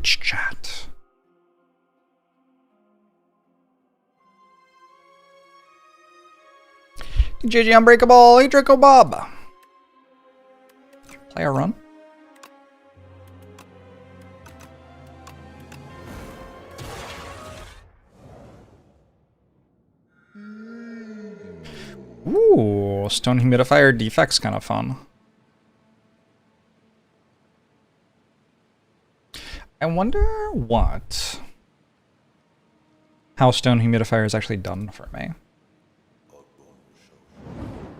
Twitch chat. JJ Unbreakable, hey Draco Bob. Play a run. Ooh, stone humidifier defect's kind of fun. I wonder how stone humidifier is actually done for me.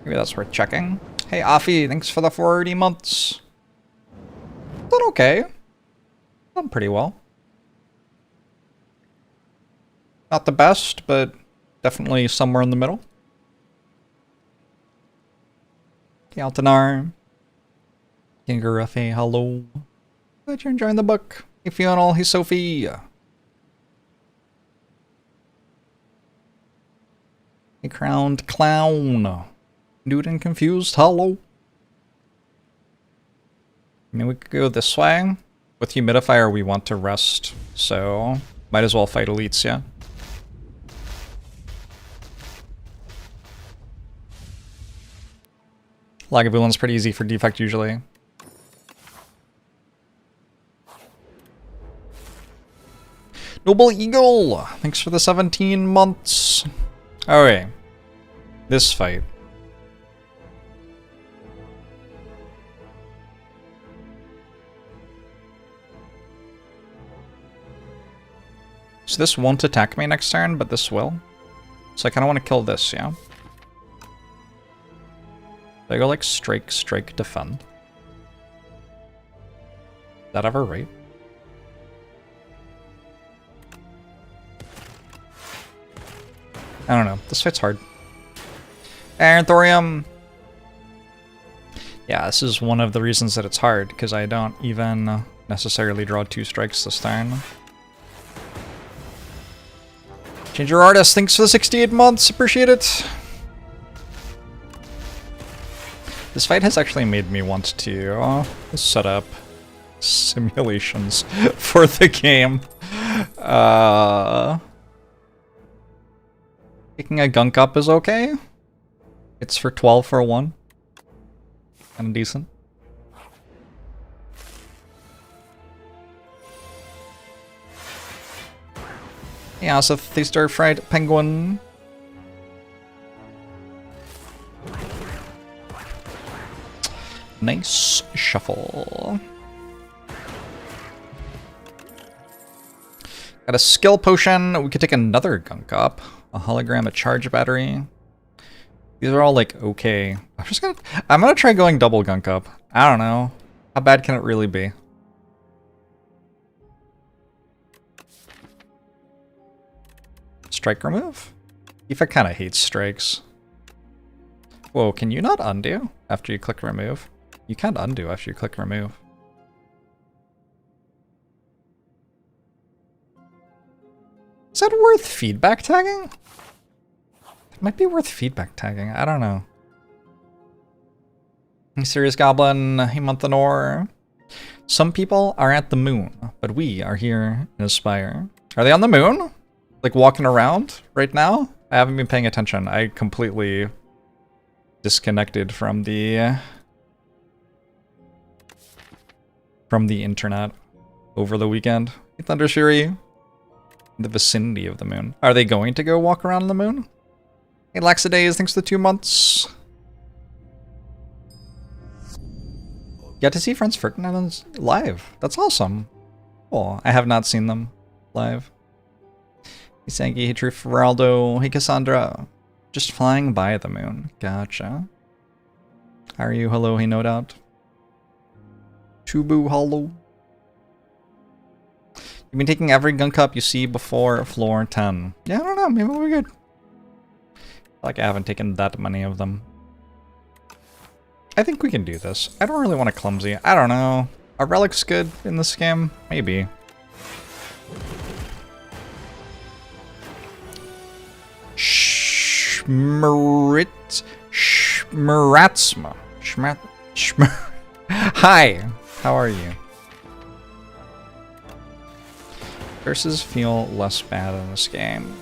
Maybe that's worth checking. Hey Afi, thanks for the 40 months. Done okay. Done pretty well. Not the best, but definitely somewhere in the middle. Altanar. Kingaruffy, hello. Glad you're enjoying the book. Hey Fional, hey Sophie. Hey Crowned Clown. Nude and confused, hello. I mean, we could go this way. With humidifier, we want to rest, so might as well fight elites, yeah. Lagavulin's pretty easy for defect usually. Noble Eagle, thanks for the 17 months. Okay, this fight. So this won't attack me next turn, but this will. So I kind of want to kill this, yeah? I go like strike, strike, defend. Is that ever right? I don't know. This fight's hard. Iron Thorium! Yeah, this is one of the reasons that it's hard, because I don't even necessarily draw 2 strikes this turn. Change your artist, thanks for the 68 months, appreciate it! This fight has actually made me want to set up simulations for the game. Picking a gunk up is okay. It's for 12 for 1. Kinda decent. Yeah, so they stir fried penguin. Nice shuffle. Got a skill potion. We could take another gunk up. A hologram, a charge battery. These are all like okay. I'm gonna try going double gunk up. I don't know. How bad can it really be? Strike remove? Aoife kind of hates strikes. Whoa, can you not undo after you click remove? You can't undo after you click remove. Is that worth feedback tagging? It might be worth feedback tagging. I don't know. Hey, Serious Goblin. Hey, Monthanor. Some people are at the moon, but we are here in a spire. Are they on the moon? Like walking around right now? I haven't been paying attention. I completely disconnected from the internet over the weekend. Hey, Thunder Shuri. In the vicinity of the moon. Are they going to go walk around the moon? Hey, Laxadays, thanks for the 2 months. Got to see Franz Ferdinand live. That's awesome. Well, I have not seen them live. Hey, Sangi, hey, True Feraldo, hey, Cassandra. Just flying by the moon. Gotcha. How are you? Hello, hey, no doubt. Chubu, hello. You've been taking every gunk up you see before floor 10. Yeah, I don't know. Maybe we're good. Like, I haven't taken that many of them. I think we can do this. I don't really want a clumsy. I don't know. Are relics good in this game? Maybe. Shmeratsma. Hi. How are you? Curses feel less bad in this game.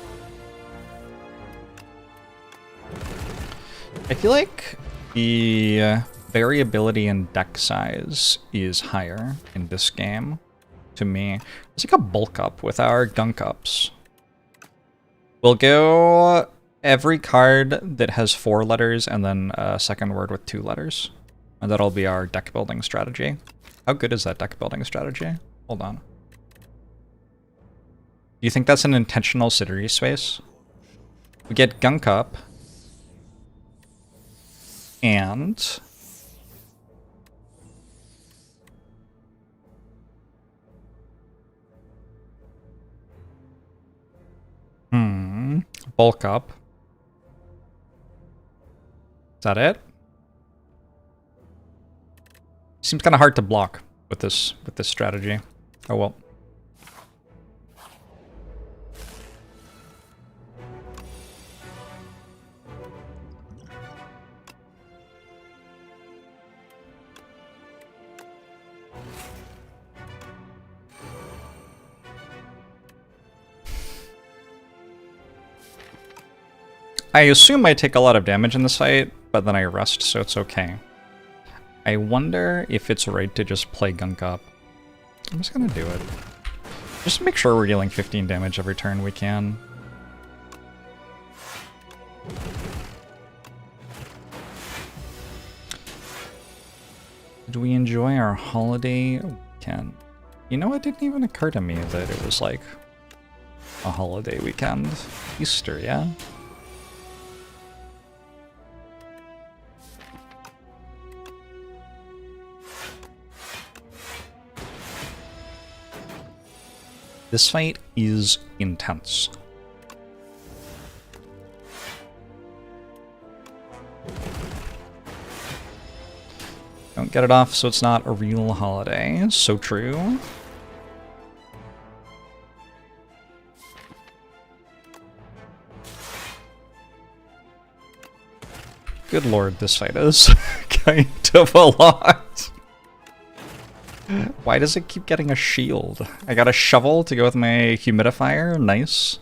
I feel like the variability in deck size is higher in this game, to me. It's like a bulk up with our gunk ups. We'll go every card that has 4 letters and then a second word with 2 letters. And that'll be our deck building strategy. How good is that deck building strategy? Hold on. Do you think that's an intentional city space? We get gunk up. And bulk up. Is that it? Seems kind of hard to block with this strategy. Oh well. I assume I take a lot of damage in this fight, but then I rest, so it's okay. I wonder if it's right to just play gunk up. I'm just gonna do it. Just to make sure we're dealing 15 damage every turn we can. Did we enjoy our holiday weekend? You know, it didn't even occur to me that it was like a holiday weekend. Easter, yeah? This fight is intense. Don't get it off so it's not a real holiday. So true. Good lord, this fight is kind of a lot. Why does it keep getting a shield? I got a shovel to go with my humidifier. Nice.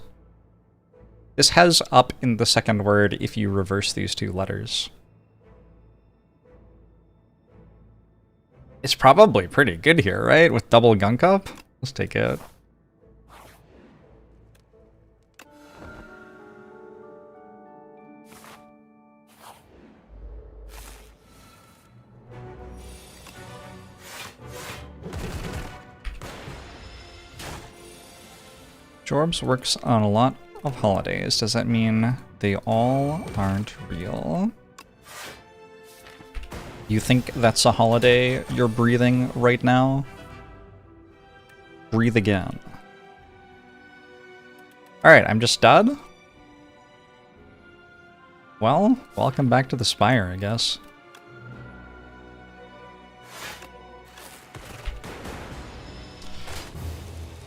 This has up in the second word if you reverse these 2 letters. It's probably pretty good here, right? With double gunk up? Let's take it. Jorbs works on a lot of holidays. Does that mean they all aren't real? You think that's a holiday you're breathing right now? Breathe again. Alright, I'm just dead? Well, welcome back to the Spire, I guess.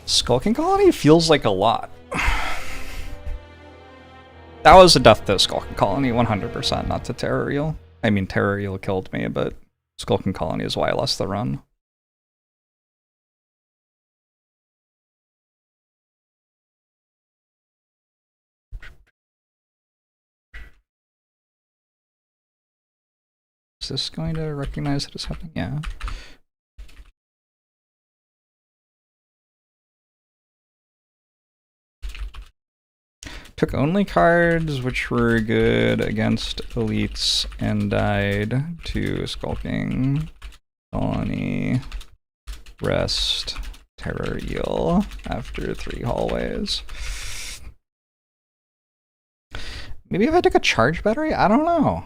Skulking Colony feels like a lot. That was a death to Skulking Colony, 100%, not to Terror Eel. I mean, Terror Eel killed me, but Skulking Colony is why I lost the run. Is this going to recognize that it's happening? Yeah. Took only cards which were good against elites and died to Skulking Colony, Rest, Terror Eel after 3 hallways. Maybe if I took a charge battery? I don't know.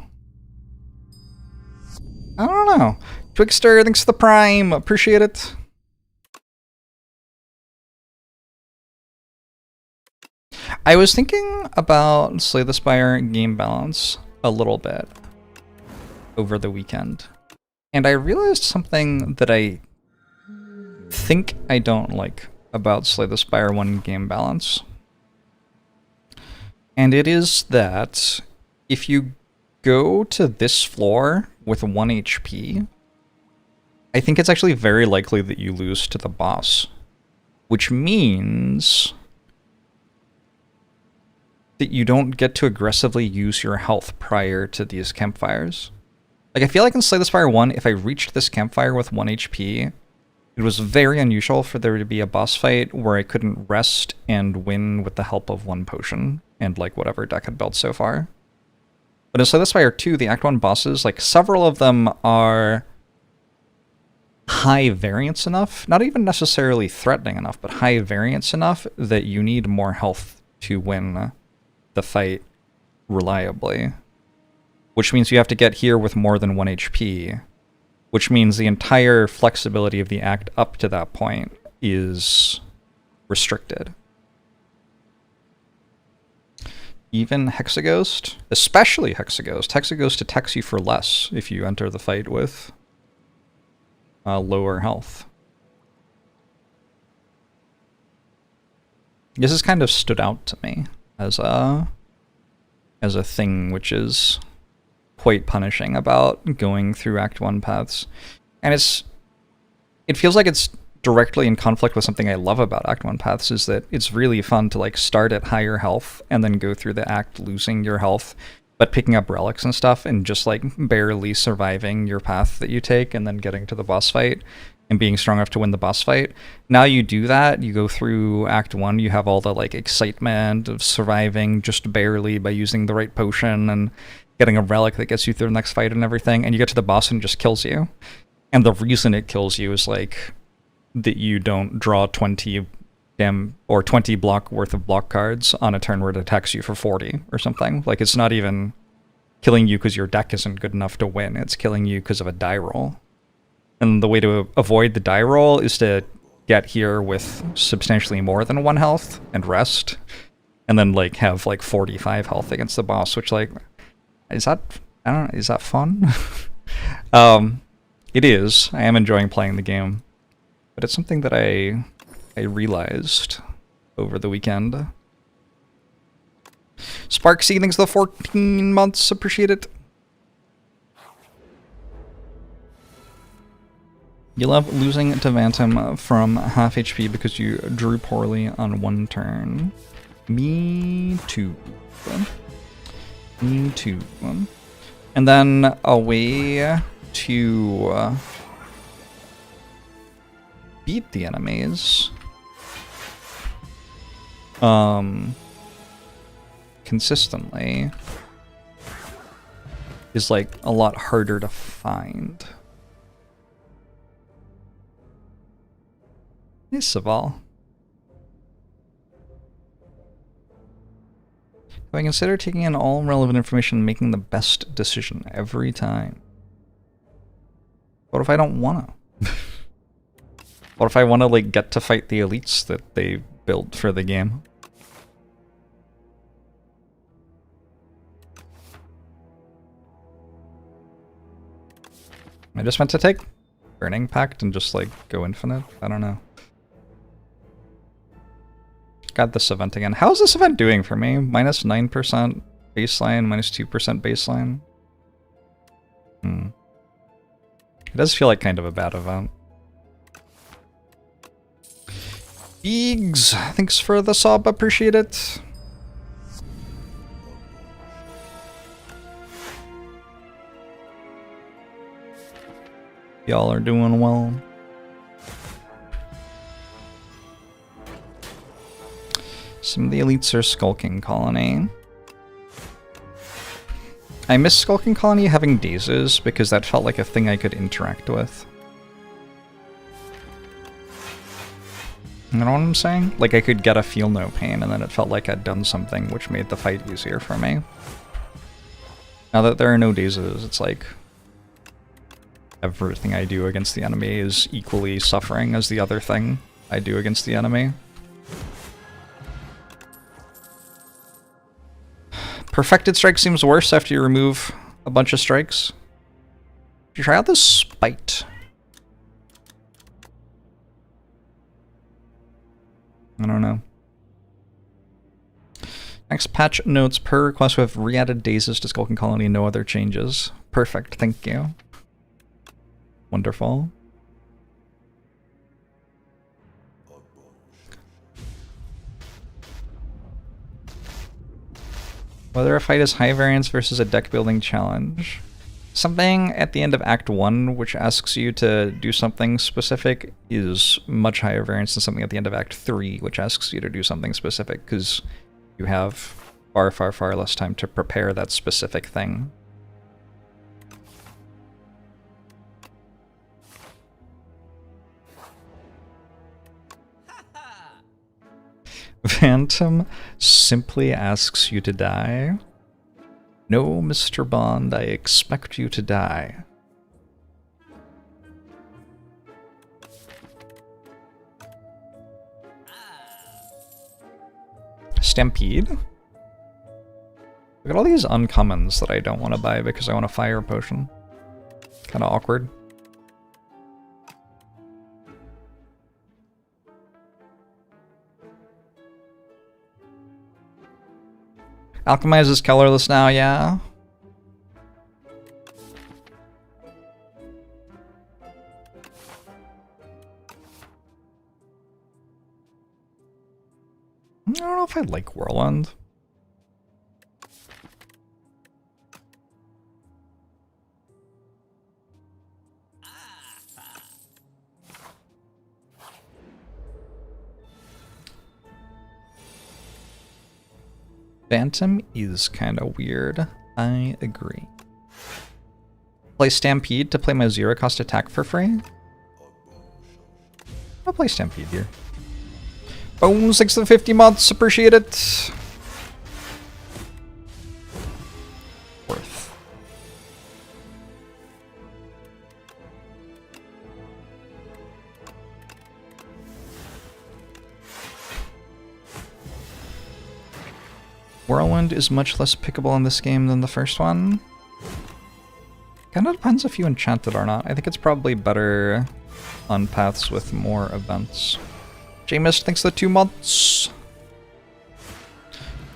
I don't know. Twixter, thanks for the prime. Appreciate it. I was thinking about Slay the Spire game balance a little bit over the weekend, and I realized something that I think I don't like about Slay the Spire 1 game balance. And it is that if you go to this floor with 1 HP, I think it's actually very likely that you lose to the boss which means that you don't get to aggressively use your health prior to these campfires. Like, I feel like in Slay the Spire 1, if I reached this campfire with 1 HP, it was very unusual for there to be a boss fight where I couldn't rest and win with the help of 1 potion and, like, whatever deck had built so far. But in Slay the Spire 2, the Act 1 bosses, like, several of them are high variance enough, not even necessarily threatening enough, but high variance enough that you need more health to win the fight reliably. Which means you have to get here with more than 1 HP, which means the entire flexibility of the act up to that point is restricted. Even Hexaghost, especially Hexaghost. Hexaghost attacks you for less if you enter the fight with lower health. This has kind of stood out to me as a thing which is quite punishing about going through Act 1 paths. And it feels like it's directly in conflict with something I love about Act 1 paths, is that it's really fun to like start at higher health and then go through the act losing your health, but picking up relics and stuff and just like barely surviving your path that you take and then getting to the boss fight and being strong enough to win the boss fight. Now you do that, you go through Act 1, you have all the like excitement of surviving just barely by using the right potion and getting a relic that gets you through the next fight and everything, and you get to the boss and it just kills you. And the reason it kills you is like that you don't draw 20 block worth of block cards on a turn where it attacks you for 40 or something. Like, it's not even killing you because your deck isn't good enough to win, it's killing you because of a die roll. And the way to avoid the die roll is to get here with substantially more than 1 health and rest, and then like have like 45 health against the boss, which like, is that, I don't know, is that fun? It is. I am enjoying playing the game, but it's something that I realized over the weekend. Sparksy, thanks for the 14 months, appreciate it. You love losing to Vantum from half HP because you drew poorly on 1 turn. Me too. Me too. And then a way to beat the enemies consistently is like a lot harder to find. Hey, Saval. If I consider taking in all relevant information and making the best decision every time. What if I don't wanna? What if I wanna like get to fight the elites that they built for the game? I just meant to take Burning Pact and just like go infinite? I don't know. Got this event again. How's this event doing for me? Minus 9% baseline, minus 2% baseline. It does feel like kind of a bad event. Eags, thanks for the sub, appreciate it. Y'all are doing well. Some of the elites are Skulking Colony. I miss Skulking Colony having dazes because that felt like a thing I could interact with. You know what I'm saying? Like I could get a feel no pain and then it felt like I'd done something which made the fight easier for me. Now that there are no dazes, it's like everything I do against the enemy is equally suffering as the other thing I do against the enemy. Perfected Strike seems worse after you remove a bunch of strikes. Did you try out the Spite? I don't know. Next patch notes, per request we have re-added dazes to Skulking Colony, no other changes. Perfect, thank you. Wonderful. Whether a fight is high variance versus a deck building challenge. Something at the end of Act 1 which asks you to do something specific is much higher variance than something at the end of Act 3 which asks you to do something specific, because you have far, far, far less time to prepare that specific thing. Phantom simply asks you to die. No, Mr. Bond, I expect you to die. Stampede? Look at all these uncommons that I don't want to buy because I want a fire potion. Kind of awkward. Alchemize is colorless now, yeah. I don't know if I like Whirlwind. Phantom is kind of weird. I agree. Play Stampede to play my 0-cost attack for free? I'll play Stampede here. Boom, 6 to the 50 months, appreciate it. Worth. Whirlwind is much less pickable in this game than the first one. Kinda depends if you enchant it or not. I think it's probably better on paths with more events. J-Mist, thanks for the 2 months.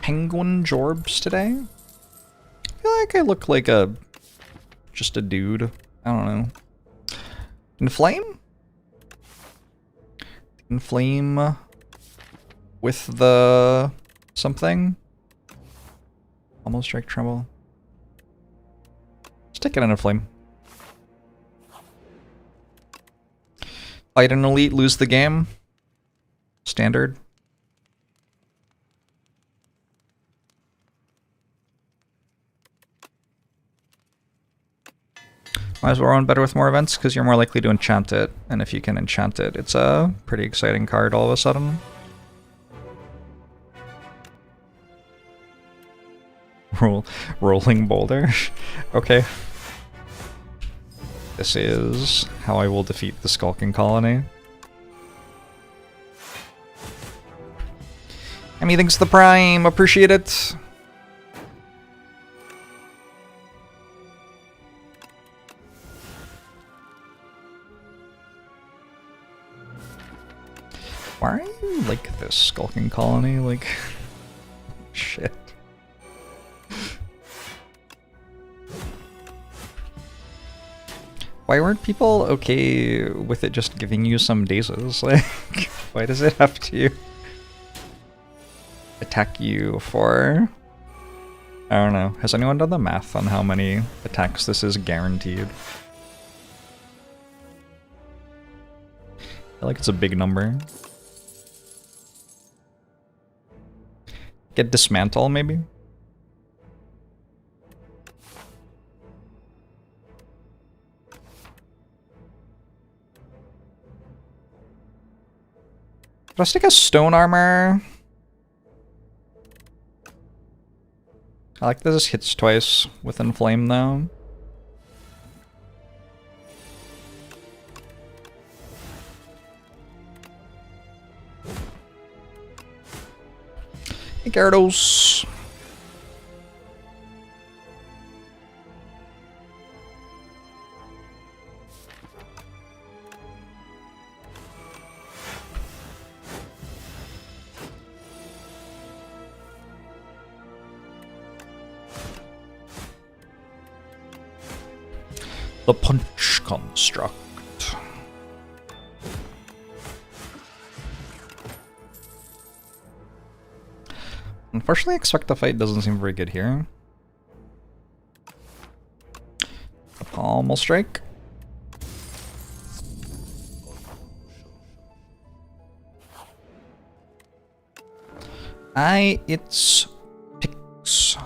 Penguin Jorbs today? I feel like I look like just a dude. I don't know. Inflame? Inflame with the something? Almost strike tremble. Stick it in a flame. Fight an elite, lose the game. Standard. Might as well run better with more events because you're more likely to enchant it. And if you can enchant it, it's a pretty exciting card all of a sudden. Rolling boulder. Okay. This is how I will defeat the Skulking Colony. Emmy, thanks to the Prime. Appreciate it. Why are you like this, Skulking Colony? Like, shit. Why weren't people okay with it just giving you some dazes? Like, why does it have to attack you for... I don't know. Has anyone done the math on how many attacks this is guaranteed? I feel like it's a big number. Get Dismantle, maybe? Let's take a Stone Armor. I like that this hits twice with Inflame though. Hey Gyarados. The Punch Construct. Unfortunately, expect the fight doesn't seem very good here. A pommel strike. It's picks.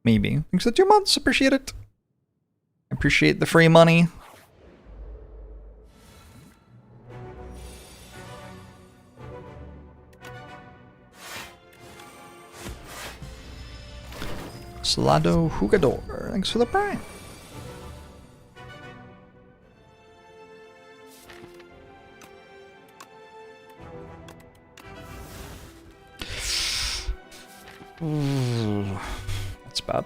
Maybe. Thanks for the 2 months. Appreciate it. Appreciate the free money. Salado Jugador. Thanks for the prime. Ooh, that's bad.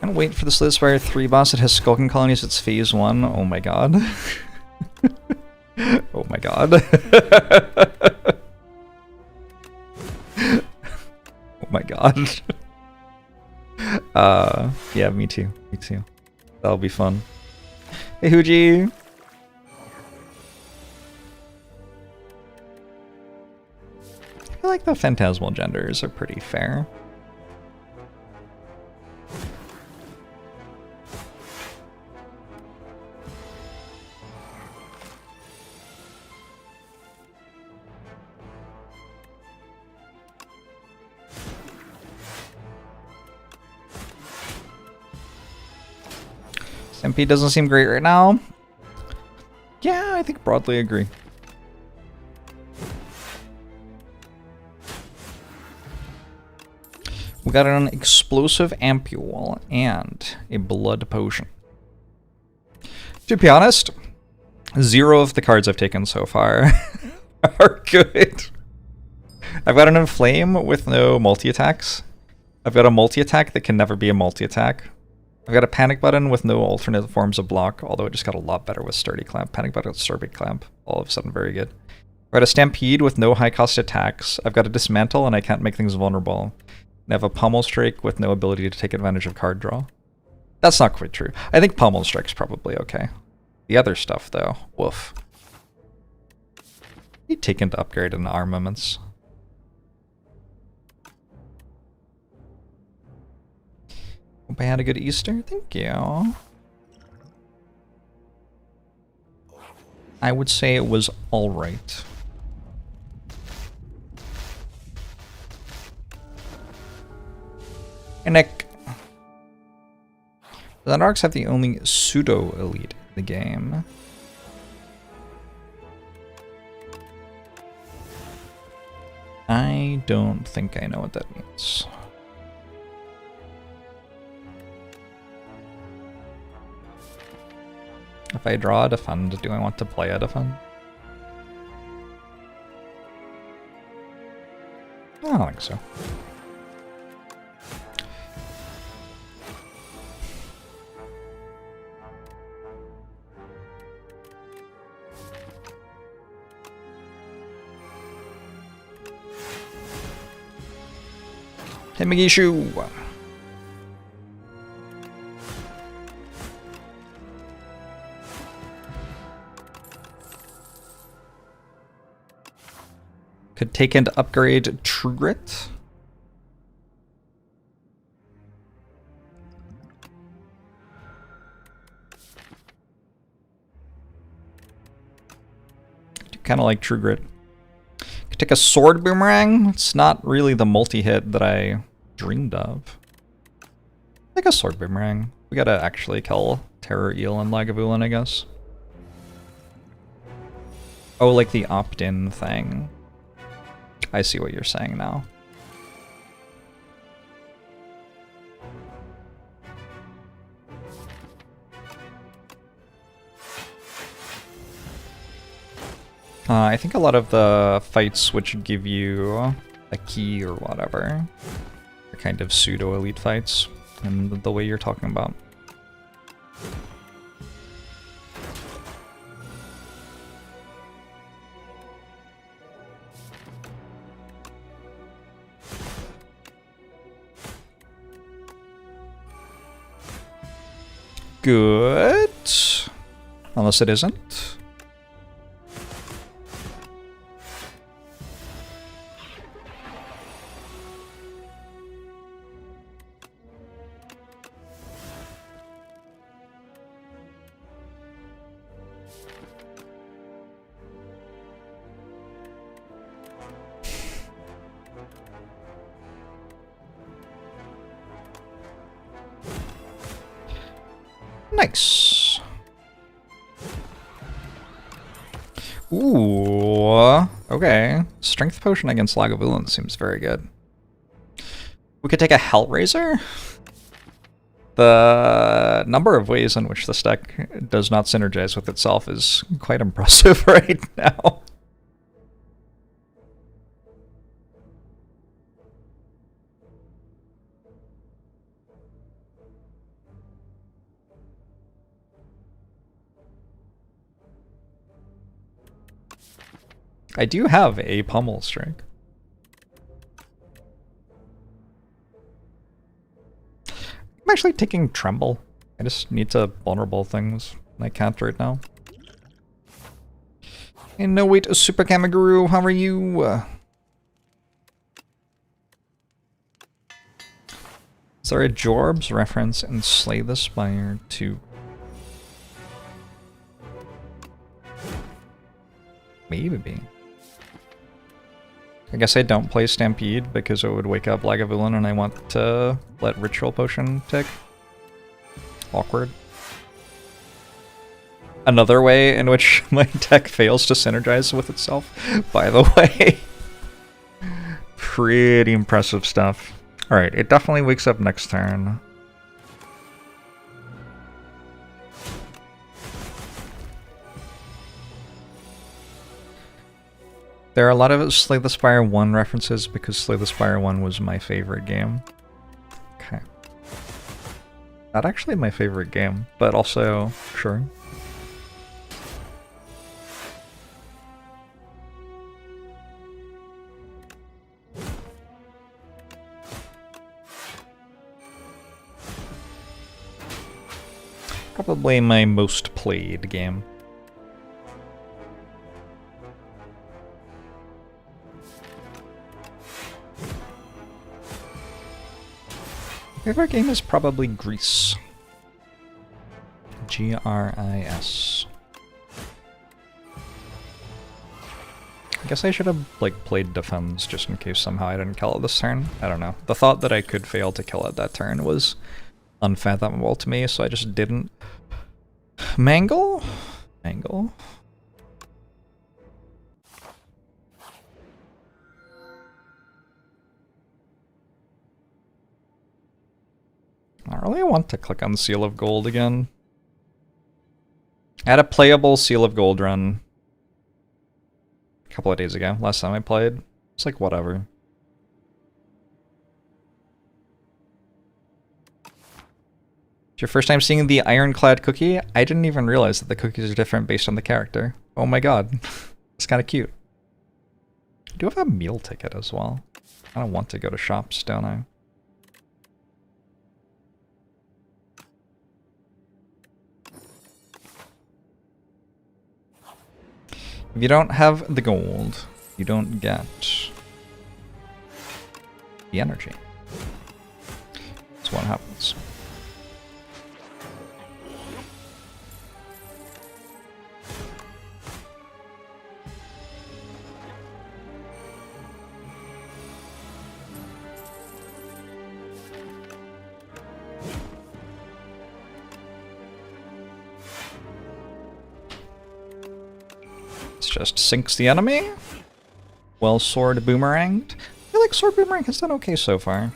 I'm gonna wait for the Slay Spire 3 boss. It has Skulking Colonies. It's phase 1. Oh my god. Oh my god. Oh my god. Yeah, me too. Me too. That'll be fun. Hey, Hooji! I feel like the phantasmal genders are pretty fair. MP doesn't seem great right now. Yeah, I think broadly agree. We got an explosive ampule and a blood potion. To be honest, 0 of the cards I've taken so far are good. I've got an Inflame with no multi-attacks. I've got a multi-attack that can never be a multi-attack. I've got a Panic Button with no alternate forms of block, although it just got a lot better with Sturdy Clamp. Panic Button with Sturdy Clamp, all of a sudden very good. I've got a Stampede with no high-cost attacks. I've got a Dismantle, and I can't make things vulnerable. And I have a Pommel Strike with no ability to take advantage of card draw. That's not quite true. I think Pommel Strike's probably okay. The other stuff, though, woof. You take into upgrade in armaments. Hope I had a good Easter. Thank you. I would say it was alright. Hey, Nick. The Narcs have the only pseudo-elite in the game. I don't think I know what that means. If I draw a defend, do I want to play a defend? I don't think so. Hey, Migishu! Could take into upgrade True Grit. I do kind of like True Grit. Could take a Sword Boomerang. It's not really the multi-hit that I dreamed of. Like a Sword Boomerang. We gotta actually kill Terror Eel and Lagavulin, I guess. Oh, like the opt-in thing. I see what you're saying now. I think a lot of the fights which give you a key or whatever are kind of pseudo-elite fights in the way you're talking about. good. Unless it isn't. Nice. Ooh, okay. Strength potion against Lagavulin seems very good. We could take a Hellraiser. The number of ways in which this deck does not synergize with itself is quite impressive right now. I do have a Pummel Strike. I'm actually taking Tremble. I just need to vulnerable things, and I can't right now. And no wait, Super Kamiguru, how are you? Is there a Jorbs reference in Slay the Spire 2? Maybe. I guess I don't play Stampede because it would wake up Lagavulin and I want to let Ritual Potion tick. Awkward. Another way in which my deck fails to synergize with itself, by the way. Pretty impressive stuff. Alright, it definitely wakes up next turn. There are a lot of Slay the Spire 1 references because Slay the Spire 1 was my favorite game. Okay. Not actually my favorite game, but also, sure. Probably my most played game. Favorite game is probably Grease. G-R-I-S. I guess I should have, like, played Defense just in case somehow I didn't kill it this turn. I don't know. The thought that I could fail to kill it that turn was unfathomable to me, so I just didn't. Mangle? Mangle? I really want to click on Seal of Gold again. I had a playable Seal of Gold run a couple of days ago, last time I played. It's like, whatever. It's your first time seeing the Ironclad cookie? I didn't even realize that the cookies are different based on the character. Oh my god. It's kind of cute. I do have a meal ticket as well. I don't want to go to shops, don't I? If you don't have the gold, you don't get the energy. That's what happens. Just sinks the enemy. Well, Sword boomeranged. I feel like Sword Boomerang has done okay so far.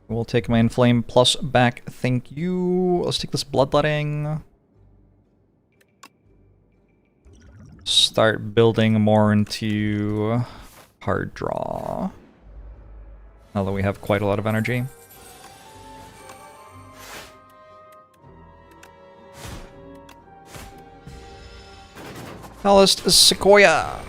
We'll take my Inflame Plus back, thank you. Let's take this Bloodletting. Start building more into Hard Draw. Now that we have quite a lot of energy. Tallest Sequoia.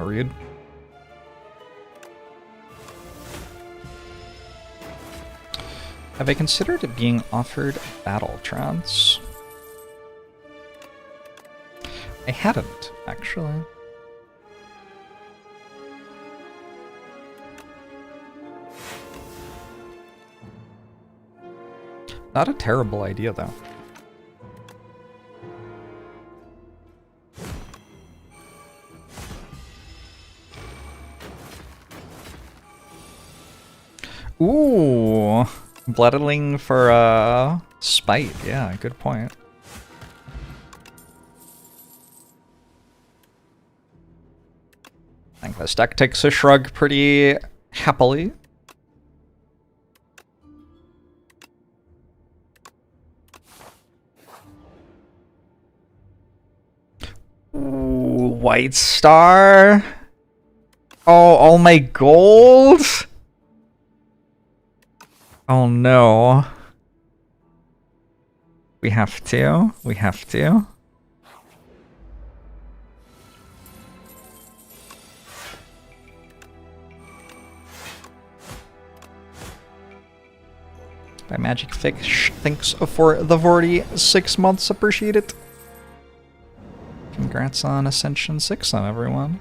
Kinda rude. Have I considered being offered battle trance? I hadn't, actually. Not a terrible idea, though. Ooh, bloodling for spite. Yeah, good point. I think this deck takes a shrug pretty happily. Ooh, white star. Oh, all my gold. Oh no. We have to. We have to. By Magic Fish, thanks for the 46 months. Appreciate it. Congrats on Ascension 6 on everyone.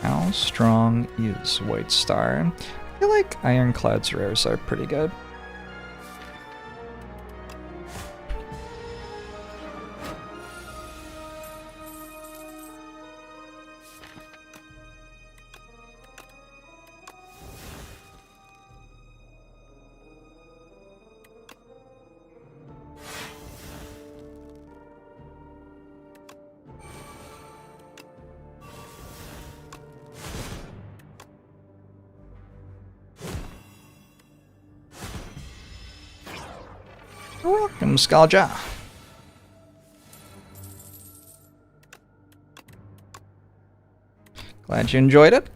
How strong is White Star? I feel like Ironclad's rares are pretty good. Welcome, Skalja. Glad you enjoyed it.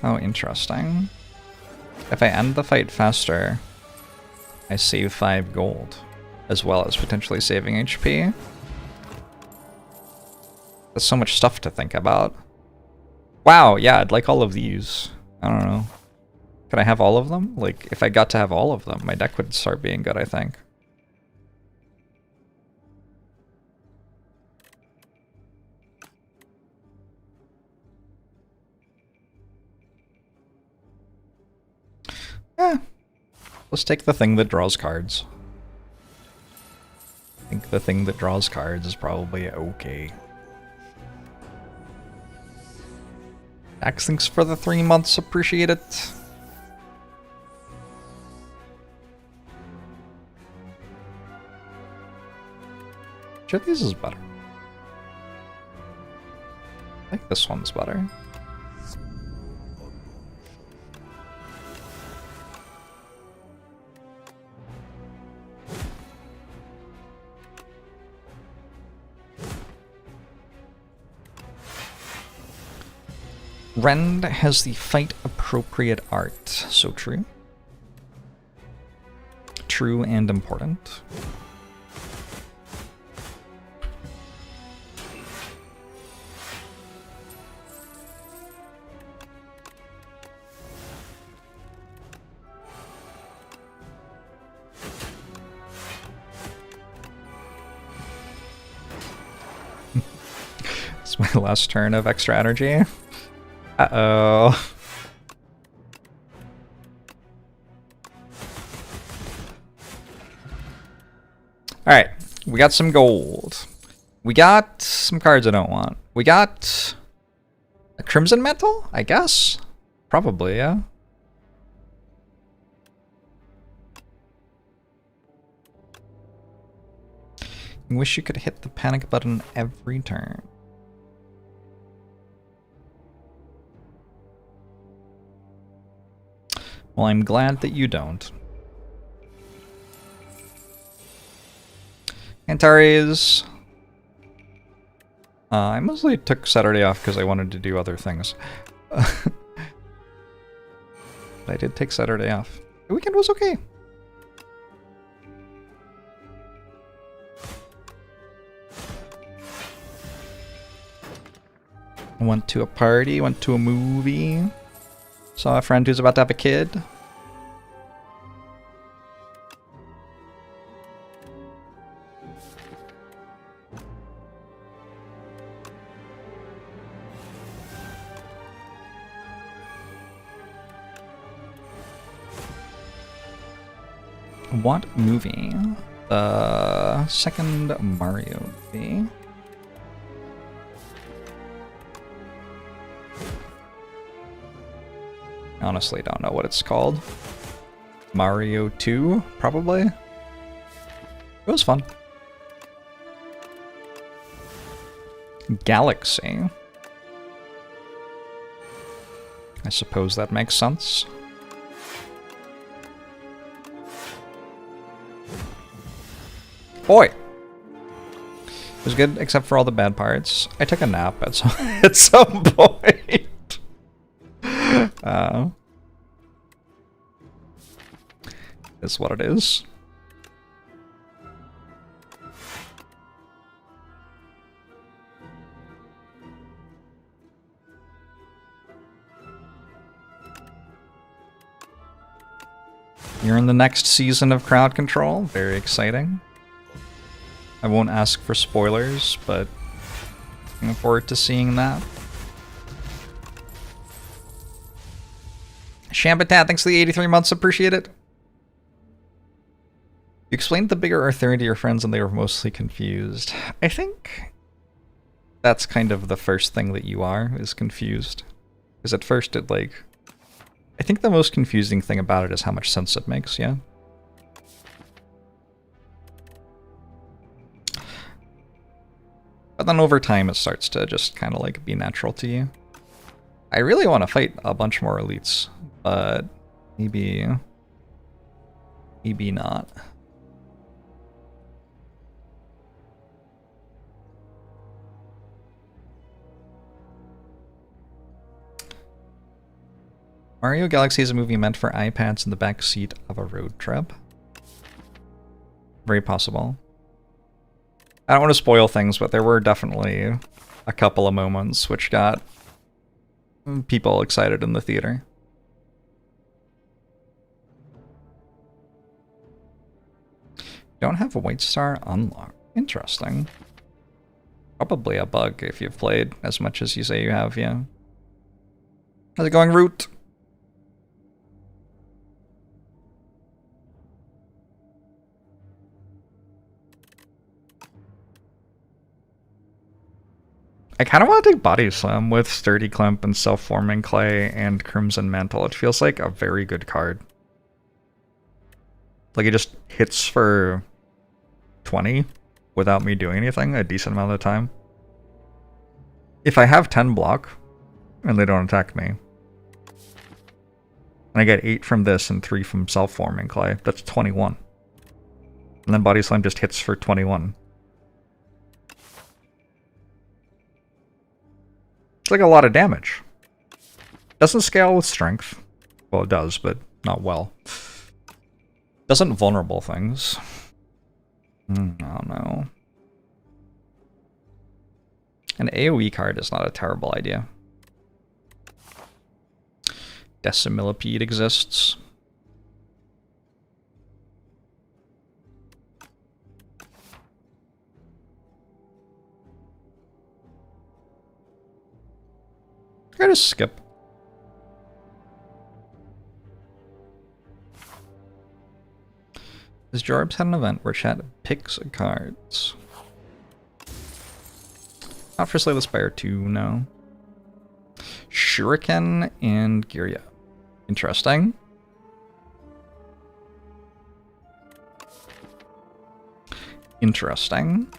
Oh, interesting. If I end the fight faster, I save 5 gold, as well as potentially saving HP. There's so much stuff to think about. Wow, yeah, I'd like all of these. I don't know. Could I have all of them? Like, if I got to have all of them, my deck would start being good, I think. Yeah. Let's take the thing that draws cards. I think the thing that draws cards is probably okay. Dax, thanks for the 3 months, appreciate it. Which of these is better? I think this one's better. Rend has the fight appropriate art. So true. True and important. It's my last turn of extra energy. Uh-oh. Alright, we got some gold. We got some cards I don't want. We got a Crimson Metal, I guess? Probably, yeah. I wish you could hit the panic button every turn. Well, I'm glad that you don't. Antares. I mostly took Saturday off because I wanted to do other things. But I did take Saturday off. The weekend was okay. Went to a party, went to a movie. Saw a friend who's about to have a kid. What movie? The second Mario movie. I honestly don't know what it's called. Mario 2, probably? It was fun. Galaxy. I suppose that makes sense. Boy! It was good, except for all the bad parts. I took a nap at some point. Is what it is. You're in the next season of Crowd Control. Very exciting. I won't ask for spoilers, but looking forward to seeing that. Shambatat, thanks for the 83 months. Appreciate it. You explained the bigger Earth theory to your friends and they were mostly confused. I think that's kind of the first thing that you are, is confused. Because at first it I think the most confusing thing about it is how much sense it makes, yeah? But then over time it starts to just kind of be natural to you. I really want to fight a bunch more elites, but maybe not. Mario Galaxy is a movie meant for iPads in the back seat of a road trip. Very possible. I don't want to spoil things, but there were definitely a couple of moments which got people excited in the theater. Don't have a white star unlocked. Interesting. Probably a bug if you've played as much as you say you have, yeah. How's it going, Root? I kind of want to take Body Slam with Sturdy Climp and Self-Forming Clay and Crimson Mantle. It feels like a very good card. It just hits for 20 without me doing anything a decent amount of the time. If I have 10 block and they don't attack me, and I get 8 from this and 3 from Self-Forming Clay, that's 21. And then Body Slam just hits for 21. It's a lot of damage. Doesn't scale with strength. Well, it does, but not well. Doesn't vulnerable things. I don't know. An AoE card is not a terrible idea. Decimillipede exists. I just skip. Does Jorbs had an event where chat picks cards? Not for Slay the Spire 2, no. Shuriken and Girya. Interesting. Interesting.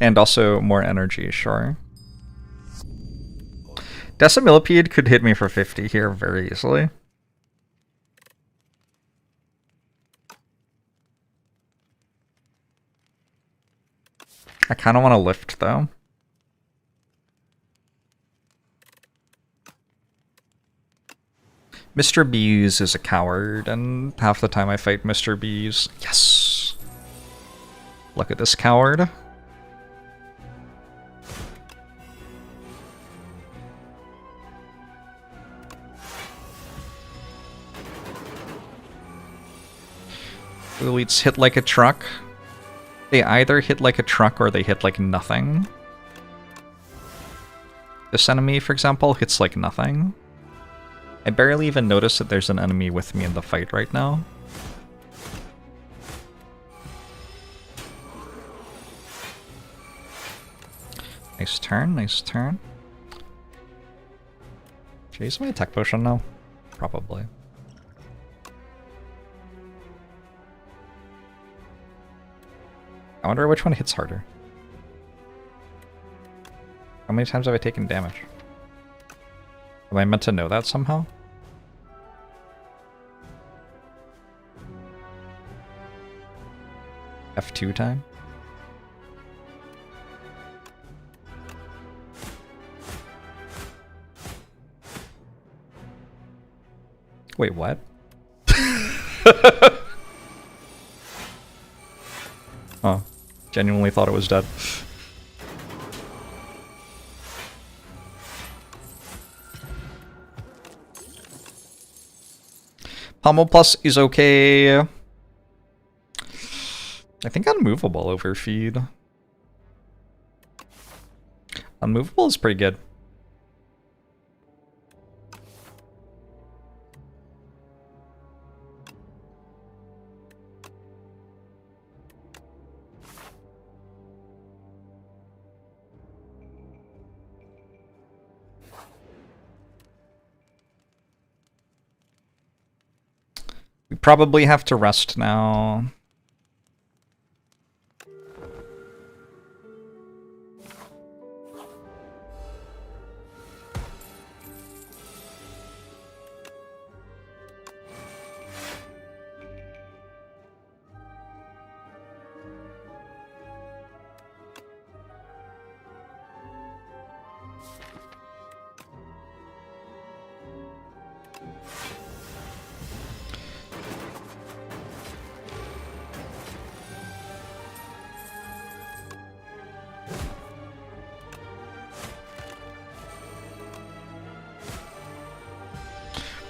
And also more energy, sure. Decimillipede could hit me for 50 here very easily. I kind of want to lift, though. Mr. Bees is a coward, and half the time I fight Mr. Bees. Yes! Look at this coward. Elites hit like a truck. They either hit like a truck or they hit like nothing. This enemy, for example, hits like nothing. I barely even notice that there's an enemy with me in the fight right now. Nice turn, nice turn. Should I use my attack potion now? Probably. I wonder which one hits harder. How many times have I taken damage? Am I meant to know that somehow? F2 time? Wait, what? Oh, genuinely thought it was dead. Pommel Plus is okay. I think Unmovable overfeed. Unmovable is pretty good. We probably have to rest now.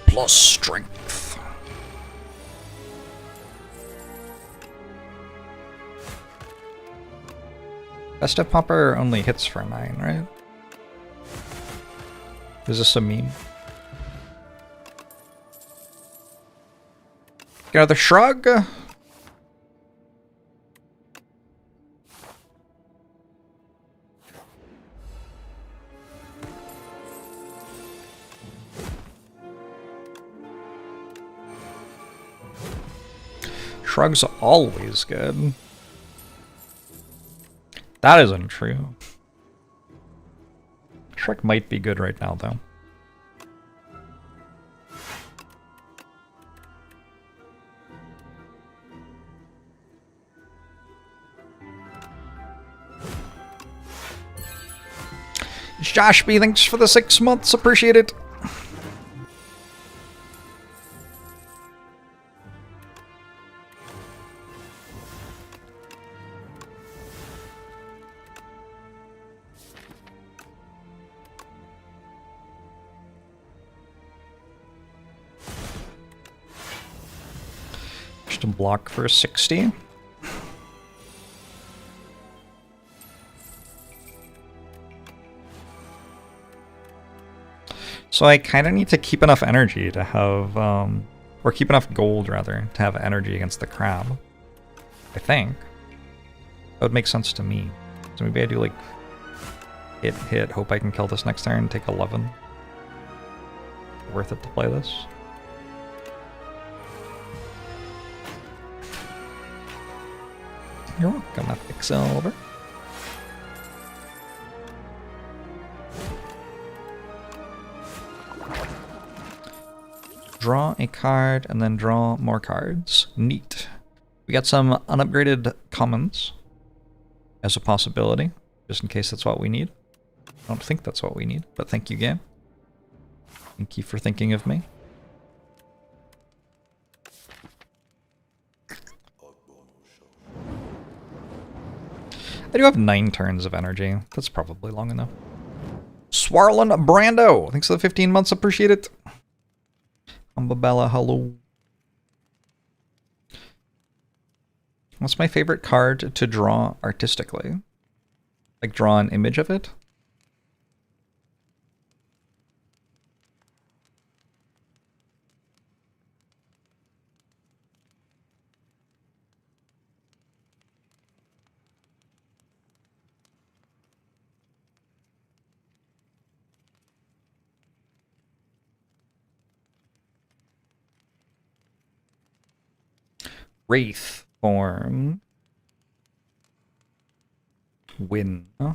Plus strength. Festive Popper only hits for 9, right? Is this a meme? Get another shrug? Shrug's always good. That isn't true. Shrug might be good right now, though. Josh B, thanks for the 6 months. Appreciate it. Just a block for 60. So I kind of need to keep enough energy to have, or keep enough gold, rather, to have energy against the crab. I think. That would make sense to me. So maybe I do, like, hit, hope I can kill this next turn, take 11. Worth it to play this. You're welcome, Epic Silver. Draw a card and then draw more cards. Neat. We got some unupgraded commons. as a possibility, just in case that's what we need. I don't think that's what we need, but thank you, game. Thank you for thinking of me. I do have 9 turns of energy. That's probably long enough. Swarlin Brando! Thanks for the 15 months, appreciate it. Umbabella, hello. What's my favorite card to draw artistically? Like draw an image of it? Wraith form. Win. Huh?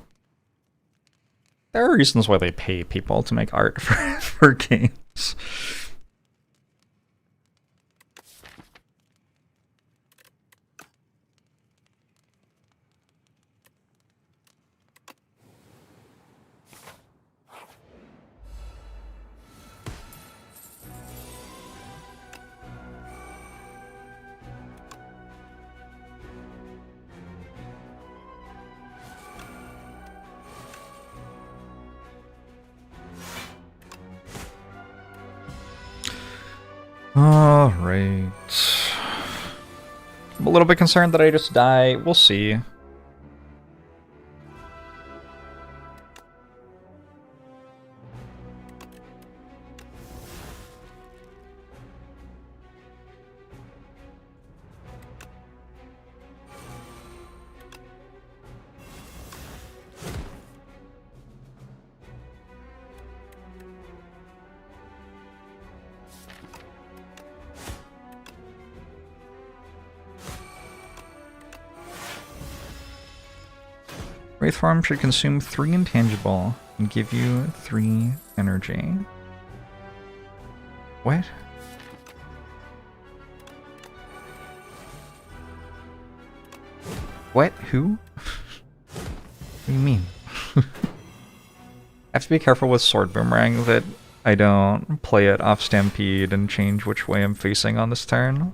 There are reasons why they pay people to make art for games. Alright. I'm a little bit concerned that I just die. We'll see. Wraith form should consume 3 intangible and give you 3 energy. What? What? Who? What do you mean? I have to be careful with Sword Boomerang that I don't play it off Stampede and change which way I'm facing on this turn.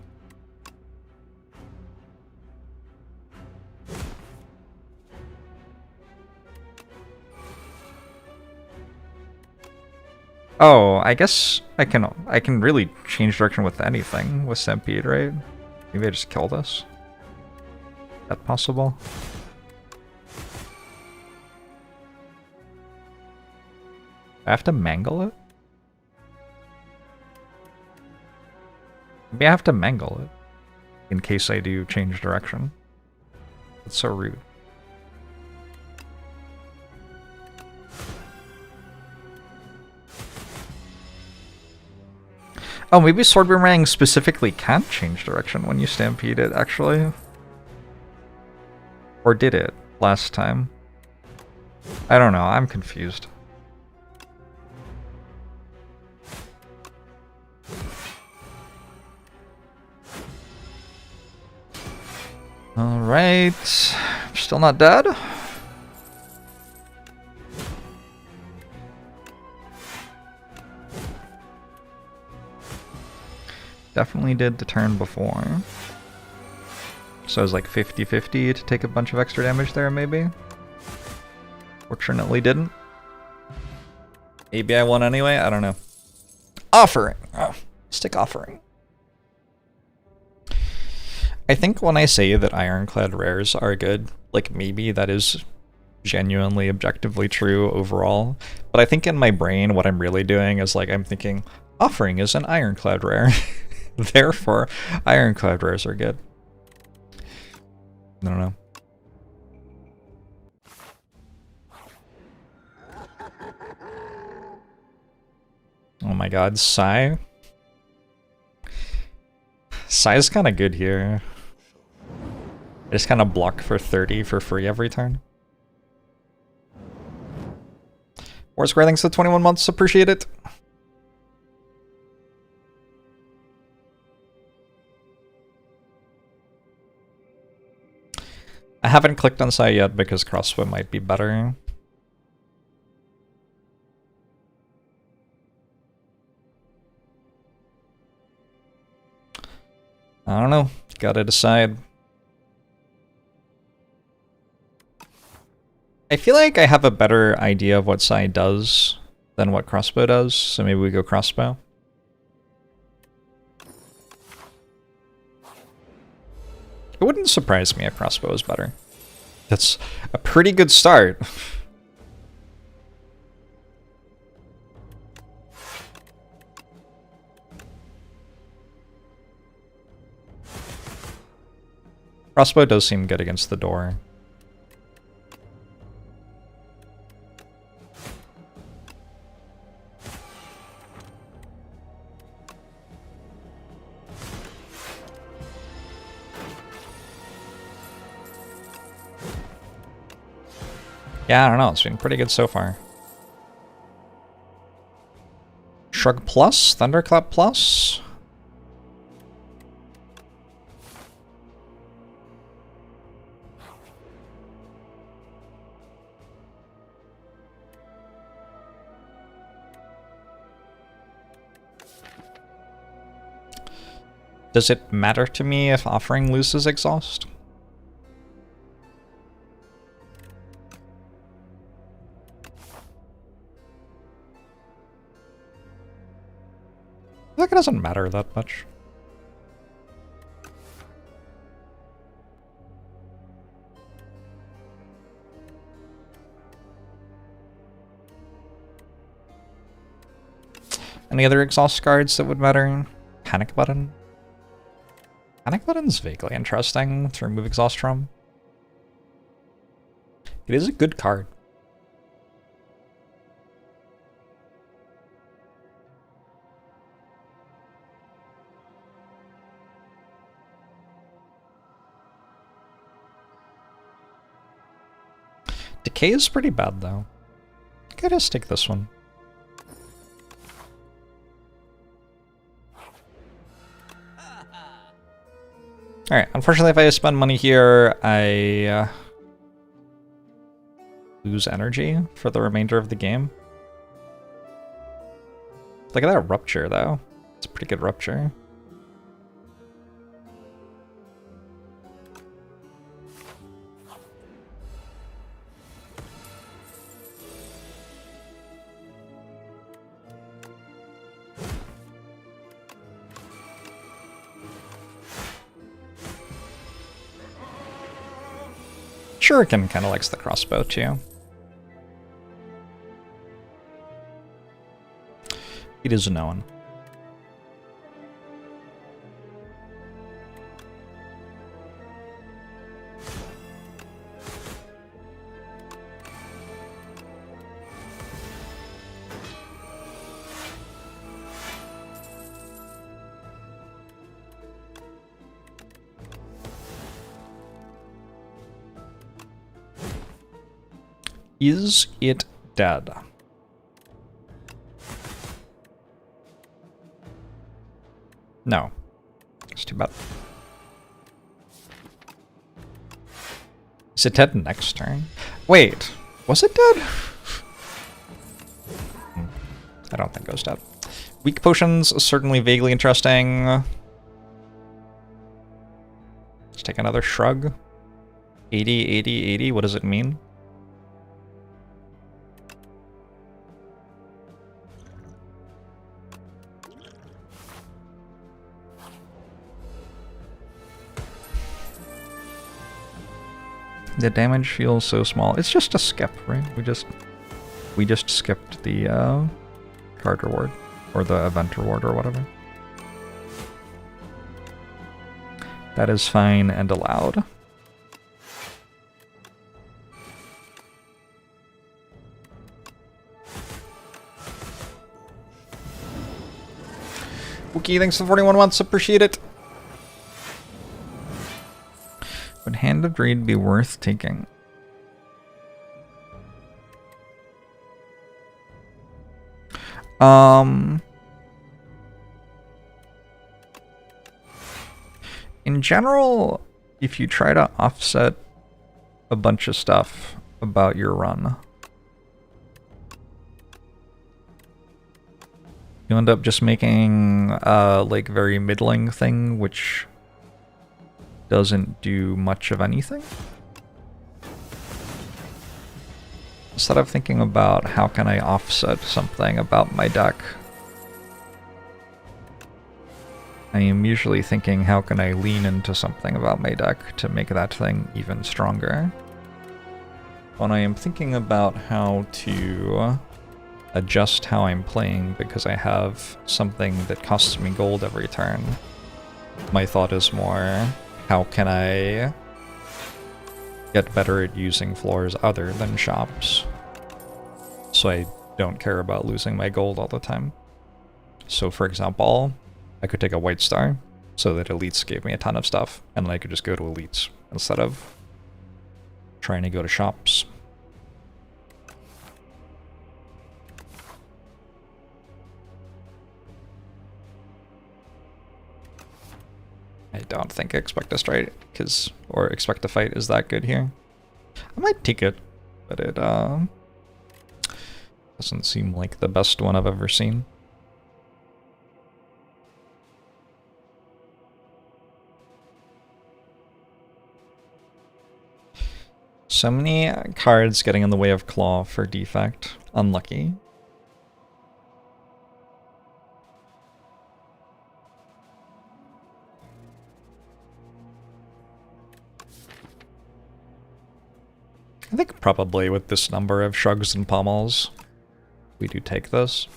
Oh, I guess I can really change direction with anything with Stampede, right? Maybe I just kill this. Is that possible? I have to mangle it? Maybe I have to mangle it in case I do change direction. That's so rude. Oh, maybe Sword Boomerang specifically can't change direction when you stampede it, actually. Or did it last time? I don't know, I'm confused. Alright, still not dead? Definitely did the turn before. So it was like 50-50 to take a bunch of extra damage there, maybe? Fortunately didn't. Maybe I won anyway, I don't know. Offering! Oh, stick offering. I think when I say that Ironclad rares are good, like maybe that is genuinely objectively true overall. But I think in my brain what I'm really doing is like I'm thinking, offering is an Ironclad rare. Therefore, Ironclad rares are good. I don't know. Oh my god, Sai. Sai's kind of good here. I just kind of block for 30 for free every turn. War Square, thanks for 21 months, appreciate it. I haven't clicked on Sai yet because crossbow might be better. I don't know. Gotta decide. I feel like I have a better idea of what Sai does than what crossbow does, so maybe we go crossbow. It wouldn't surprise me if crossbow is better. That's a pretty good start. Crossbow does seem good against the door. Yeah, I don't know. It's been pretty good so far. Shrug plus? Thunderclap plus? Does it matter to me if offering loses exhaust? I feel like it doesn't matter that much. Any other exhaust cards that would matter? Panic Button? Panic Button's vaguely interesting to remove exhaust from. It is a good card. Decay is pretty bad, though. I could just take this one. Alright, unfortunately if I spend money here, I lose energy for the remainder of the game. Look at that Rupture, though. It's a pretty good Rupture. Shuriken kind of likes the crossbow, too. It is a known. Is it dead? No. It's too bad. Is it dead next turn? Wait, was it dead? I don't think it was dead. Weak potions is certainly vaguely interesting. Let's take another shrug. 80, 80, 80, what does it mean? The damage feels so small. It's just a skip, right? We just skipped the card reward or the event reward or whatever. That is fine and allowed. Wookie, thanks for 41 months. Appreciate it. Would Hand of Greed be worth taking? In general, if you try to offset a bunch of stuff about your run. You end up just making like very middling thing, which doesn't do much of anything. Instead of thinking about how can I offset something about my deck, I am usually thinking how can I lean into something about my deck to make that thing even stronger. When I am thinking about how to adjust how I'm playing because I have something that costs me gold every turn, my thought is more, how can I get better at using floors other than shops so I don't care about losing my gold all the time. So for example, I could take a white star so that elites gave me a ton of stuff, and then I could just go to elites instead of trying to go to shops. I don't think expect to strike or expect to fight is that good here. I might take it, but it doesn't seem like the best one I've ever seen. So many cards getting in the way of Claw for defect. Unlucky. I think probably with this number of shrugs and pommels, we do take this.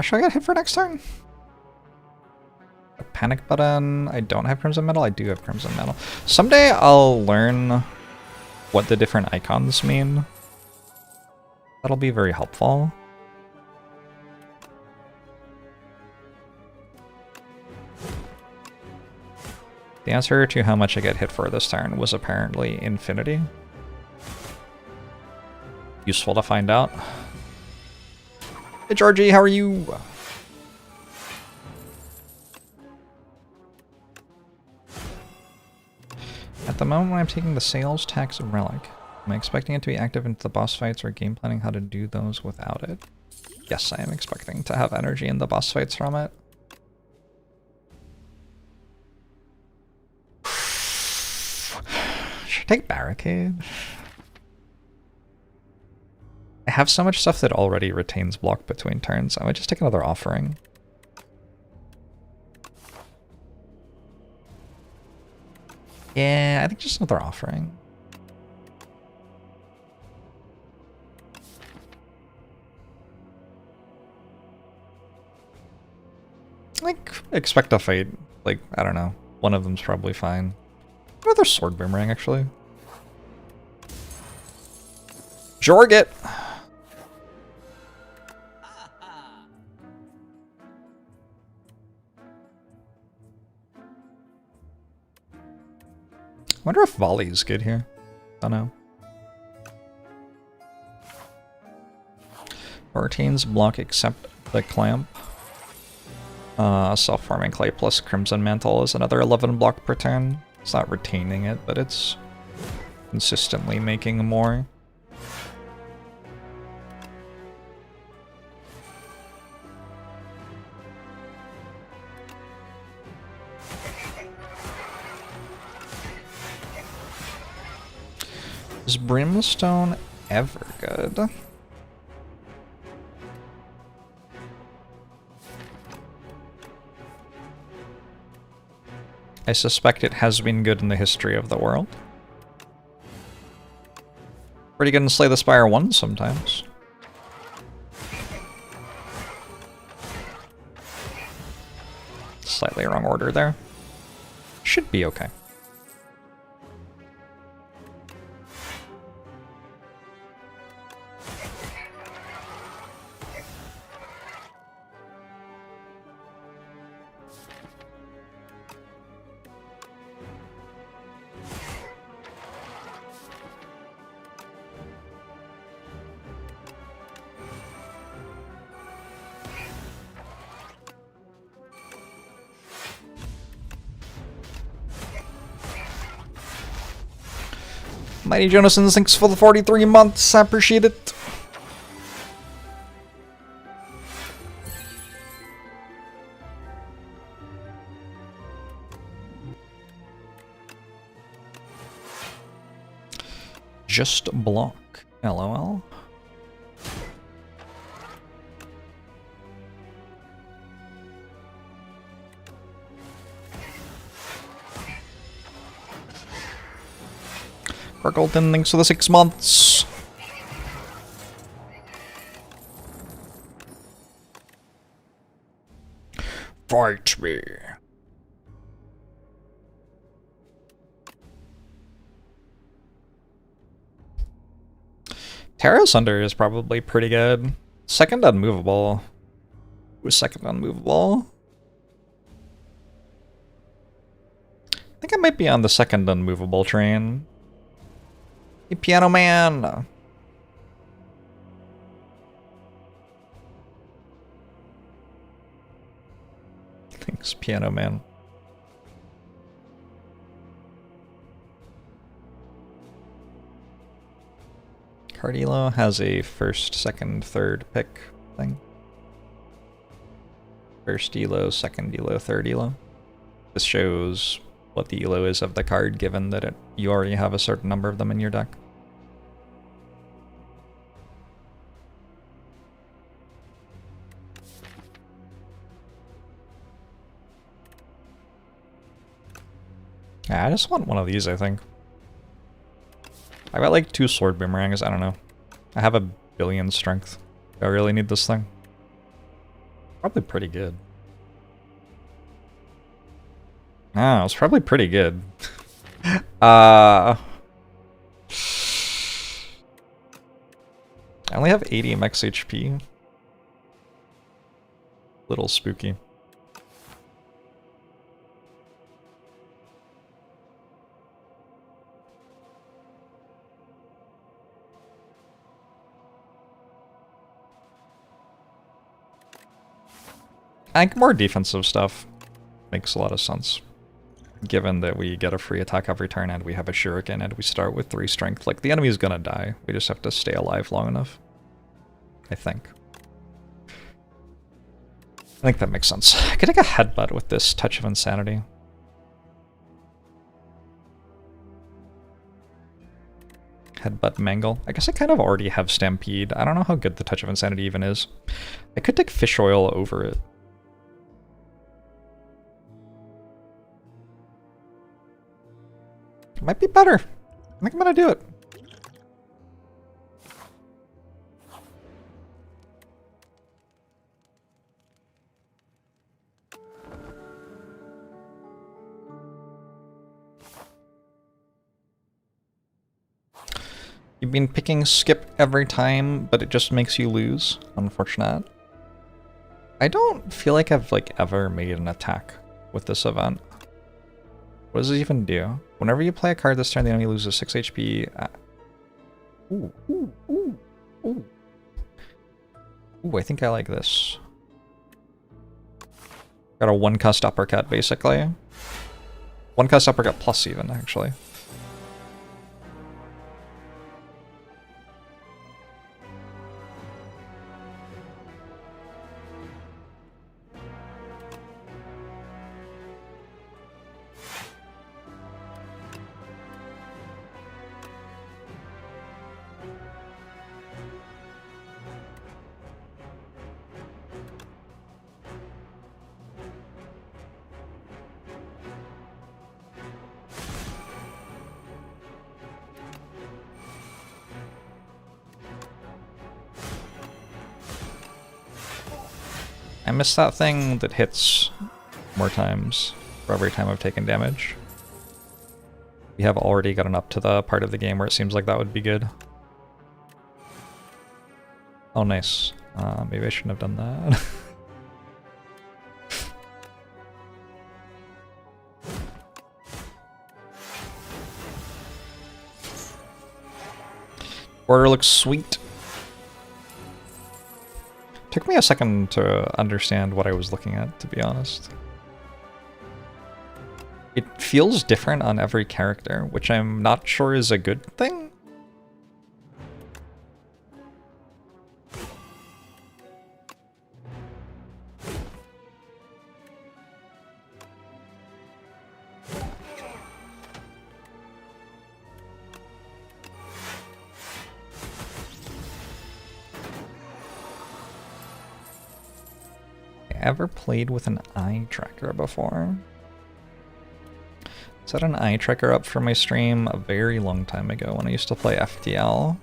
Should I get hit for next turn? A panic button. I don't have Crimson Metal. I do have Crimson Metal. Someday I'll learn what the different icons mean. That'll be very helpful. The answer to how much I get hit for this turn was apparently infinity. Useful to find out. Hey Georgie, how are you? At the moment when I'm taking the sales tax relic, am I expecting it to be active into the boss fights or game planning how to do those without it? Yes, I am expecting to have energy in the boss fights from it. Should I take Barricade? I have so much stuff that already retains block between turns. I might just take another offering. Yeah, I think just another offering. Like, expect a fight. Like, I don't know. One of them's probably fine. Another sword boomerang, actually. Jorget! I wonder if volley is good here. Don't know. Retains block except the clamp. Self-forming clay plus Crimson Mantle is another 11 block per turn. It's not retaining it, but it's consistently making more. Is Brimstone ever good? I suspect it has been good in the history of the world. Pretty good in Slay the Spire 1 sometimes. Slightly wrong order there. Should be okay. Mighty Jonathan, thanks for the 43 months. I appreciate it. Just block. LOL. Golden, thanks for the 6 months. Fight me. Terra Sunder is probably pretty good. Second unmovable. Who's second unmovable? I think I might be on the second unmovable train. Hey, Piano Man! Thanks, Piano Man. Card elo has a first, second, third pick thing. First elo, second elo, third elo. This shows what the elo is of the card, given that you already have a certain number of them in your deck. Yeah, I just want one of these, I think. I got like 2 sword boomerangs, I don't know. I have a billion strength. Do I really need this thing? Probably pretty good. Ah, it's probably pretty good. I only have 80 max HP. Little spooky. I think more defensive stuff makes a lot of sense. Given that we get a free attack every turn and we have a shuriken and we start with 3 strength. Like, the enemy's gonna die. We just have to stay alive long enough. I think. I think that makes sense. I could take a headbutt with this Touch of Insanity. Headbutt Mangle. I guess I kind of already have Stampede. I don't know how good the Touch of Insanity even is. I could take Fish Oil over it. It might be better. I think I'm gonna do it. You've been picking skip every time, but it just makes you lose. Unfortunate. I don't feel like I've ever made an attack with this event. What does it even do? Whenever you play a card this turn, the enemy loses 6 HP. Ooh, ooh, ooh, ooh. Ooh, I think I like this. Got a 1-cust uppercut, basically. 1-cust uppercut plus even, actually. I missed that thing that hits more times for every time I've taken damage. We have already gotten up to the part of the game where it seems like that would be good. Oh, nice. Maybe I shouldn't have done that. Border looks sweet. Took me a second to understand what I was looking at, to be honest. It feels different on every character, which I'm not sure is a good thing. Ever played with an eye tracker before? Set an eye tracker up for my stream a very long time ago when I used to play FTL.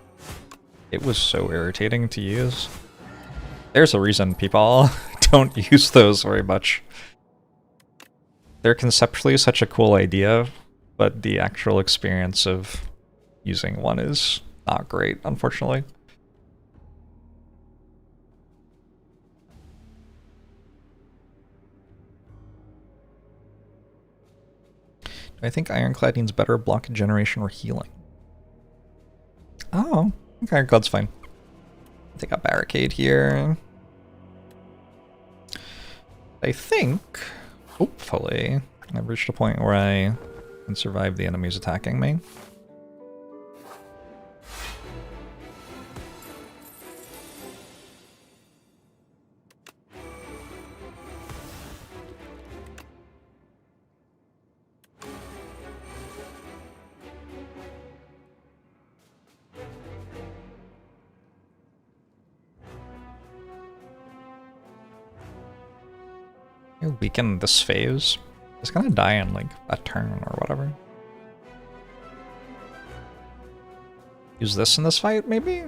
It was so irritating to use. There's a reason people don't use those very much. They're conceptually such a cool idea, but the actual experience of using one is not great, unfortunately. I think Ironcladding's better block generation or healing. Oh, okay, Ironclad's fine. I think a barricade here. I think, hopefully, I've reached a point where I can survive the enemies attacking me. Weaken this phase. It's gonna die in like a turn or whatever. Use this in this fight, maybe?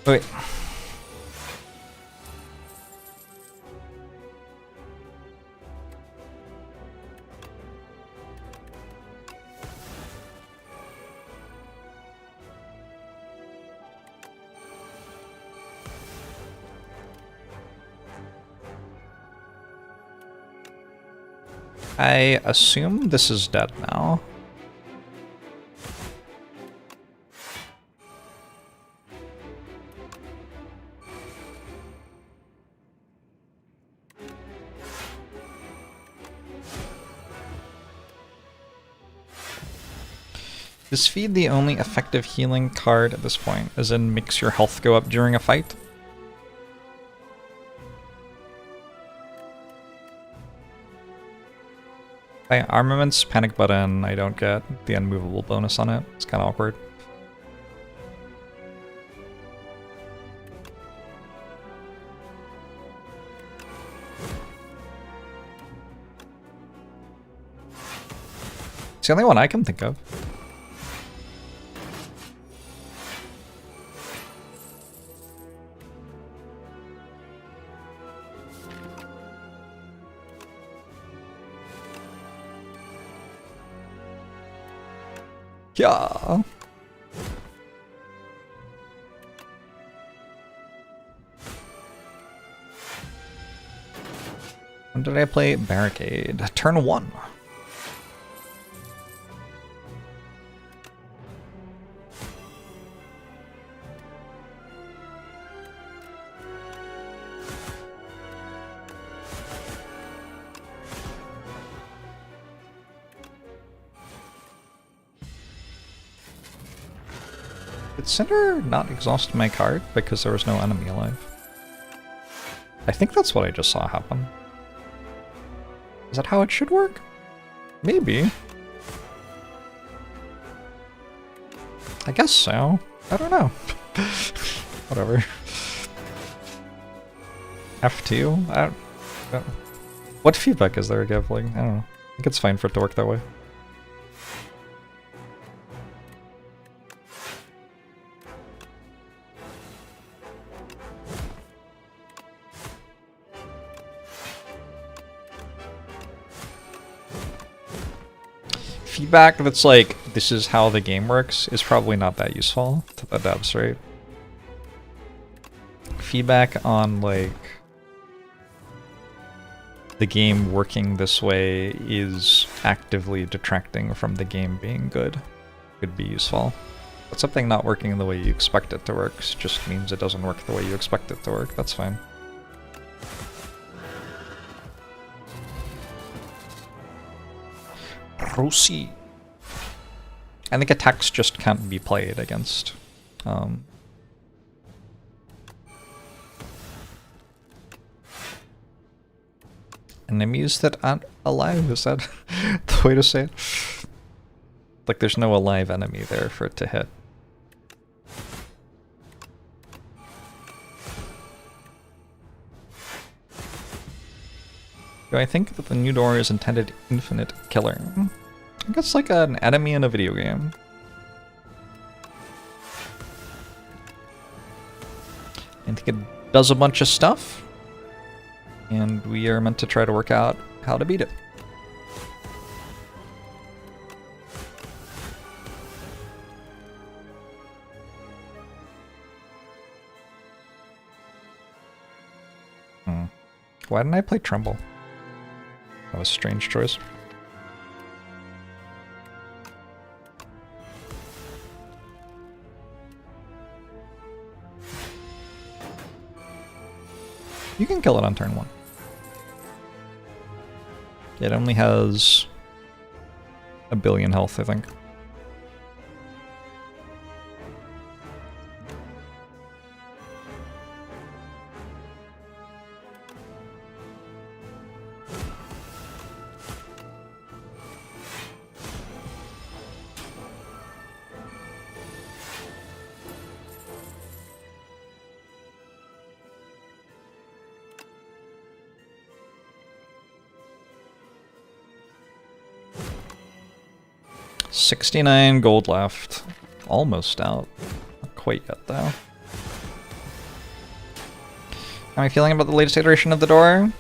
Wait. I assume this is dead now. Is feed the only effective healing card at this point, as in makes your health go up during a fight? By armaments, panic button, I don't get the unmovable bonus on it. It's kind of awkward. It's the only one I can think of. Yeah. When did I play Barricade? Turn 1. Did Cinder not exhaust my card because there was no enemy alive? I think that's what I just saw happen. Is that how it should work? Maybe. I guess so. I don't know. Whatever. F2? What feedback is there, Gav? Like, I don't know. I think it's fine for it to work that way. Feedback that's like, this is how the game works, is probably not that useful to the devs, right? Feedback on, like, the game working this way is actively detracting from the game being good could be useful. But something not working the way you expect it to work just means it doesn't work the way you expect it to work. That's fine. Proceed. I think attacks just can't be played against enemies that aren't alive. Is that the way to say it? Like there's no alive enemy there for it to hit. Do I think that the new door is intended infinite killer? I think it's like an enemy in a video game. I think it does a bunch of stuff, and we are meant to try to work out how to beat it. Why didn't I play Tremble? That was a strange choice. You can kill it on turn 1. It only has a billion health, I think. $69 gold left. Almost out. Not quite yet, though. How am I feeling about the latest iteration of the door?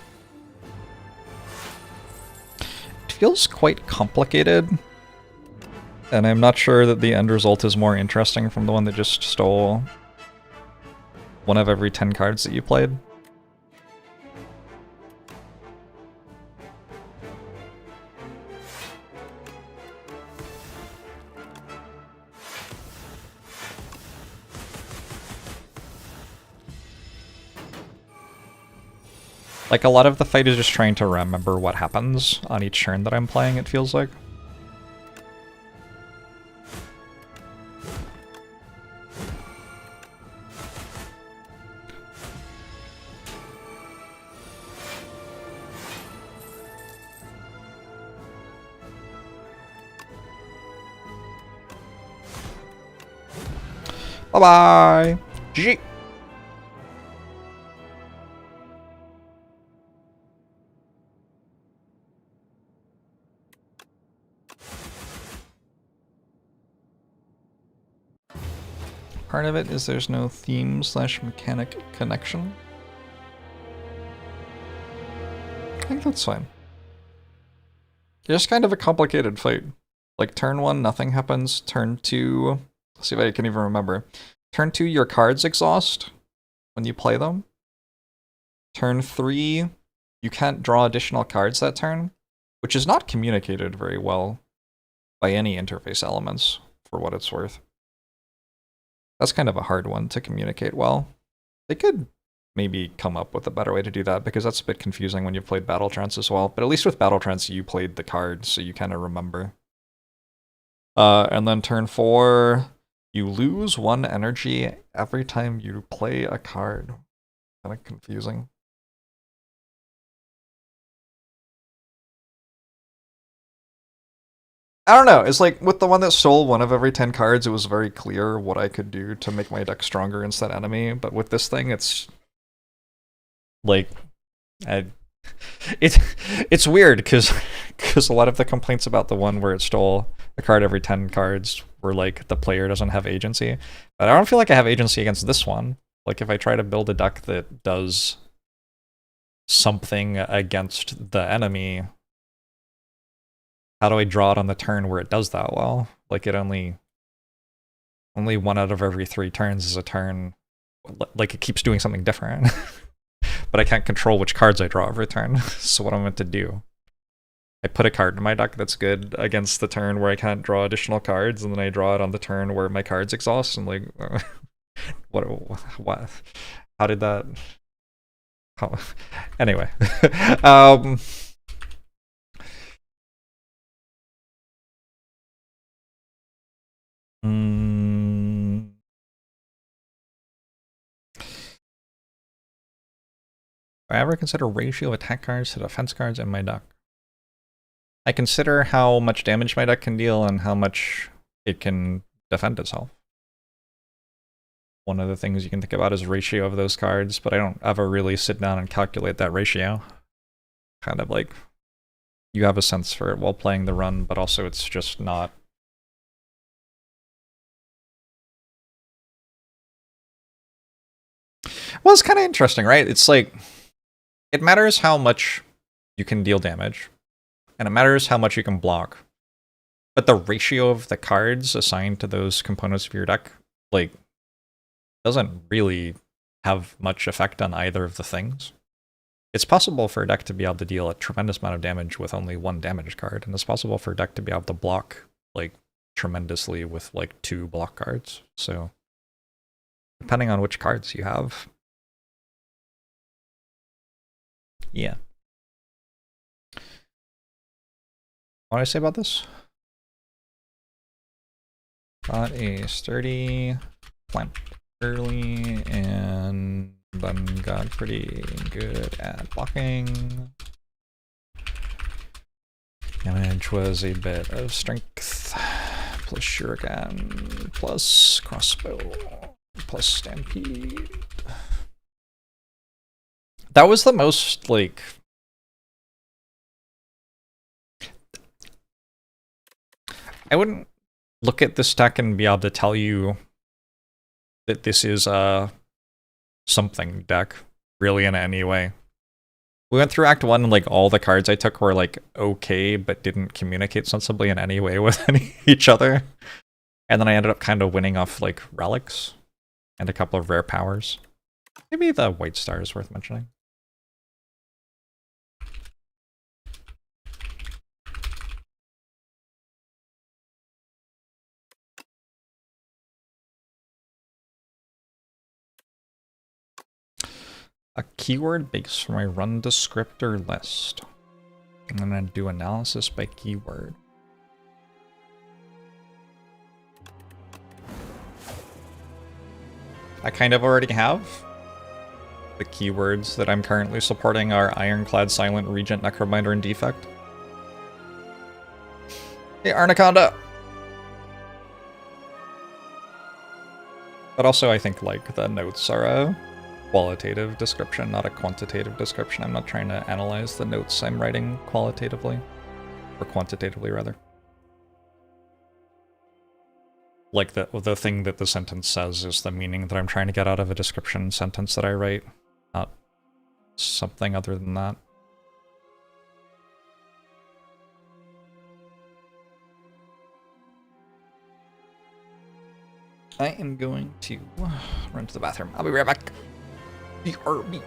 It feels quite complicated. And I'm not sure that the end result is more interesting from the one that just stole one of every 10 cards that you played. Like, a lot of the fight is just trying to remember what happens on each turn that I'm playing, it feels like. Bye-bye! GG! Part of it is there's no theme/mechanic connection. I think that's fine. It's just kind of a complicated fight. Like turn 1, nothing happens. Turn 2, let's see if I can even remember. Turn 2, your cards exhaust when you play them. Turn 3, you can't draw additional cards that turn, which is not communicated very well by any interface elements, for what it's worth. That's kind of a hard one to communicate well. They could maybe come up with a better way to do that, because that's a bit confusing when you've played Battle Trance as well. But at least with Battle Trance, you played the cards, so you kind of remember. And then turn 4, you lose 1 energy every time you play a card. Kind of confusing. I don't know, it's like, with the one that stole 1 of every 10 cards, it was very clear what I could do to make my deck stronger instead enemy, but with this thing, it's Like, I, it's it's weird because a lot of the complaints about the one where it stole a card every 10 cards were like the player doesn't have agency. But I don't feel like I have agency against this one. Like if I try to build a deck that does something against the enemy, how do I draw it on the turn where it does that well? Like it only 1 out of every 3 turns is a turn, like it keeps doing something different. But I can't control which cards I draw every turn. So what I'm meant to do, I put a card in my deck that's good against the turn where I can't draw additional cards, and then I draw it on the turn where my cards exhaust, and like, what, how did that, how, anyway. Do I ever consider ratio of attack cards to defense cards in my deck? I consider how much damage my deck can deal and how much it can defend itself. One of the things you can think about is ratio of those cards, but I don't ever really sit down and calculate that ratio. Kind of like, you have a sense for it while playing the run, but also it's just not. Well, it's kind of interesting, right? It's like, it matters how much you can deal damage, and it matters how much you can block. But the ratio of the cards assigned to those components of your deck, like, doesn't really have much effect on either of the things. It's possible for a deck to be able to deal a tremendous amount of damage with only 1 damage card, and it's possible for a deck to be able to block, like, tremendously with, like, 2 block cards. So, depending on which cards you have. Yeah. What did I say about this? Got a sturdy plant early, and then got pretty good at blocking. Damage was a bit of strength, plus shuriken, plus crossbow, plus stampede. That was the most, like... I wouldn't look at this deck and be able to tell you that this is a something deck, really, in any way. We went through Act 1 and like all the cards I took were like okay, but didn't communicate sensibly in any way with each other. And then I ended up kind of winning off like relics and a couple of rare powers. Maybe the White Star is worth mentioning. A keyword base for my run descriptor list. I'm gonna do analysis by keyword. I kind of already have. The keywords that I'm currently supporting are Ironclad, Silent, Regent, Necrominder, and Defect. Hey, Arnaconda! But also I think like the notes are a qualitative description, not a quantitative description. I'm not trying to analyze the notes I'm writing qualitatively. Or quantitatively, rather. Like the thing that the sentence says is the meaning that I'm trying to get out of a description sentence that I write, not something other than that. I am going to run to the bathroom. I'll be right back. BRB.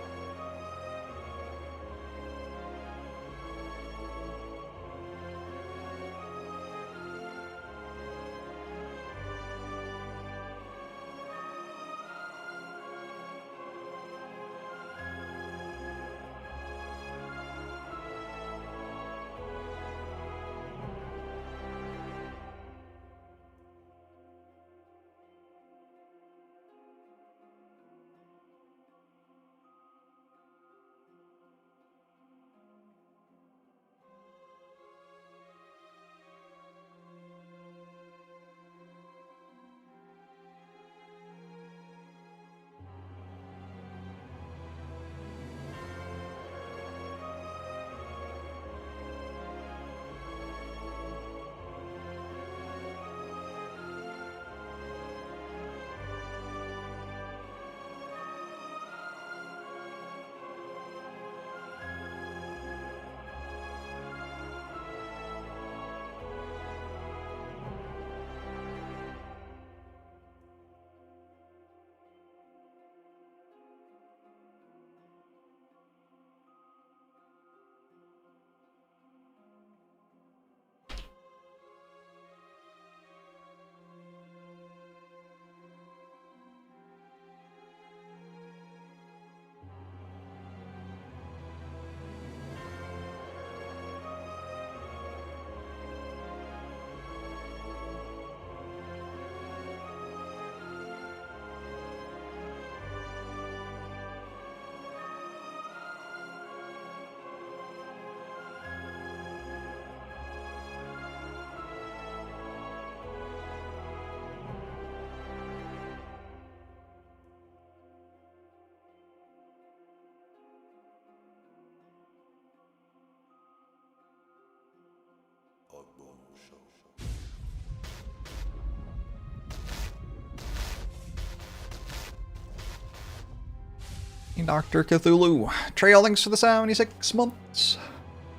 Dr. Cthulhu. Trail, thanks for the 76 months.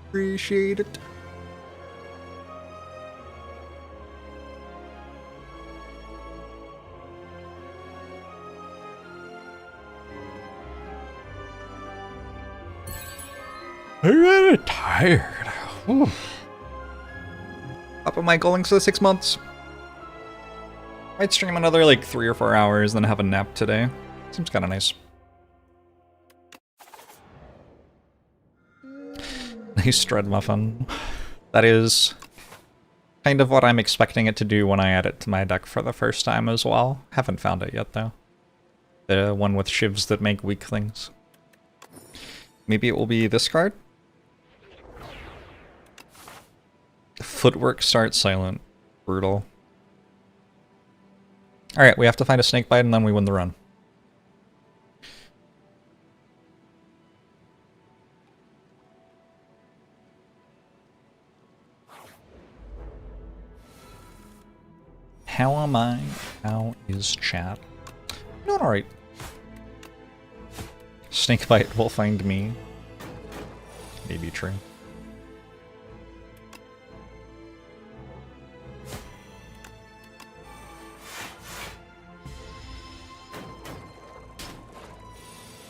Appreciate it. I'm really tired. Up at my goal for the 6 months. Might stream another like 3 or 4 hours, then have a nap today. Seems kind of nice. Nice dread muffin. That is kind of what I'm expecting it to do when I add it to my deck for the first time as well. Haven't found it yet though. The one with shivs that make weak things. Maybe it will be this card? Footwork starts silent. Brutal. Alright, we have to find a snake bite and then we win the run. How am I? How is chat? Doing alright. Snakebite will find me. Maybe true.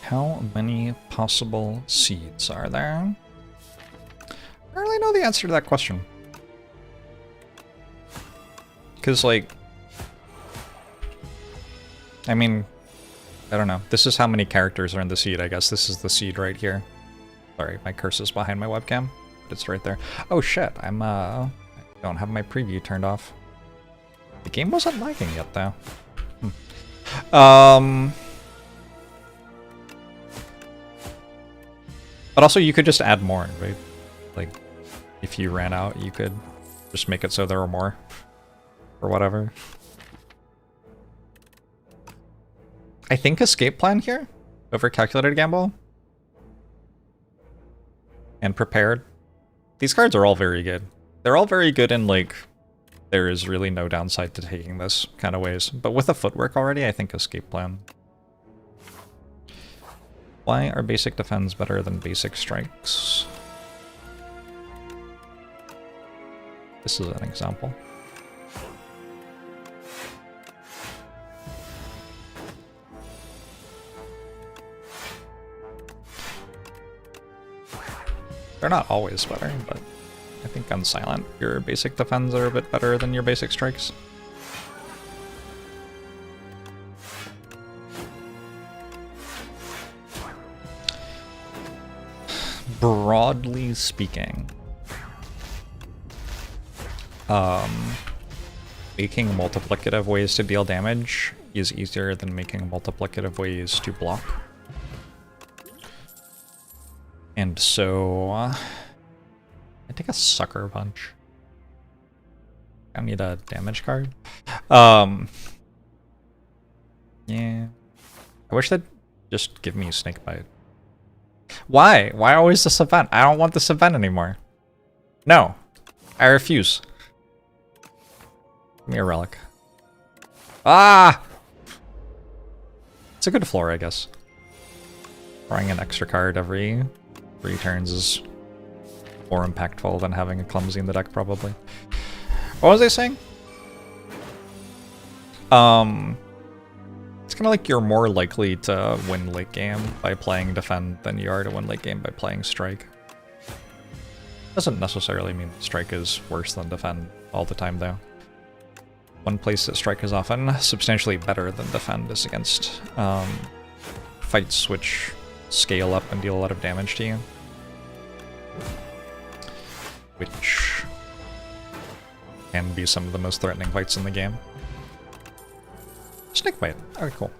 How many possible seeds are there? I don't really know the answer to that question. Because, like, I mean, I don't know. This is how many characters are in the seed, I guess. This is the seed right here. Sorry, my cursor's behind my webcam, but it's right there. Oh shit, I don't have my preview turned off. The game wasn't lagging yet, though. But also, you could just add more, right? Like, if you ran out, you could just make it so there were more. Or whatever. I think escape plan here over calculated gamble. And prepared. These cards are all very good. They're all very good in, like, there is really no downside to taking this kind of ways. But with the footwork already, I think escape plan. Why are basic defense better than basic strikes? This is an example. They're not always better, but I think on silent, your basic defense are a bit better than your basic strikes. Broadly speaking, making multiplicative ways to deal damage is easier than making multiplicative ways to block. And so, I take a sucker punch. I need a damage card. Yeah. I wish they'd just give me a snake bite. Why? Why always this event? I don't want this event anymore. No. I refuse. Give me a relic. Ah! It's a good floor, I guess. Drawing an extra card every 3 turns is more impactful than having a clumsy in the deck, probably. What was I saying? It's kind of like you're more likely to win late game by playing defend than you are to win late game by playing strike. Doesn't necessarily mean strike is worse than defend all the time, though. One place that strike is often substantially better than defend is against fights which scale up and deal a lot of damage to you. Which can be some of the most threatening fights in the game. Snakebite. Okay, cool.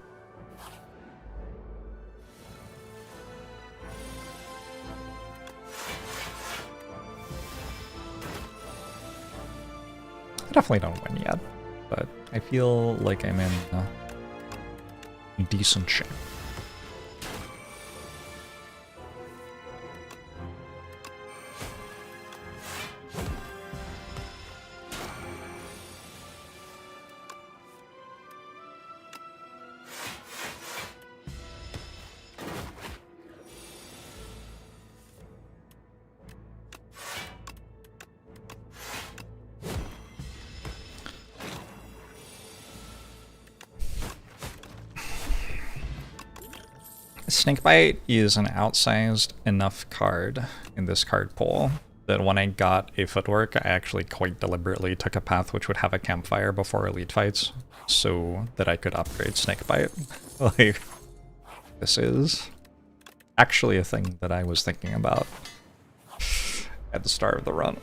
I definitely don't win yet, but I feel like I'm in decent shape. Snakebite is an outsized enough card in this card pool that when I got a footwork, I actually quite deliberately took a path which would have a campfire before elite fights so that I could upgrade Snakebite. Like, this is actually a thing that I was thinking about at the start of the run.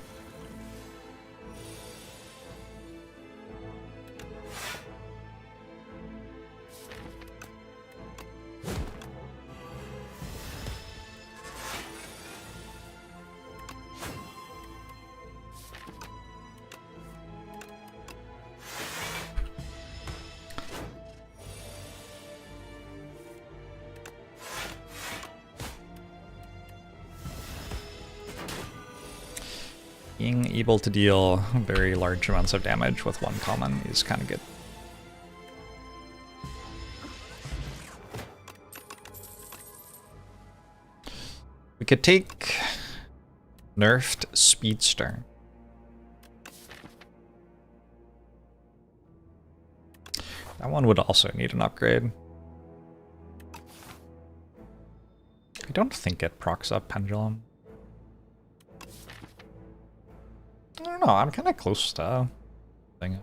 Being able to deal very large amounts of damage with one common is kind of good. We could take nerfed Speedster. That one would also need an upgrade. I don't think it procs up Pendulum. I don't know, I'm kind of close to thing.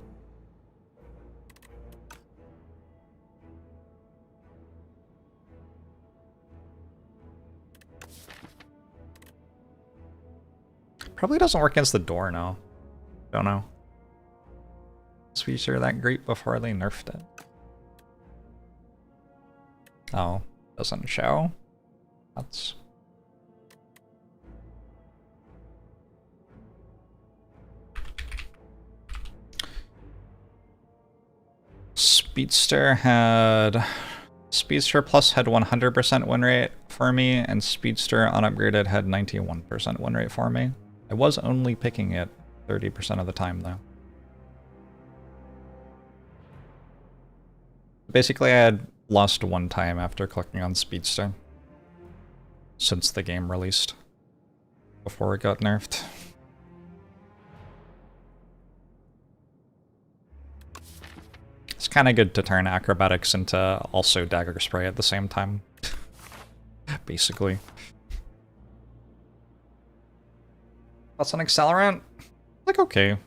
Probably doesn't work against the door now. Don't know. Speedster that great before they nerfed it. Oh, doesn't show. That's... Speedster Plus had 100% win rate for me, and Speedster unupgraded had 91% win rate for me. I was only picking it 30% of the time though. Basically I had lost one time after clicking on Speedster since the game released, before it got nerfed. It's kind of good to turn acrobatics into also dagger spray at the same time. Basically. That's an accelerant? Like, okay.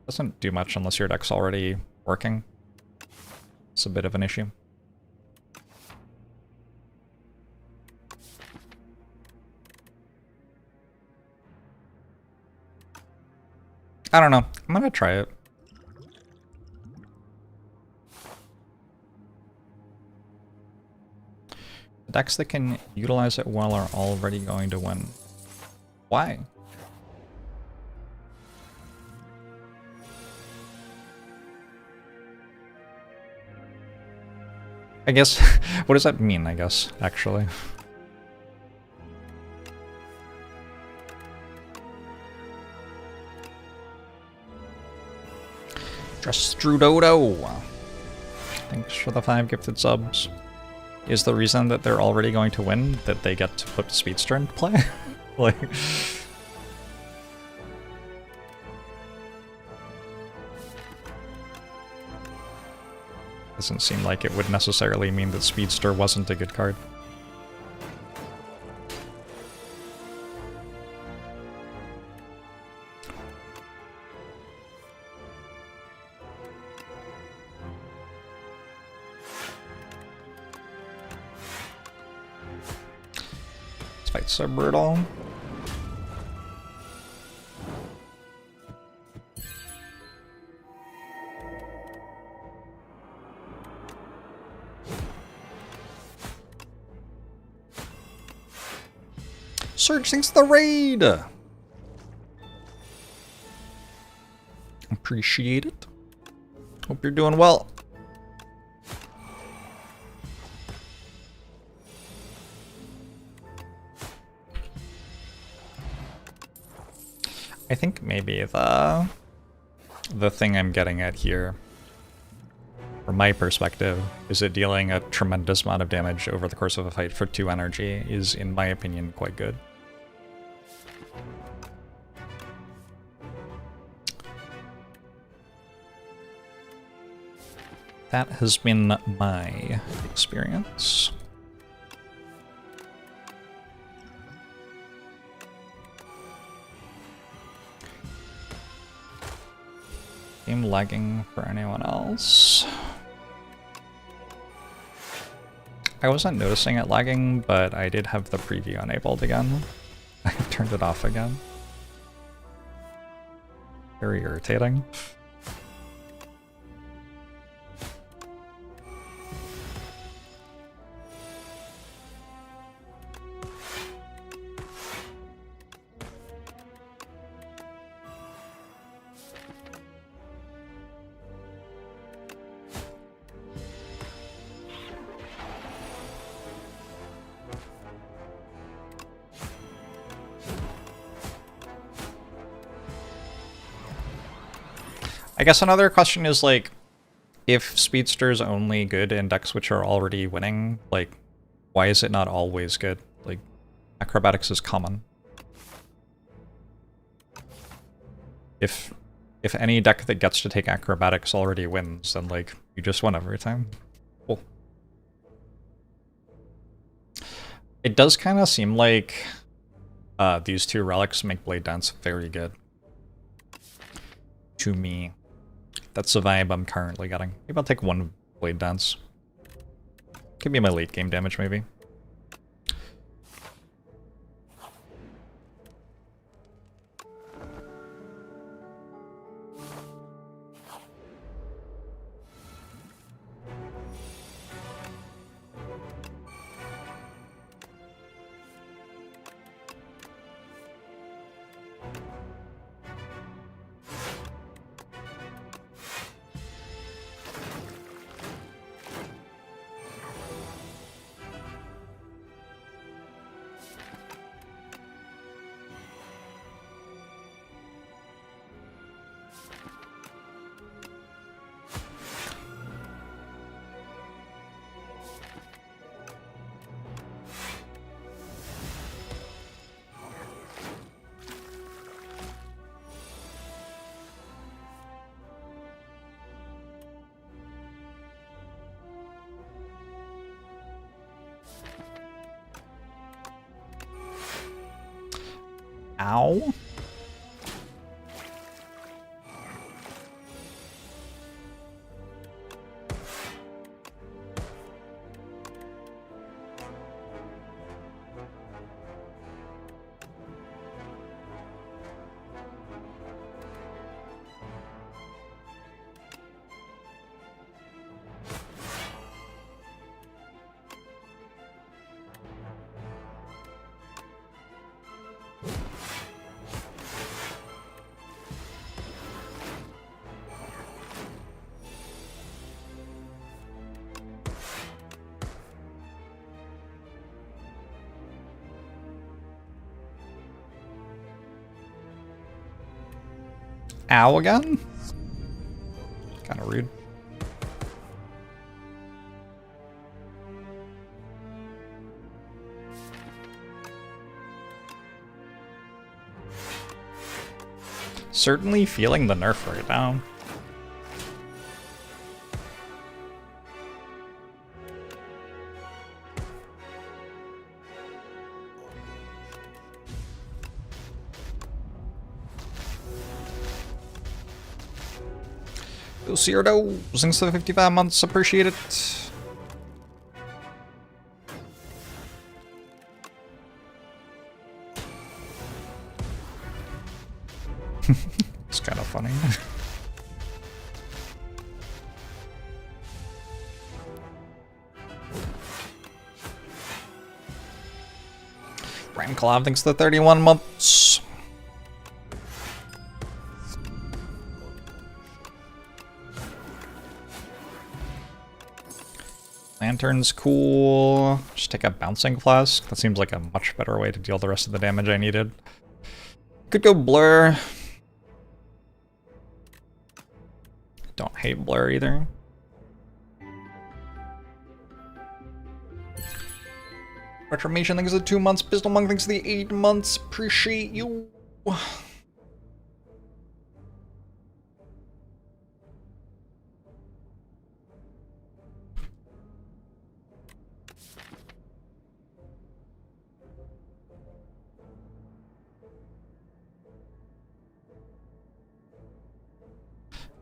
Doesn't do much unless your deck's already working. It's a bit of an issue. I don't know. I'm gonna try it. Decks that can utilize it well are already going to win. Why? I guess, what does that mean, I guess, actually? Just Strudodo. Thanks for the 5 gifted subs. Is the reason that they're already going to win that they get to put Speedster into play? Like... Doesn't seem like it would necessarily mean that Speedster wasn't a good card. This fight's so brutal. Surge thinks the raid! Appreciate it. Hope you're doing well. I think maybe the thing I'm getting at here, from my perspective, is that dealing a tremendous amount of damage over the course of a fight for 2 energy is, in my opinion, quite good. That has been my experience. game lagging for anyone else? I wasn't noticing it lagging, but I did have the preview enabled again. I turned it off again. Very irritating. I guess another question is, like, if Speedster's only good in decks which are already winning, like, why is it not always good? Like, Acrobatics is common. If any deck that gets to take Acrobatics already wins, then, like, you just win every time. Cool. It does kind of seem like these two relics make Blade Dance very good. To me. That's the vibe I'm currently getting. Maybe I'll take one Blade Dance. Could be my late game damage, maybe. Ow. Ow again? Kind of rude. Certainly feeling the nerf right now. Cierdo, thanks for the 55 months, appreciate it. It's kind of funny. Ramclav, thanks for the 31 months. Lantern's cool. Just take a Bouncing Flask. That seems like a much better way to deal the rest of the damage I needed. Could go Blur. Don't hate Blur either. Reformation thanks for the 2 months. Pistol Monk thanks for the 8 months. Appreciate you.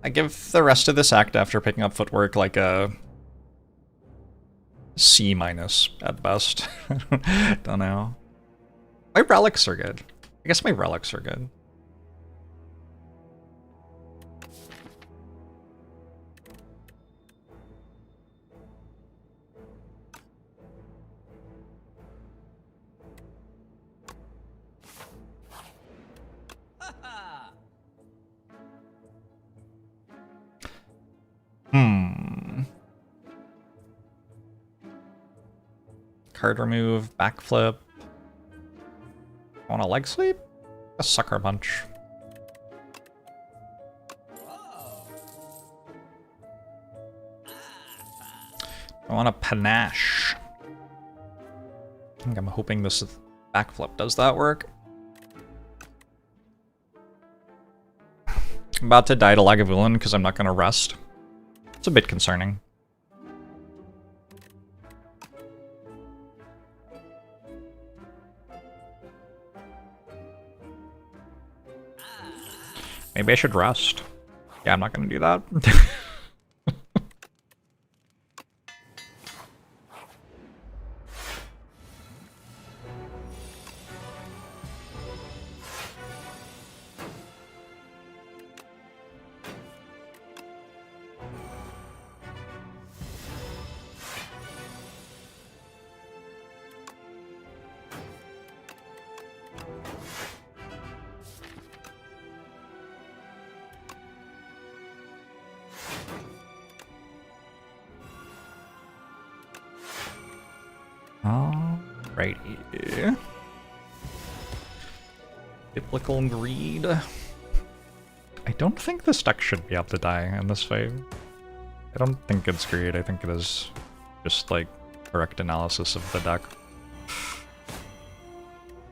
I give the rest of this act after picking up footwork like a C- at best. Don't know. My relics are good. I guess my relics are good. Card remove, backflip. Want a leg sweep? A sucker punch. I want a panache. I think I'm hoping this backflip does that work. I'm about to die to Lagavulin because I'm not going to rest. It's a bit concerning. Maybe I should rest. Yeah, I'm not going to do that. Alrighty. Biblical greed. I don't think this deck should be able to die in this fight. I don't think it's greed, I think it is just like correct analysis of the deck.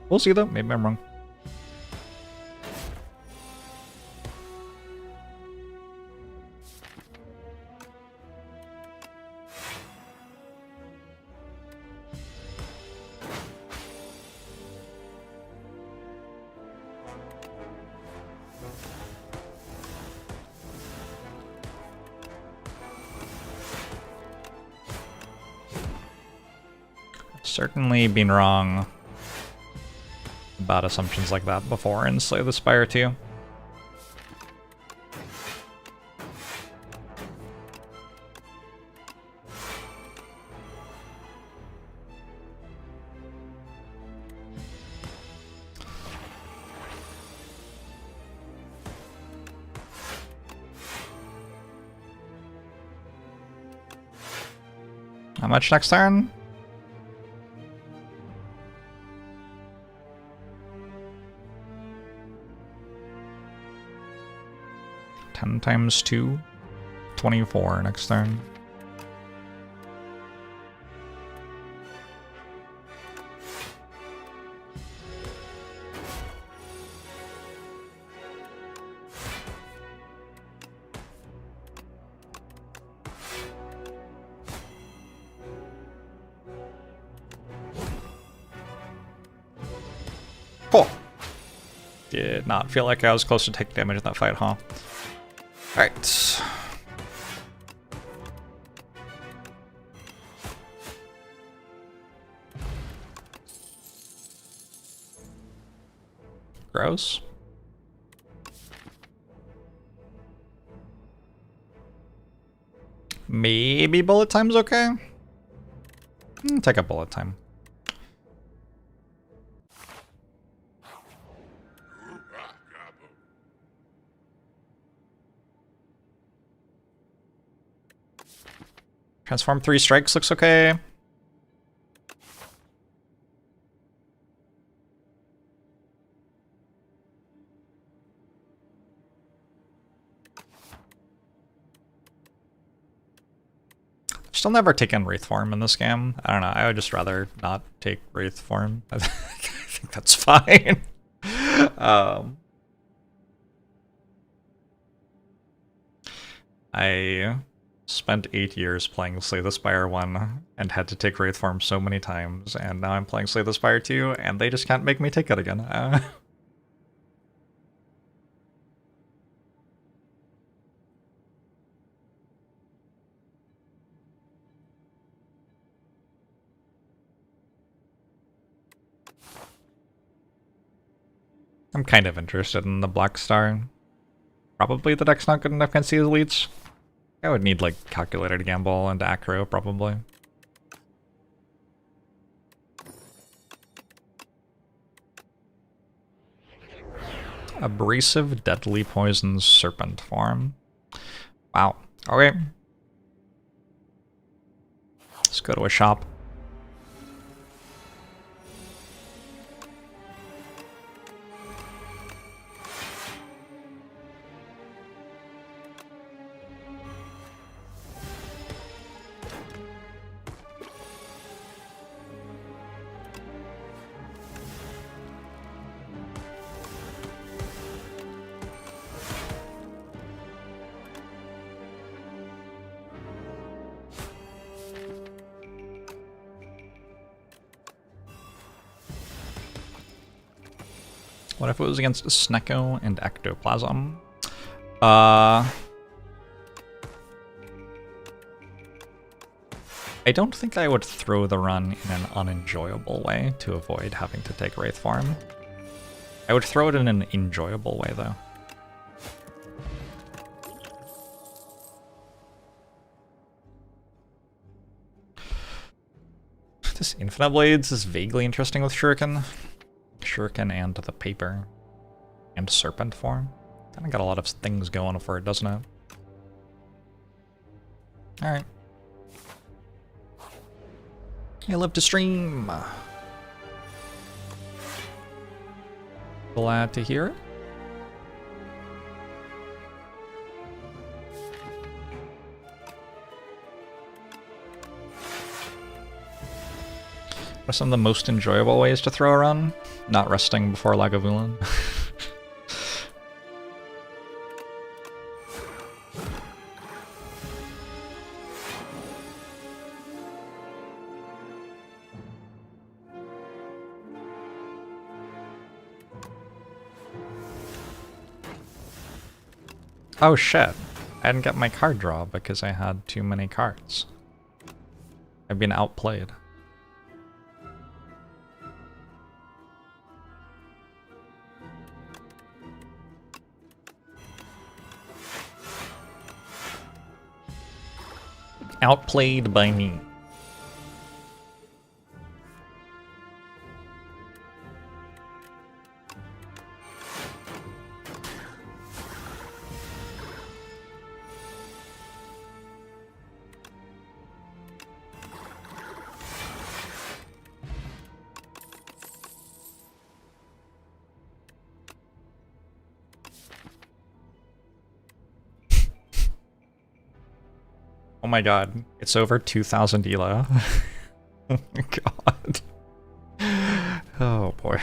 We'll see though, maybe I'm wrong. Certainly been wrong about assumptions like that before in Slay the Spire 2. How much next turn? 10 times 2, 24 next turn. Cool. Did not feel like I was close to taking damage in that fight, huh? Alright. Gross. Maybe bullet time's okay? Take a bullet time. Transform 3 strikes looks okay. Still never taken Wraith form in this game. I don't know, I would just rather not take Wraith form. I think that's fine. I spent 8 years playing Slay the Spire 1 and had to take Wraith form so many times, and now I'm playing Slay the Spire 2 and they just can't make me take it again. I'm kind of interested in the Black Star. Probably the deck's not good enough against these elites. I would need like calculated gamble and acro probably. Abrasive Deadly Poison Serpent form. Wow. Okay. Let's go to a shop. What if it was against Snecko and Ectoplasm? I don't think I would throw the run in an unenjoyable way to avoid having to take Wraith form. I would throw it in an enjoyable way, though. This Infinite Blades is vaguely interesting with Shuriken. Shuriken and the paper. And Serpent form. Kinda got a lot of things going for it, doesn't it? Alright. You live to stream. Glad to hear it. What are some of the most enjoyable ways to throw a run? Not resting before Lagavulin. Oh shit, I didn't get my card draw because I had too many cards. I've been outplayed. Outplayed by me. Oh my god, it's over 2,000 elo. Oh my god. Oh boy.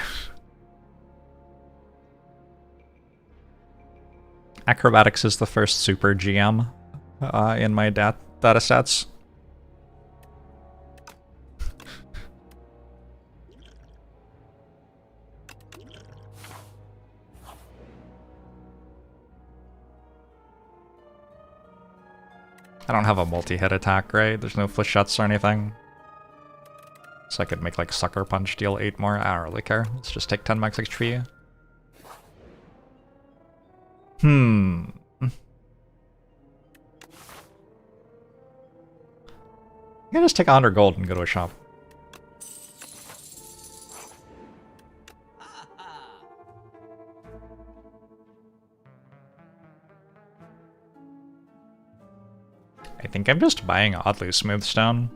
Acrobatics is the first super GM in my data stats. I don't have a multi-hit attack, right? There's no flechettes or anything. So I could make like Sucker Punch deal 8 more. I don't really care. Let's just take 10 max HP. I can just take 100 gold and go to a shop. I think I'm just buying oddly smooth stone.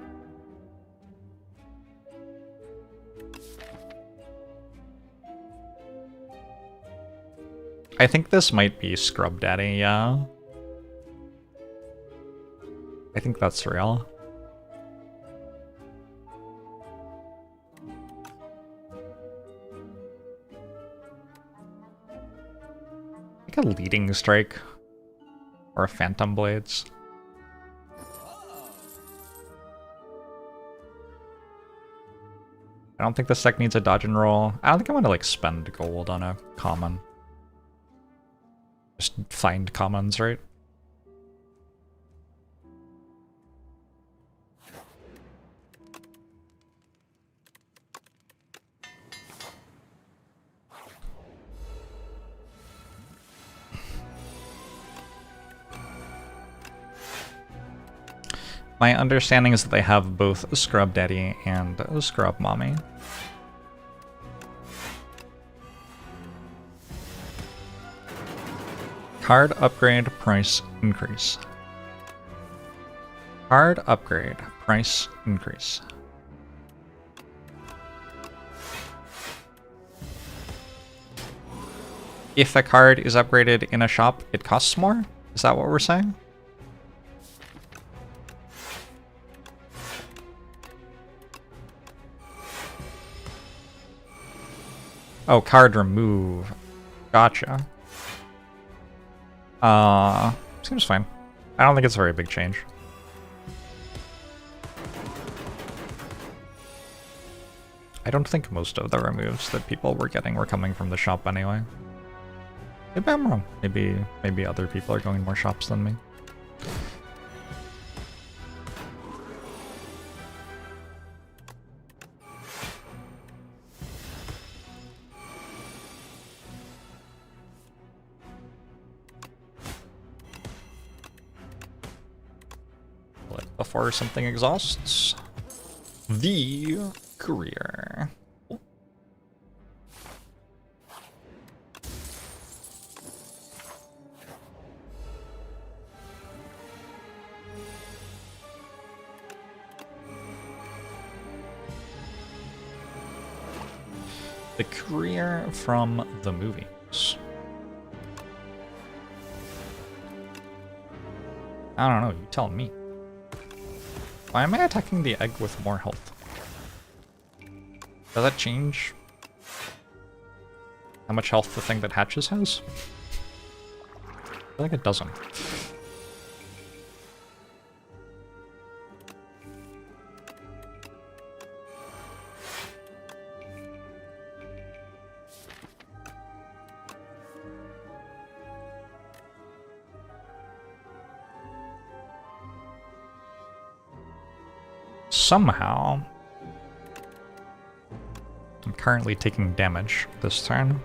I think this might be Scrub Daddy, yeah. I think that's real. Like a Leading Strike. Or a Phantom Blades. I don't think this deck needs a dodge and roll. I don't think I'm gonna like spend gold on a common. Just find commons, right? My understanding is that they have both Scrub Daddy and Scrub Mommy. Card upgrade, price increase. Card upgrade, price increase. If a card is upgraded in a shop, it costs more? Is that what we're saying? Oh, card remove. Gotcha. Seems fine. I don't think it's a very big change. I don't think most of the removes that people were getting were coming from the shop anyway. Maybe I'm wrong. Maybe other people are going more shops than me. Before something exhausts. The career. The career from the movies. I don't know, you tell me. Why am I attacking the egg with more health? Does that change how much health the thing that hatches has? I feel like it doesn't. Somehow, I'm currently taking damage this turn.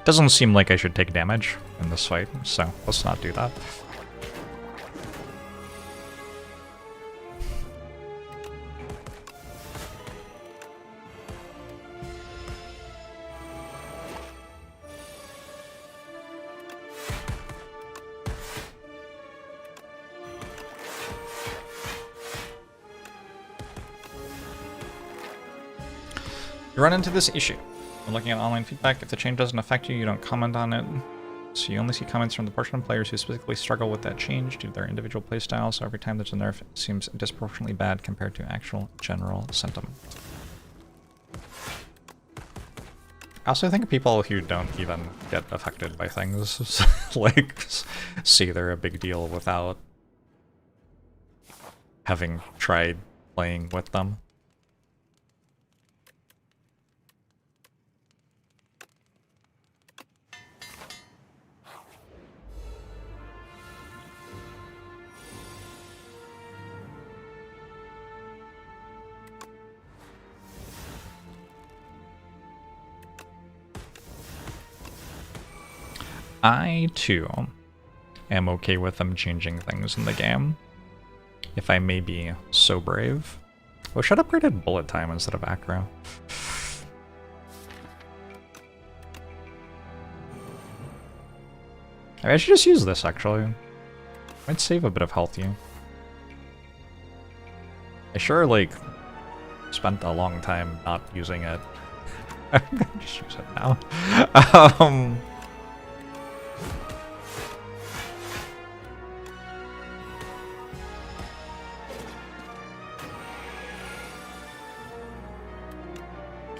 Doesn't seem like I should take damage in this fight, so let's not do that. You run into this issue. When looking at online feedback, if the change doesn't affect you, you don't comment on it. So you only see comments from the portion of players who specifically struggle with that change due to their individual playstyle, so every time there's a nerf, it seems disproportionately bad compared to actual general sentiment. I also think people who don't even get affected by things, like, see they're a big deal without having tried playing with them. I, too, am okay with them changing things in the game, if I may be so brave. Oh, should have upgraded bullet time instead of acro. I should just use this, actually. Might save a bit of health here. I sure, like, spent a long time not using it. I'm gonna just use it now.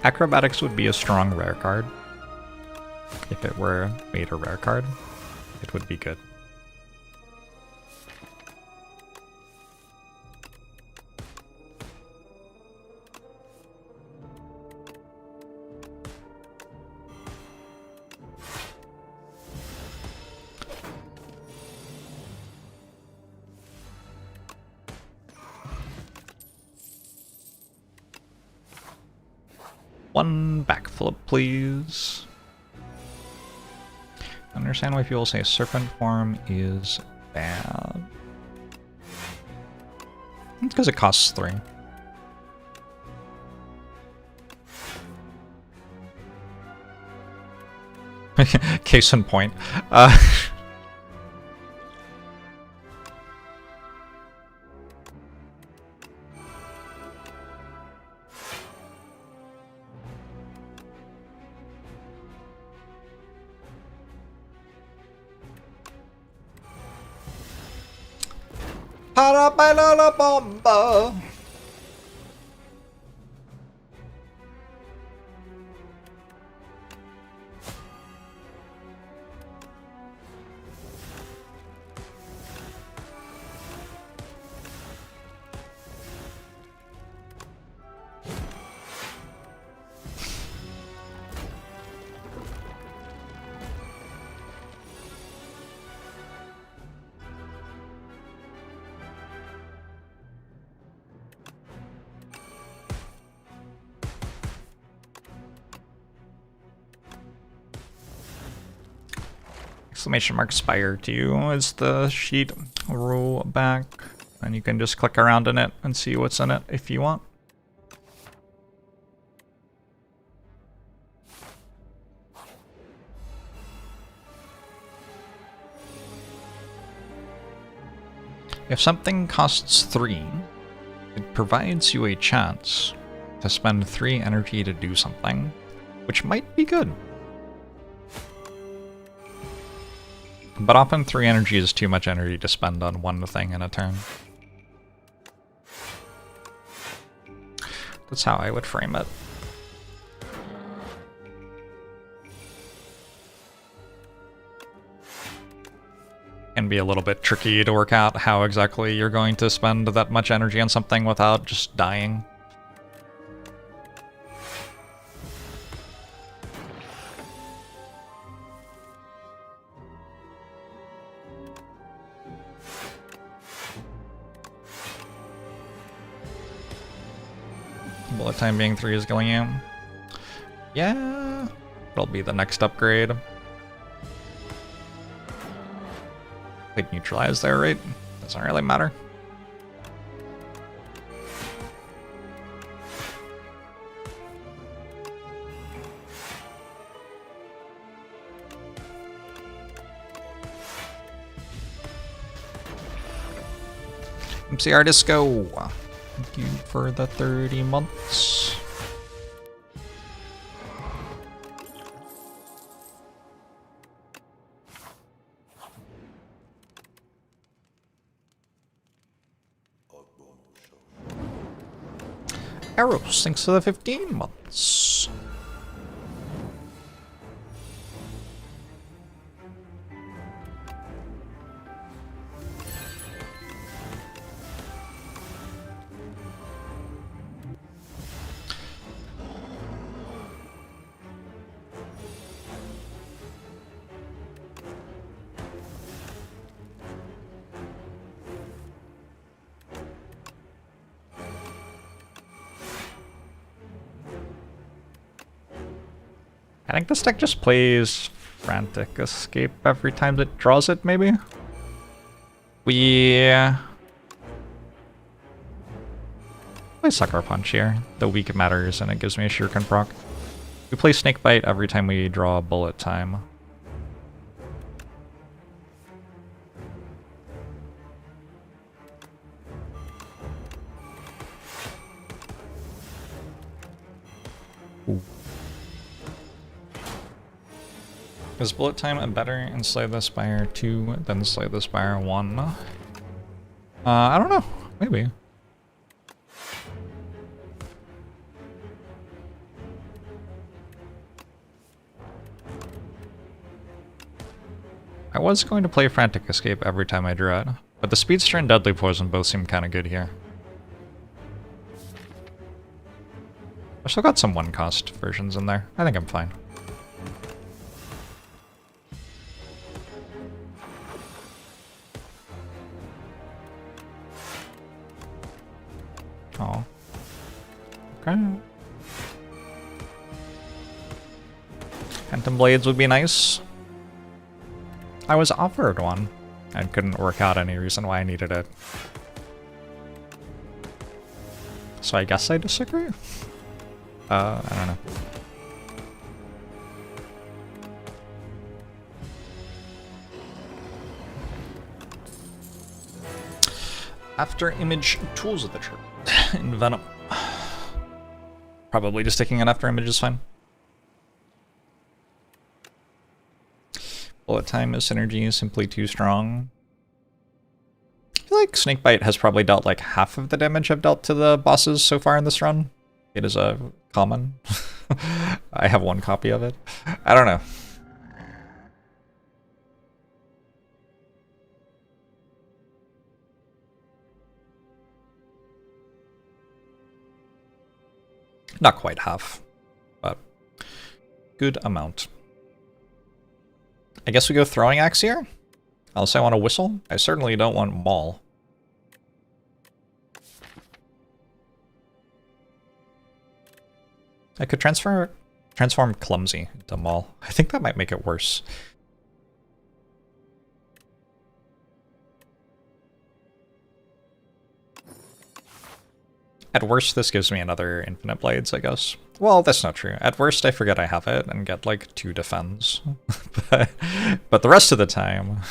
Acrobatics would be a strong rare card. If it were made a rare card, it would be good. One backflip, please. I understand why people say serpent form is bad. It's because it costs 3. Case in point. Para bailar la bomba. Exclamation mark spire 2 is the sheet. Roll back, and you can just click around in it and see what's in it if you want. If something costs 3, it provides you a chance to spend 3 energy to do something, which might be good. But often 3 energy is too much energy to spend on one thing in a turn. That's how I would frame it. Can be a little bit tricky to work out how exactly you're going to spend that much energy on something without just dying. Bullet time being 3 is killing you. Yeah, it'll be the next upgrade. Quite neutralized there, right? Doesn't really matter. MCR Disco, thank you for the 30 months. Arrows, thanks for the 15 months. I think this deck just plays Frantic Escape every time it draws it, maybe? We play Sucker Punch here. The weak matters, and it gives me a Shuriken proc. We play Snakebite every time we draw Bullet Time. Ooh. Is Bullet Time better in Slay the Spire 2 than Slay the Spire 1? I don't know. Maybe. I was going to play Frantic Escape every time I drew it, but the Speedster and Deadly Poison both seem kind of good here. I've still got some one-cost versions in there. I think I'm fine. Oh. Okay. Phantom Blades would be nice. I was offered one and couldn't work out any reason why I needed it. So I guess I disagree? I don't know. After image tools of the church in Venom. Probably just taking an after image is fine. Bullet time is synergy simply too strong. I feel like Snakebite has probably dealt like half of the damage I've dealt to the bosses so far in this run. It is a common. I have one copy of it. I don't know. Not quite half, but good amount. I guess we go throwing axe here? Unless I want to whistle? I certainly don't want maul. I could transform clumsy into maul. I think that might make it worse. At worst, this gives me another infinite blades, I guess. Well, that's not true. At worst, I forget I have it and get like 2 defends. but the rest of the time...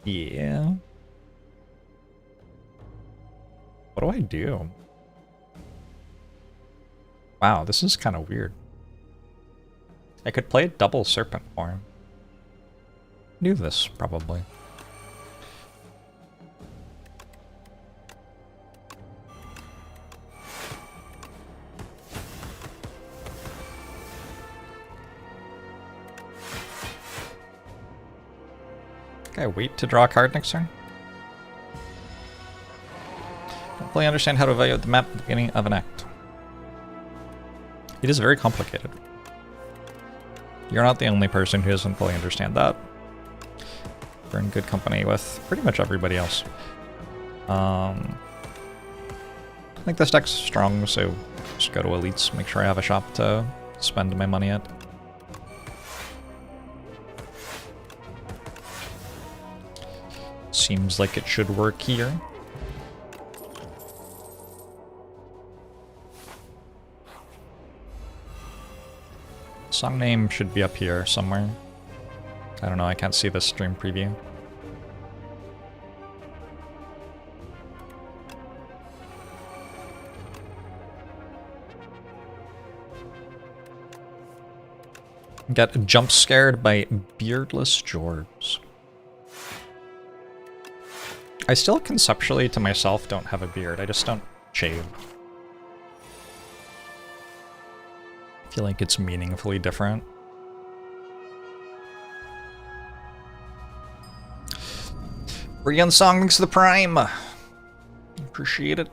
Yeah. What do I do? Wow, this is kind of weird. I could play double serpent form. Knew this, probably. Okay, wait to draw a card next turn. Don't fully understand how to evaluate the map at the beginning of an act. It is very complicated. You're not the only person who doesn't fully understand that. We're in good company with pretty much everybody else. I think this deck's strong, so just go to elites, make sure I have a shop to spend my money at. Seems like it should work here. Song name should be up here somewhere. I don't know, I can't see the stream preview. Get jump scared by beardless Jorbs. I still conceptually to myself don't have a beard, I just don't shave. I feel like it's meaningfully different. Brian Song, thanks to the Prime. Appreciate it.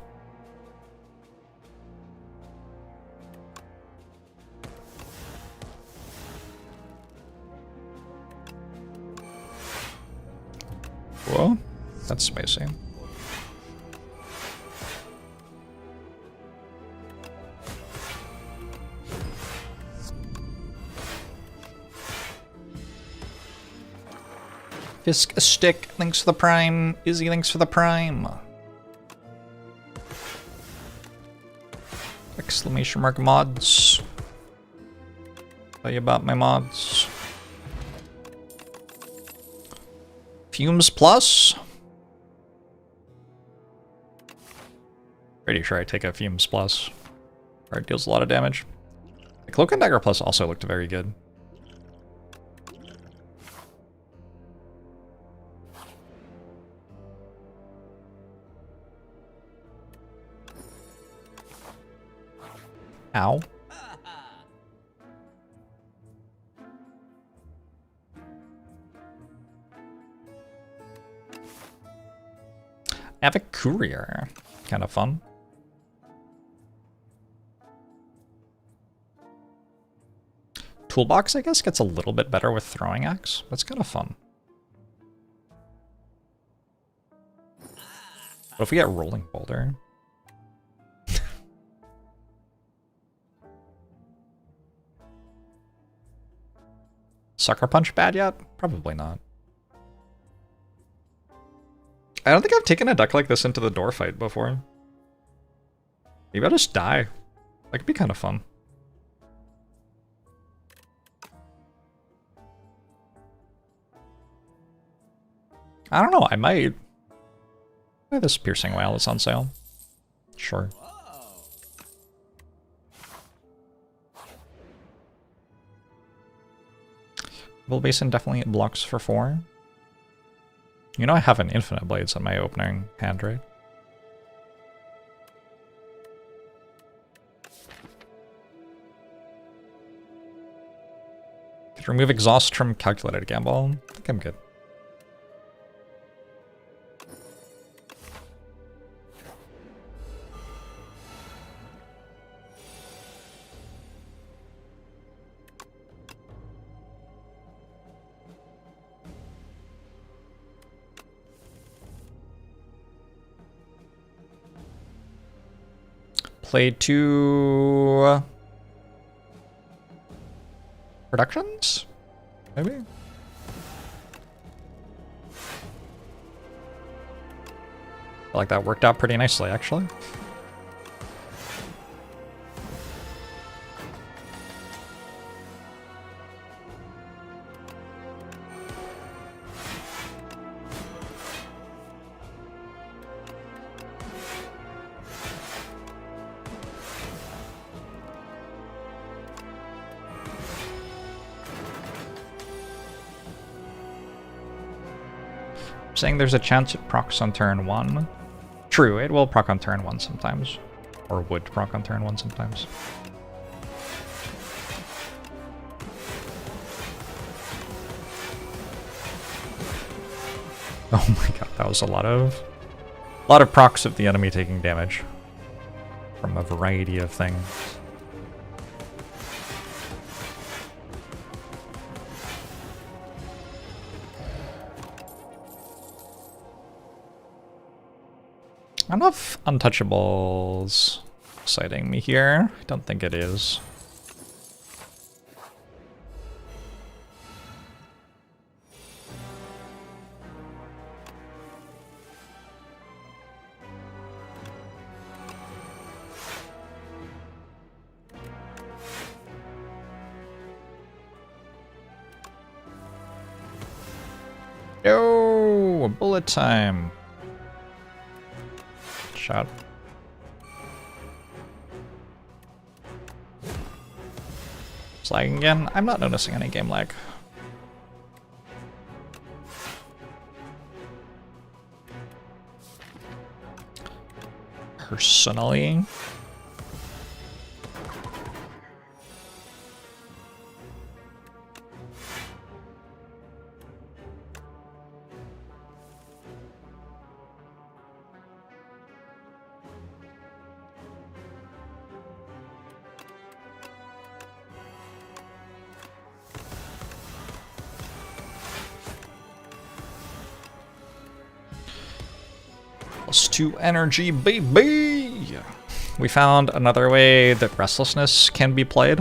Whoa, that's spicy. Fisk a stick, thanks for the Prime. Izzy, thanks for the Prime. Exclamation mark mods. Tell you about my mods. Fumes Plus. Pretty sure I take a Fumes Plus. Or it deals a lot of damage. The Cloak and Dagger Plus also looked very good. Ow. I have a courier. Kind of fun. Toolbox, I guess, gets a little bit better with throwing axe. That's kind of fun. What if we get Rolling Boulder? Sucker Punch bad yet? Probably not. I don't think I've taken a deck like this into the door fight before. Maybe I'll just die. That could be kind of fun. I don't know, I might. This Piercing Whale is on sale. Sure. Bull Basin definitely blocks for 4. You know I have an Infinite Blades on my opening hand, right? Could remove Exhaust from Calculated Gamble. I think I'm good. Play 2 productions? Maybe? I feel like that worked out pretty nicely, actually. Saying there's a chance it procs on turn 1. True, it will proc on turn 1 sometimes. Or would proc on turn 1 sometimes. Oh my god, that was a lot of procs of the enemy taking damage. From a variety of things. I don't know if Untouchable's exciting me here. I don't think it is. Yo, bullet time. Shot. It's lagging again. I'm not noticing any game lag. Personally, +2 energy, baby! We found another way that Restlessness can be played.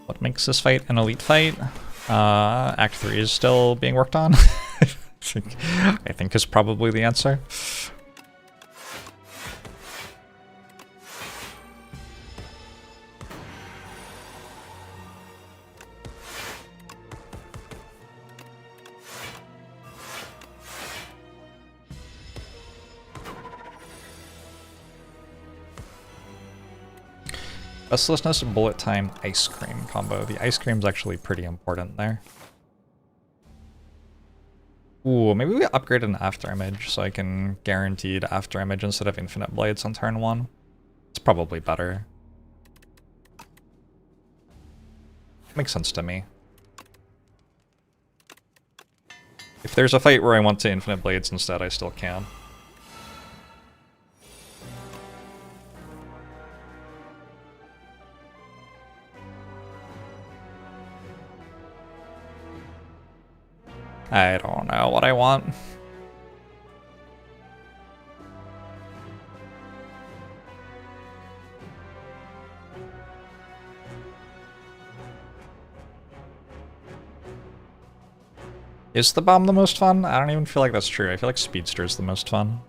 What makes this fight an elite fight? Act 3 is still being worked on. I think is probably the answer. Restlessness, bullet time, ice cream combo. The ice cream's actually pretty important there. Ooh, maybe we upgrade an after image so I can guaranteed after image instead of infinite blades on turn 1. It's probably better. Makes sense to me. If there's a fight where I want to infinite blades instead, I still can. I don't know what I want. Is the bomb the most fun? I don't even feel like that's true. I feel like Speedster is the most fun.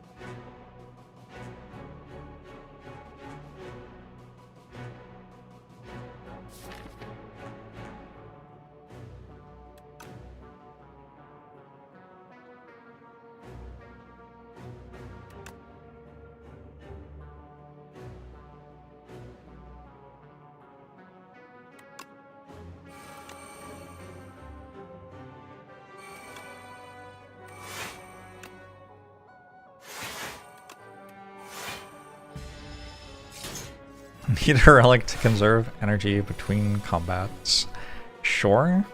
Need a relic to conserve energy between combats. Sure.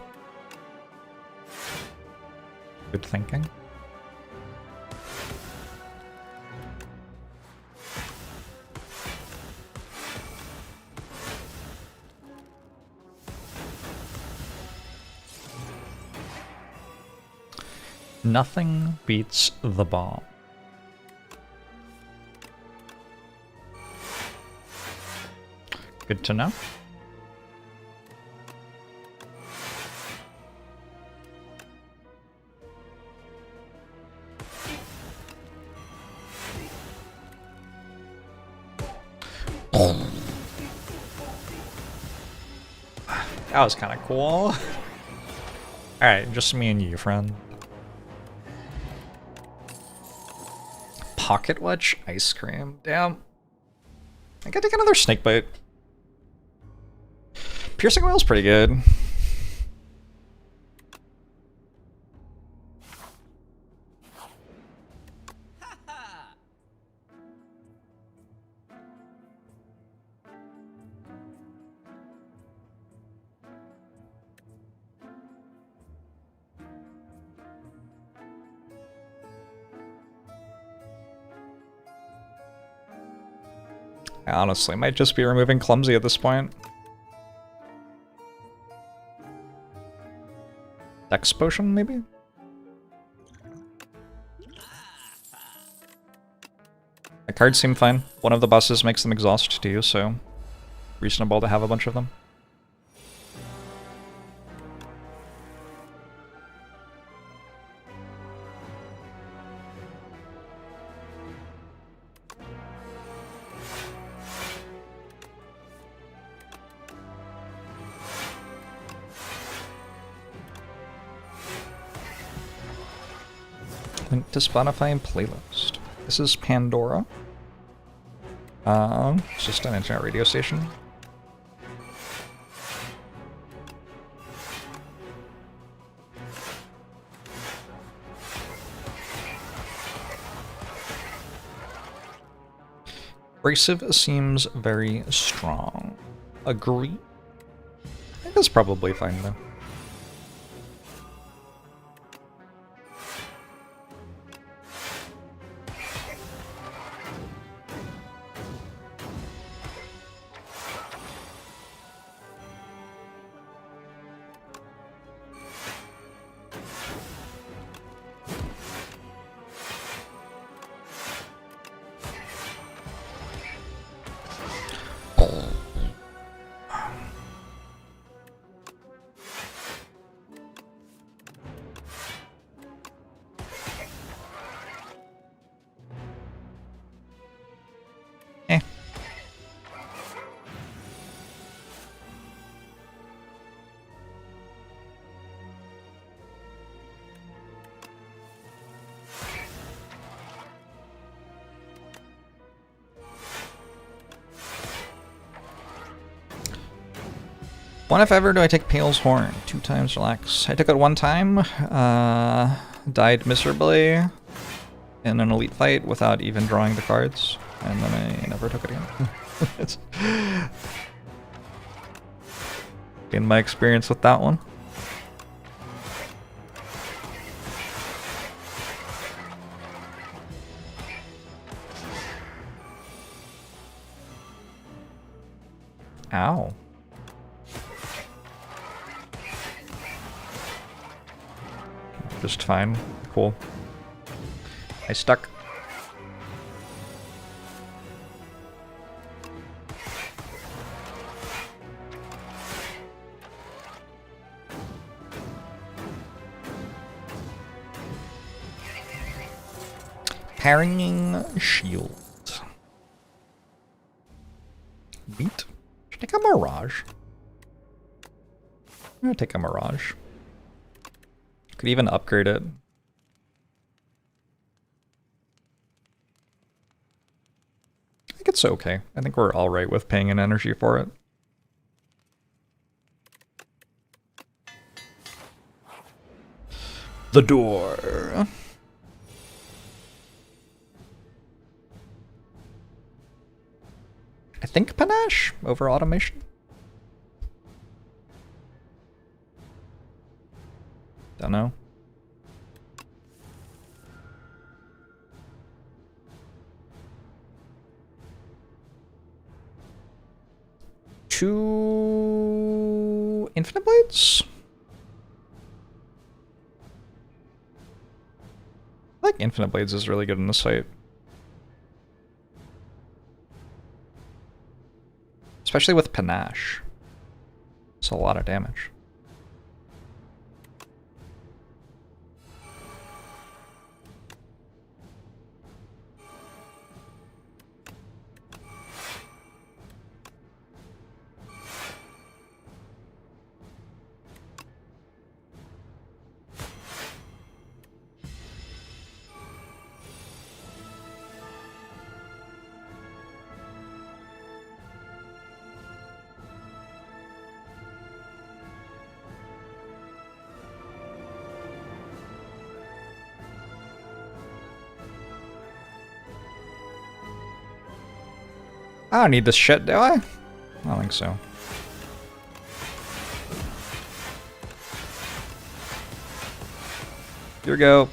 Good thinking. Nothing beats the bomb. Good to know. That was kind of cool. Alright, just me and you, friend. Pocket wedge ice cream. Damn. I gotta take another snake bite. Piercing wheel's pretty good. I honestly might just be removing Clumsy at this point. Dex potion, maybe? The cards seem fine. One of the bosses makes them exhaust too, so reasonable to have a bunch of them. Link to Spotify and playlist. This is Pandora. It's just an internet radio station. Abrasive seems very strong. Agree? I think that's probably fine though. When if ever do I take Pale's Horn? 2 times relax. I took it 1 time, died miserably in an elite fight without even drawing the cards, and then I never took it again. It's been my experience with that one. Ow. just fine. Cool. I stuck. Parrying shield. Beat. Should I take a Mirage? I'm gonna take a Mirage. Could even upgrade it. I think it's okay. I think we're alright with paying an energy for it. The door. I think panache over automation. Don't know. Two infinite blades? I think infinite blades is really good in this fight. Especially with panache. It's a lot of damage. I don't need this shit, do I? I don't think so. Here we go.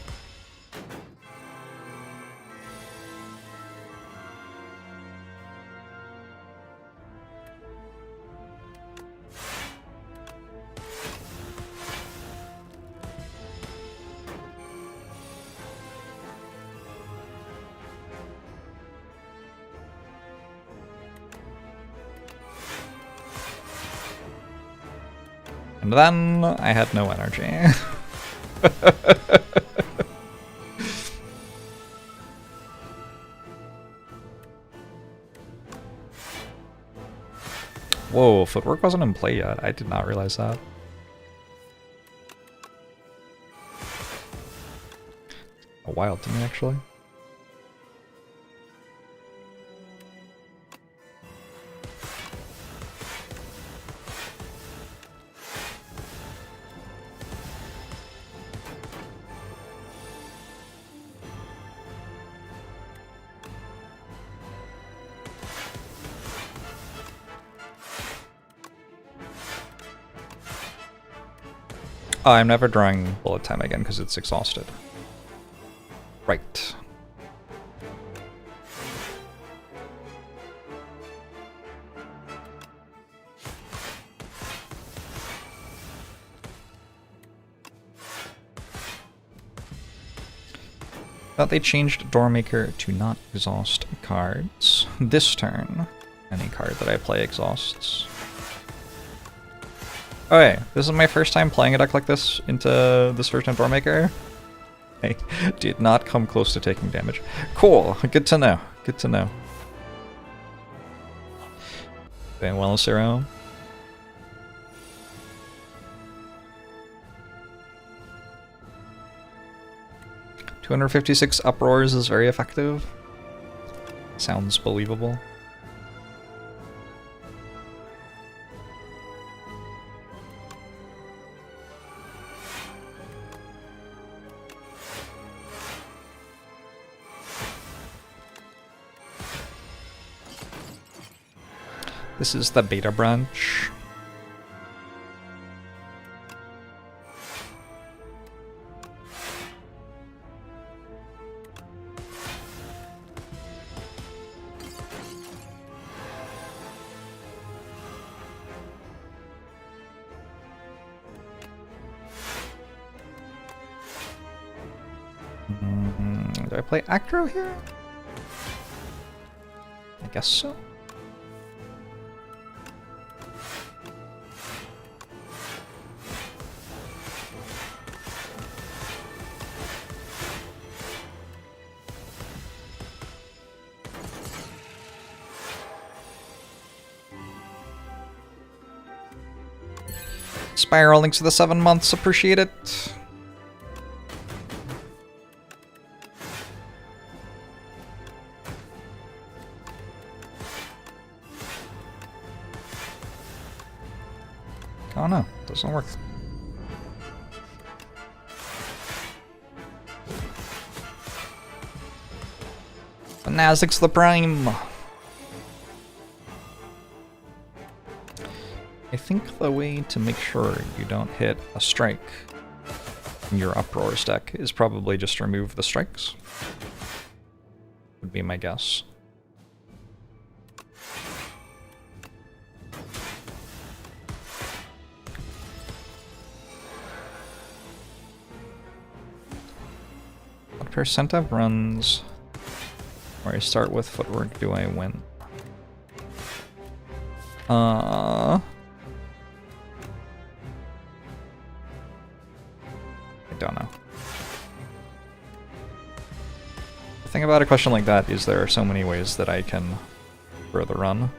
And then I had no energy. Whoa, footwork wasn't in play yet. I did not realize that. A wild to me, actually. Oh, I'm never drawing bullet time again because it's exhausted. Right. Thought they changed Doormaker to not exhaust cards. This turn, any card that I play exhausts. Okay, this is my first time playing a deck like this into this version of Doormaker. I did not come close to taking damage. Cool, good to know, good to know. Doing well, Zero. $256 uproars is very effective. Sounds believable. This is the beta branch. Do I play Acro here? I guess so. Spiral, thanks for the 7 months, appreciate it. Oh no, doesn't work. But Nazdak's the prime. I think the way to make sure you don't hit a strike in your Uproar's deck is probably just remove the strikes. Would be my guess. What percent of runs where I start with footwork do I win? I don't know. The thing about a question like that is there are so many ways that I can throw the run.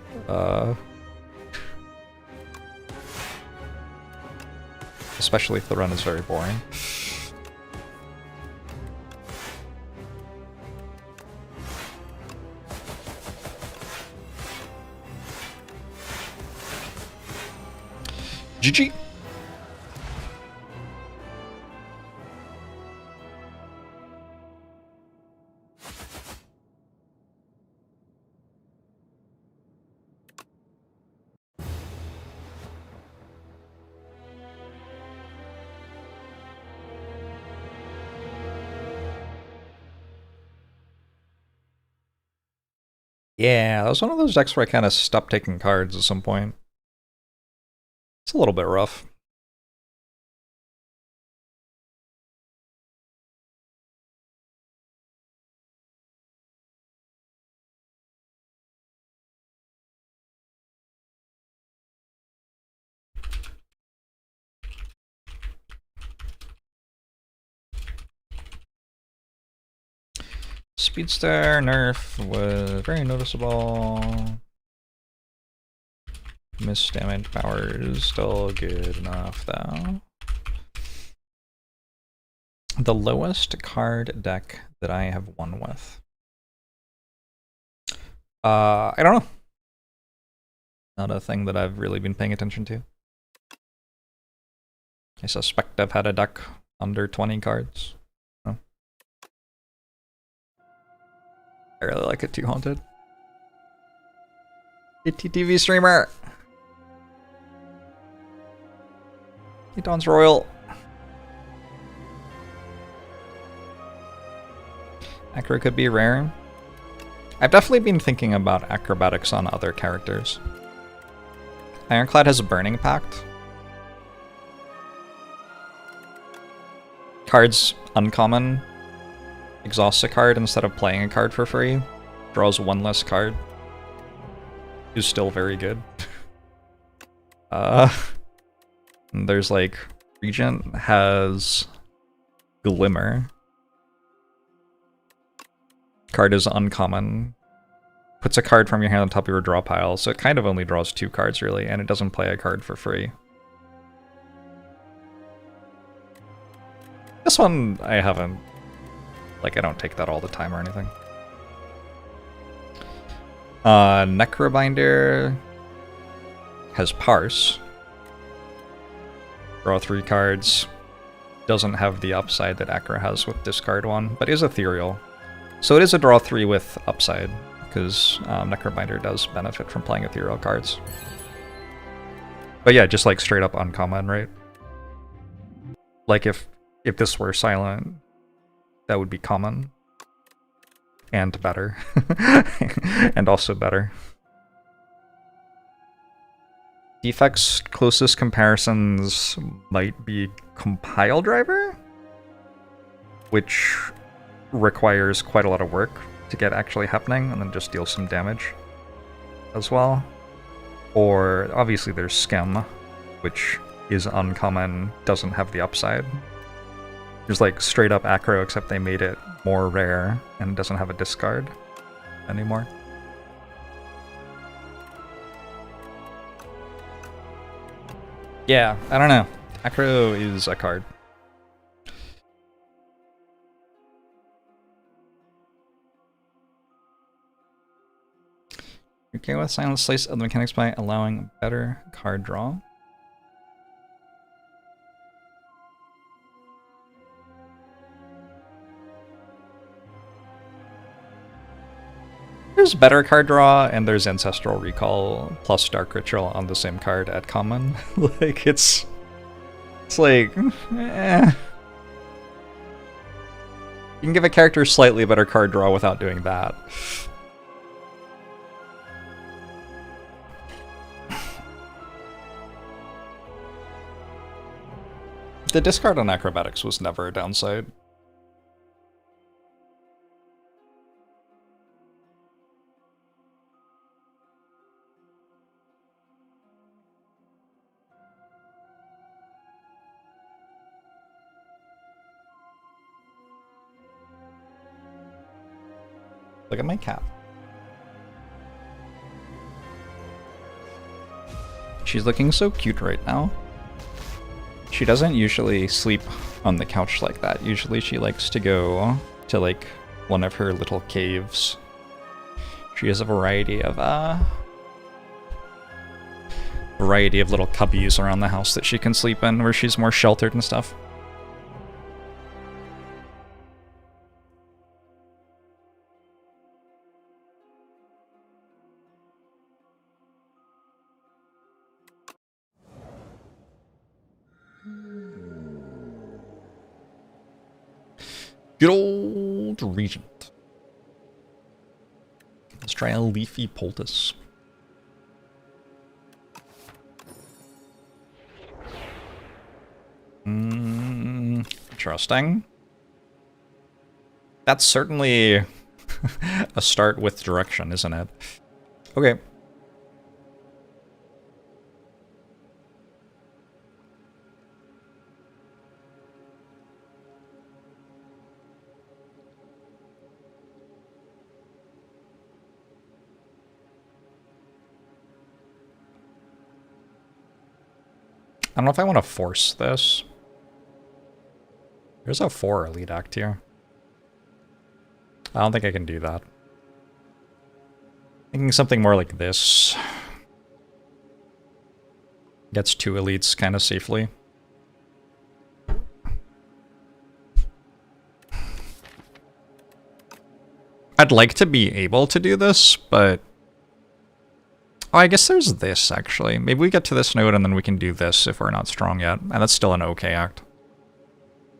Especially if the run is very boring. GG! Yeah, that was one of those decks where I kind of stopped taking cards at some point. It's a little bit rough. Speedster nerf was very noticeable. Miss damage power is still good enough, though. The lowest card deck that I have won with. I don't know. Not a thing that I've really been paying attention to. I suspect I've had a deck under 20 cards. Oh. I really like it too, Haunted. TV streamer! Don's Royal. Acro could be rare. I've definitely been thinking about acrobatics on other characters. Ironclad has a Burning Pact. Cards uncommon. Exhausts a card instead of playing a card for free. Draws one less card. Is still very good. There's like Regent has Glimmer. Card is uncommon. Puts a card from your hand on top of your draw pile, so it kind of only draws 2 cards really, and it doesn't play a card for free. This one I haven't, like I don't take that all the time or anything. Necrobinder has Parse. Draw 3 cards. Doesn't have the upside that Acro has with discard 1, but is ethereal. So it is a draw 3 with upside, because Necrobinder does benefit from playing ethereal cards. But yeah, just like straight up uncommon, right? Like if this were silent, that would be common. And better. And also better. Defects closest comparisons might be Compile Driver, which requires quite a lot of work to get actually happening, and then just deal some damage as well. Or obviously there's Skem, which is uncommon, doesn't have the upside. There's like straight up acro, except they made it more rare and doesn't have a discard anymore. Yeah, I don't know. Acro is a card. Okay, with Silent Slice of the mechanics by allowing better card draw. There's better card draw, and there's Ancestral Recall plus Dark Ritual on the same card at common. Like, it's like, eh. You can give a character slightly better card draw without doing that. The discard on Acrobatics was never a downside. Look at my cat. She's looking so cute right now. She doesn't usually sleep on the couch like that. Usually she likes to go to like one of her little caves. She has a variety of little cubbies around the house that she can sleep in, where she's more sheltered and stuff. Good old Regent. Let's try a Leafy Poultice. Interesting. That's certainly a start with direction, isn't it? Okay. I don't know if I want to force this. There's a 4 elite act here. I don't think I can do that. Thinking something more like this. Gets 2 elites kind of safely. I'd like to be able to do this, but... Oh, I guess there's this, actually. Maybe we get to this node and then we can do this if we're not strong yet. And that's still an okay act.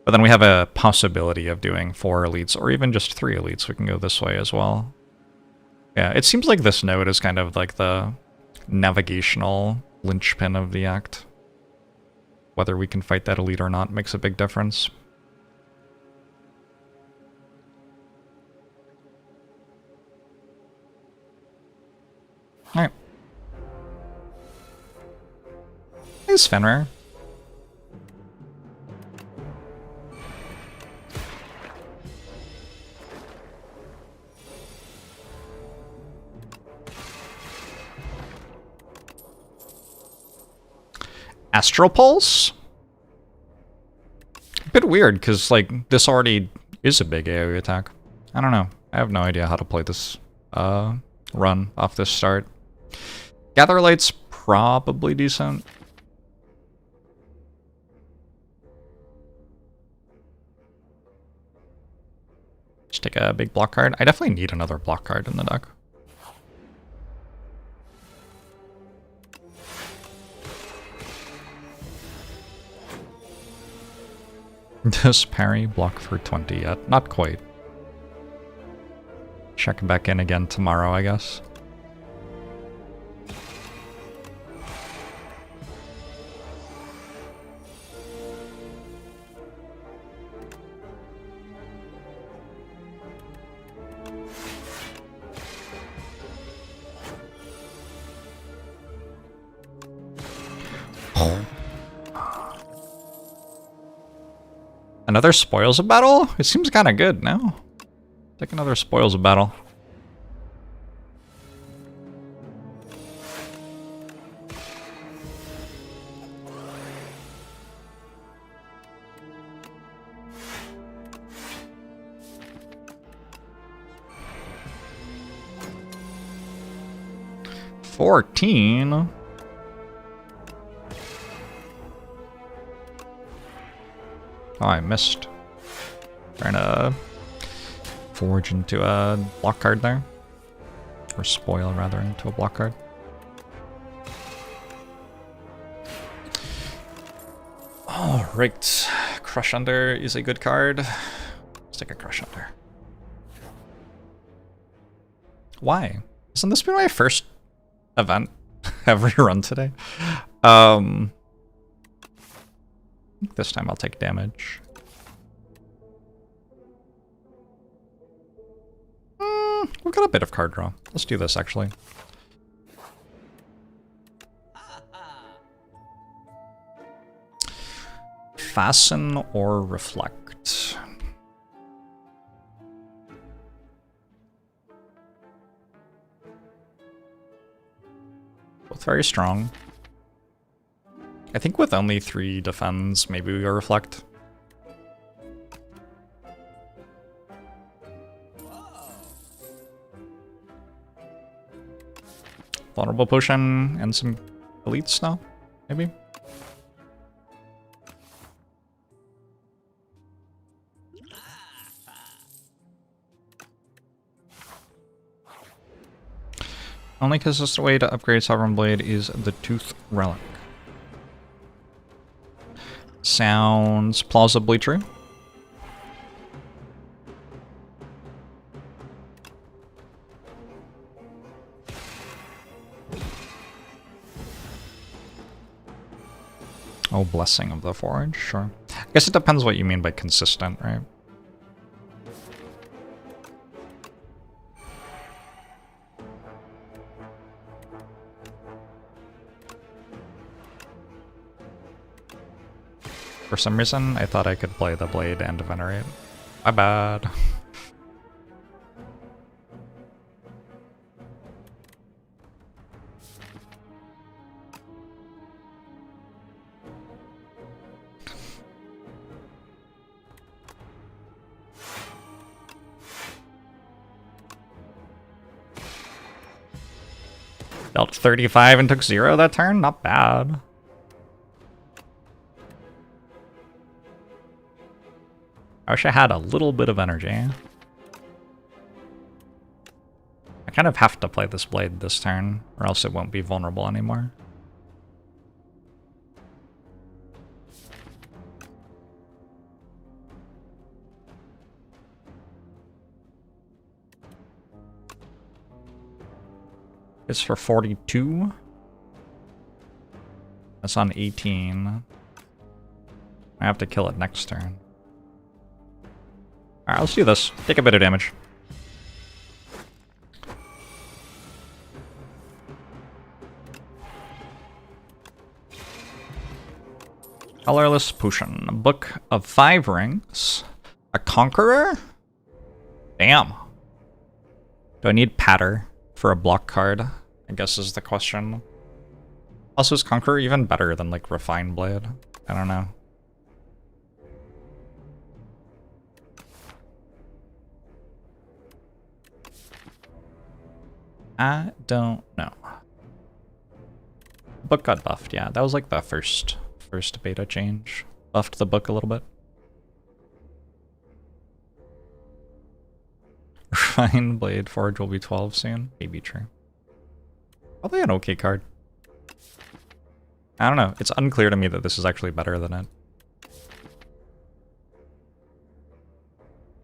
But then we have a possibility of doing 4 elites, or even just 3 elites. We can go this way as well. Yeah, it seems like this node is kind of like the navigational linchpin of the act. Whether we can fight that elite or not makes a big difference. Alright. Here's Fenrir. Astral Pulse? A bit weird, because, like, this already is a big AoE attack. I don't know. I have no idea how to play this run off this start. Gather Light's probably decent. Just take a big block card. I definitely need another block card in the deck. Does parry block for 20 yet? Not quite. Check back in again tomorrow, I guess. Another spoils of battle? It seems kind of good, no? Take another spoils of battle. $14. Oh, I missed. Trying to forge into a block card there. Or spoil, rather, into a block card. Alright. Crush Under is a good card. Let's take a Crush Under. Why? Hasn't this been my first event every run today? This time I'll take damage. We've got a bit of card draw. Let's do this, actually. Fasten or Reflect. Both very strong. I think with only 3 defends, maybe we go Reflect. Vulnerable Potion and some elites now, maybe? Only consistent way to upgrade Sovereign Blade is the Tooth Relic. Sounds plausibly true. Oh, Blessing of the Forge, sure. I guess it depends what you mean by consistent, right? For some reason, I thought I could play the Blade and Venerate. My bad. Dealt 35 and took 0 that turn? Not bad. I wish I had a little bit of energy. I kind of have to play this Blade this turn, or else it won't be vulnerable anymore. It's for 42. That's on 18. I have to kill it next turn. Alright, let's do this. Take a bit of damage. Colorless Potion. A book of 5 rings. A Conqueror? Damn. Do I need Patter for a block card? I guess is the question. Also, is Conqueror even better than, like, Refined Blade? I don't know. I don't know. Book got buffed, yeah. That was like the first beta change. Buffed the book a little bit. Refined Blade Forge will be 12 soon. Maybe true. Probably an okay card. I don't know. It's unclear to me that this is actually better than it.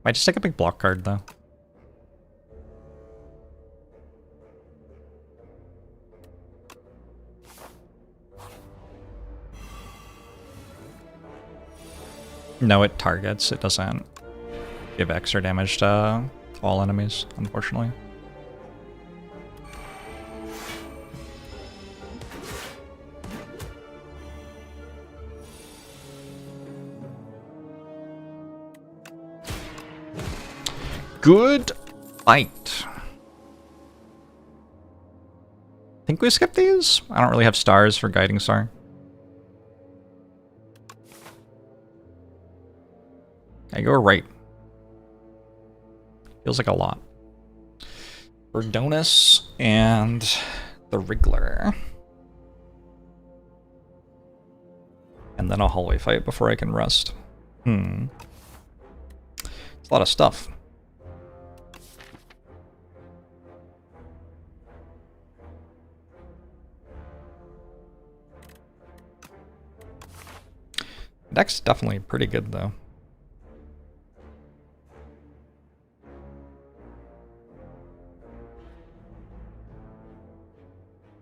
Might just take a big block card though. No, it targets. It doesn't give extra damage to all enemies, unfortunately. Good fight. Think we skip these? I don't really have stars for Guiding Star. I go right. Feels like a lot. Burdonus and the Wriggler. And then a hallway fight before I can rest. It's a lot of stuff. Deck's definitely pretty good, though.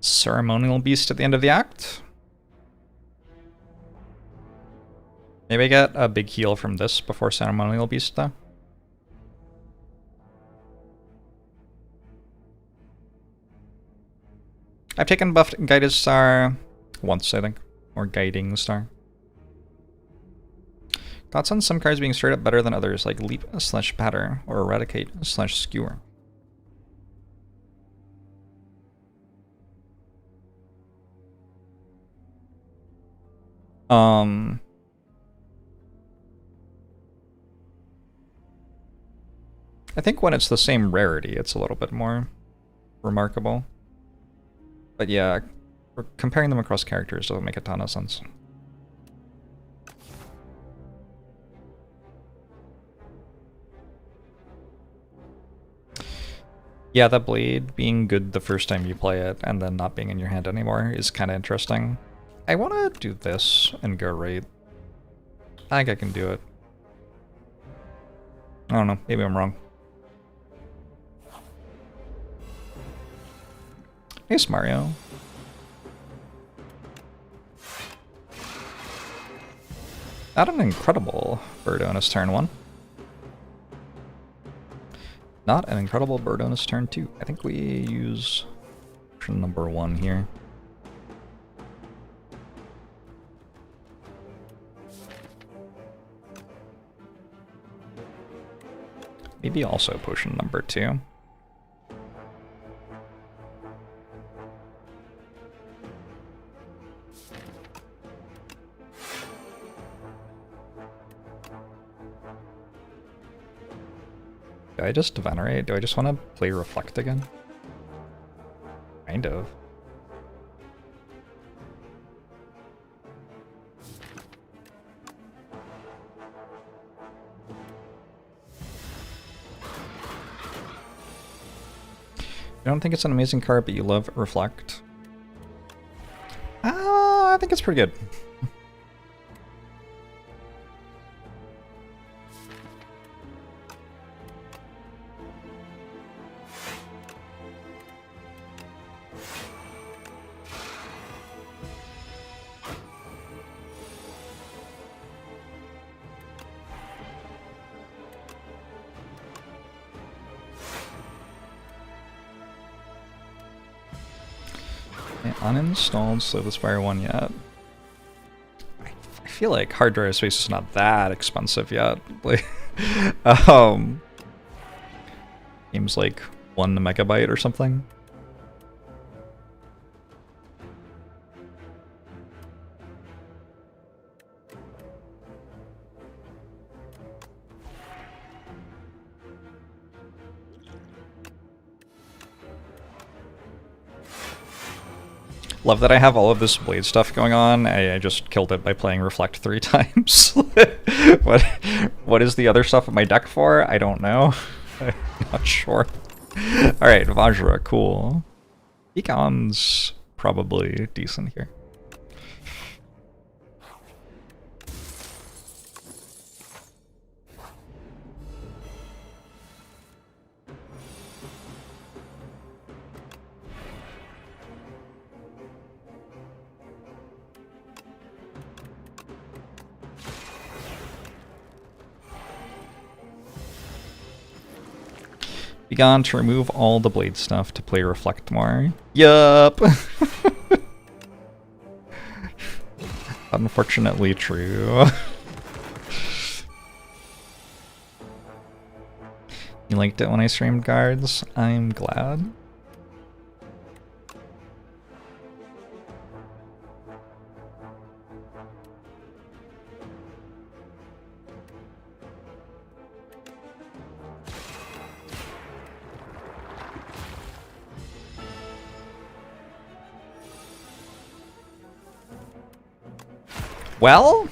Ceremonial Beast at the end of the act. Maybe I get a big heal from this before Ceremonial Beast, though. I've taken buffed Guided Star once, I think. Or Guiding Star. Thoughts on some cards being straight up better than others, like Leap / Batter or Eradicate / Skewer? I think when it's the same rarity, it's a little bit more remarkable. But yeah, comparing them across characters doesn't make a ton of sense. Yeah, the blade being good the first time you play it and then not being in your hand anymore is kind of interesting. I want to do this and go right. I think I can do it. I don't know, maybe I'm wrong. Nice, Mario. Not an incredible Burdonus turn 1. Not an incredible Burdonus turn 2. I think we use option number 1 here. Maybe also potion number 2. Do I just Venerate? Do I just want to play Reflect again? Kind of. You don't think it's an amazing card, but you love Reflect? I think it's pretty good. Uninstalled Slay the Spire 1 yet. I feel like hard drive space is not that expensive yet. Like, game's like 1 megabyte or something. Love that I have all of this blade stuff going on. I just killed it by playing Reflect 3 times. What is the other stuff in my deck for? I don't know. I'm not sure. Alright, Vajra, cool. Econ's probably decent here. Begun to remove all the blade stuff to play Reflect more. Yup! Unfortunately true. You liked it when I streamed guards? I'm glad. Well,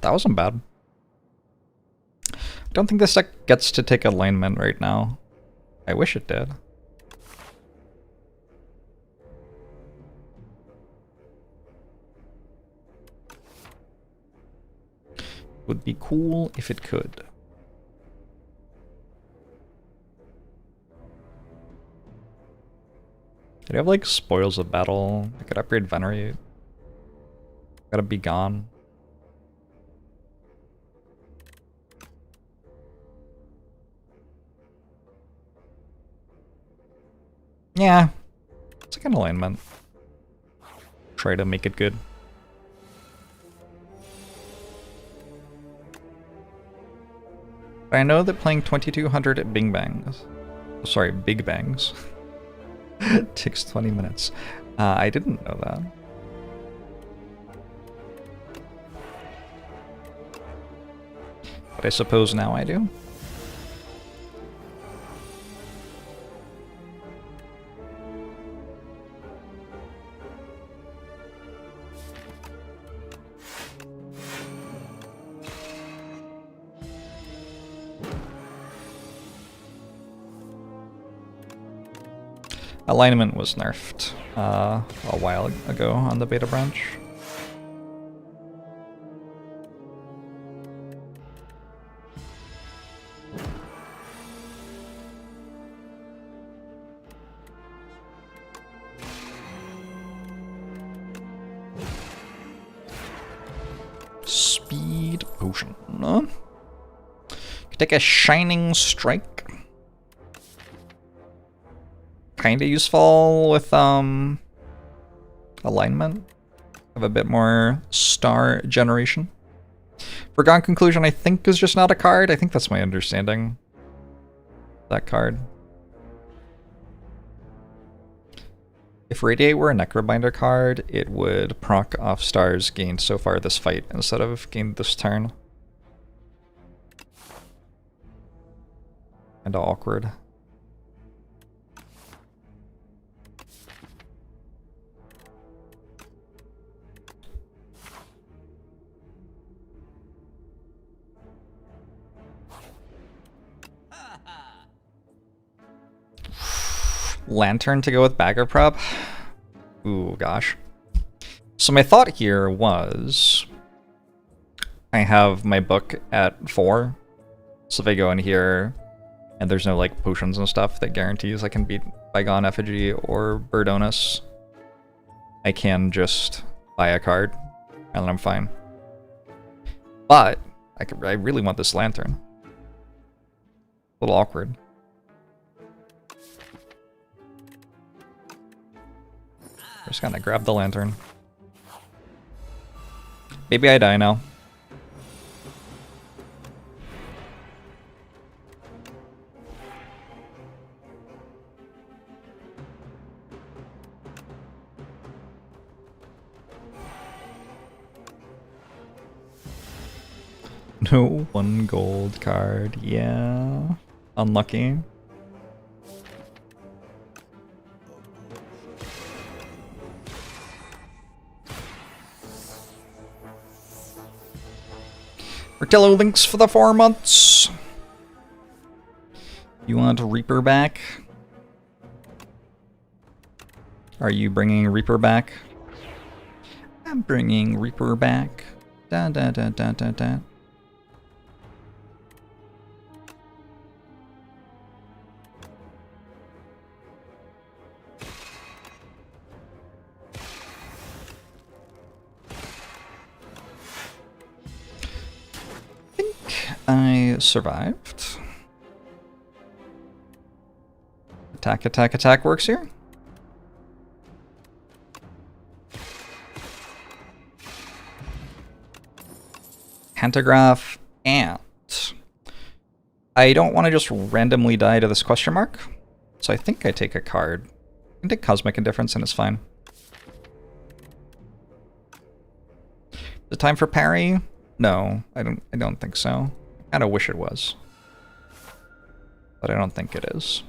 that wasn't bad. I don't think this deck gets to take alignment right now. I wish it did. Would be cool if it could. Did I have like Spoils of Battle? I could upgrade Venerate. Gotta be gone. Yeah, it's like an alignment. Try to make it good. But I know that playing 2200 at Big Bangs, sorry, Big Bangs, takes 20 minutes. I didn't know that. But I suppose now I do. Alignment was nerfed a while ago on the beta branch. Speed potion. Could take a shining strike. Kinda useful with alignment. Have a bit more star generation. Forgotten Conclusion I think is just not a card. I think that's my understanding. That card. If Radiate were a Necrobinder card, it would proc off stars gained so far this fight instead of gained this turn. Kinda awkward. Lantern to go with Bagger Prep? Ooh, gosh. So my thought here was I have my book at 4. So if I go in here and there's no like potions and stuff that guarantees I can beat Bygone Effigy or Birdonus, I can just buy a card and then I'm fine. But I really want this Lantern. A little awkward. Just gonna grab the Lantern. Maybe I die now. No 1 gold card, yeah. Unlucky. Martello links for the 4 months. You want Reaper back? Are you bringing Reaper back? I'm bringing Reaper back. Da da da da da da. I survived. Attack, attack, attack works here. Pantograph, and I don't want to just randomly die to this question mark, so I think I take a card. I can take Cosmic Indifference and it's fine. Is it time for parry? No, I don't think so. I kinda wish it was. But I don't think it is.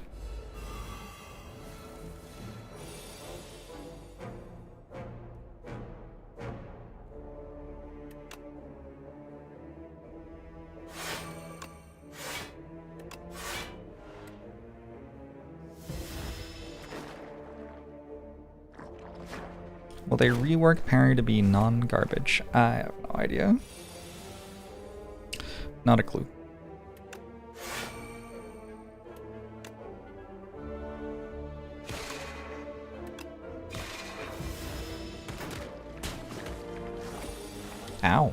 Will they rework parry to be non-garbage? I have no idea. Not a clue. Ow.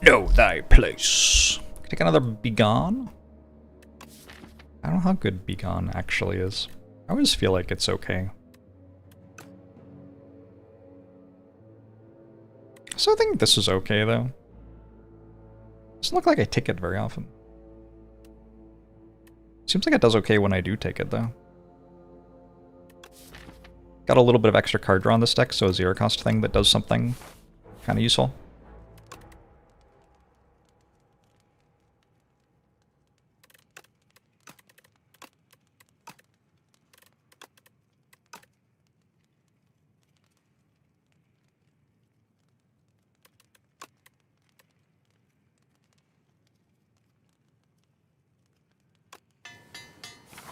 Know thy place. Take another Begone. I don't know how good Begone actually is. I always feel like it's okay. So I think this is okay though. Doesn't look like I take it very often. Seems like it does okay when I do take it though. Got a little bit of extra card draw on this deck, so a 0 cost thing that does something kind of useful.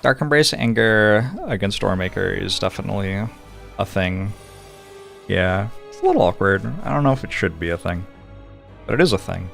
Dark Embrace Anger against Stormmaker is definitely a thing. Yeah, it's a little awkward. I don't know if it should be a thing, but it is a thing.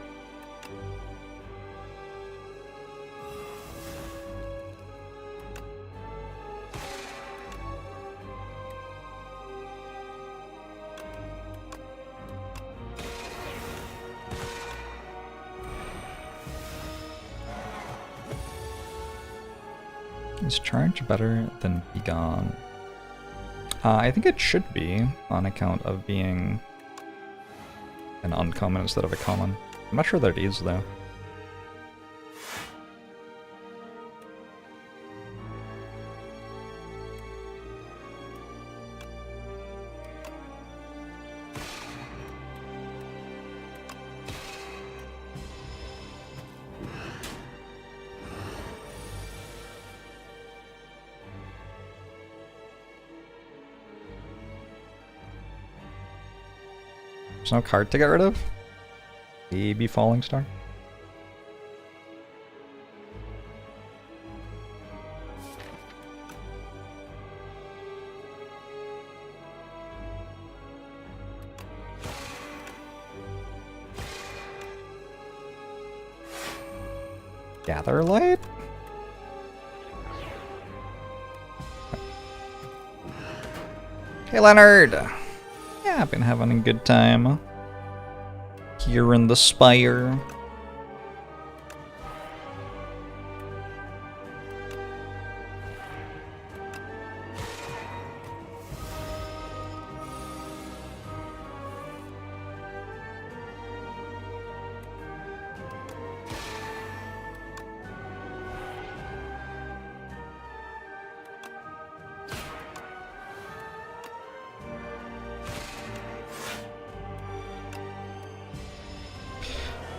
Is Charge better than Begone? I think it should be, on account of being an uncommon instead of a common. I'm not sure that it is, though. There's no card to get rid of? Maybe Falling Star? Gather Light? Hey Leonard! Yeah, I've been having a good time here in the Spire.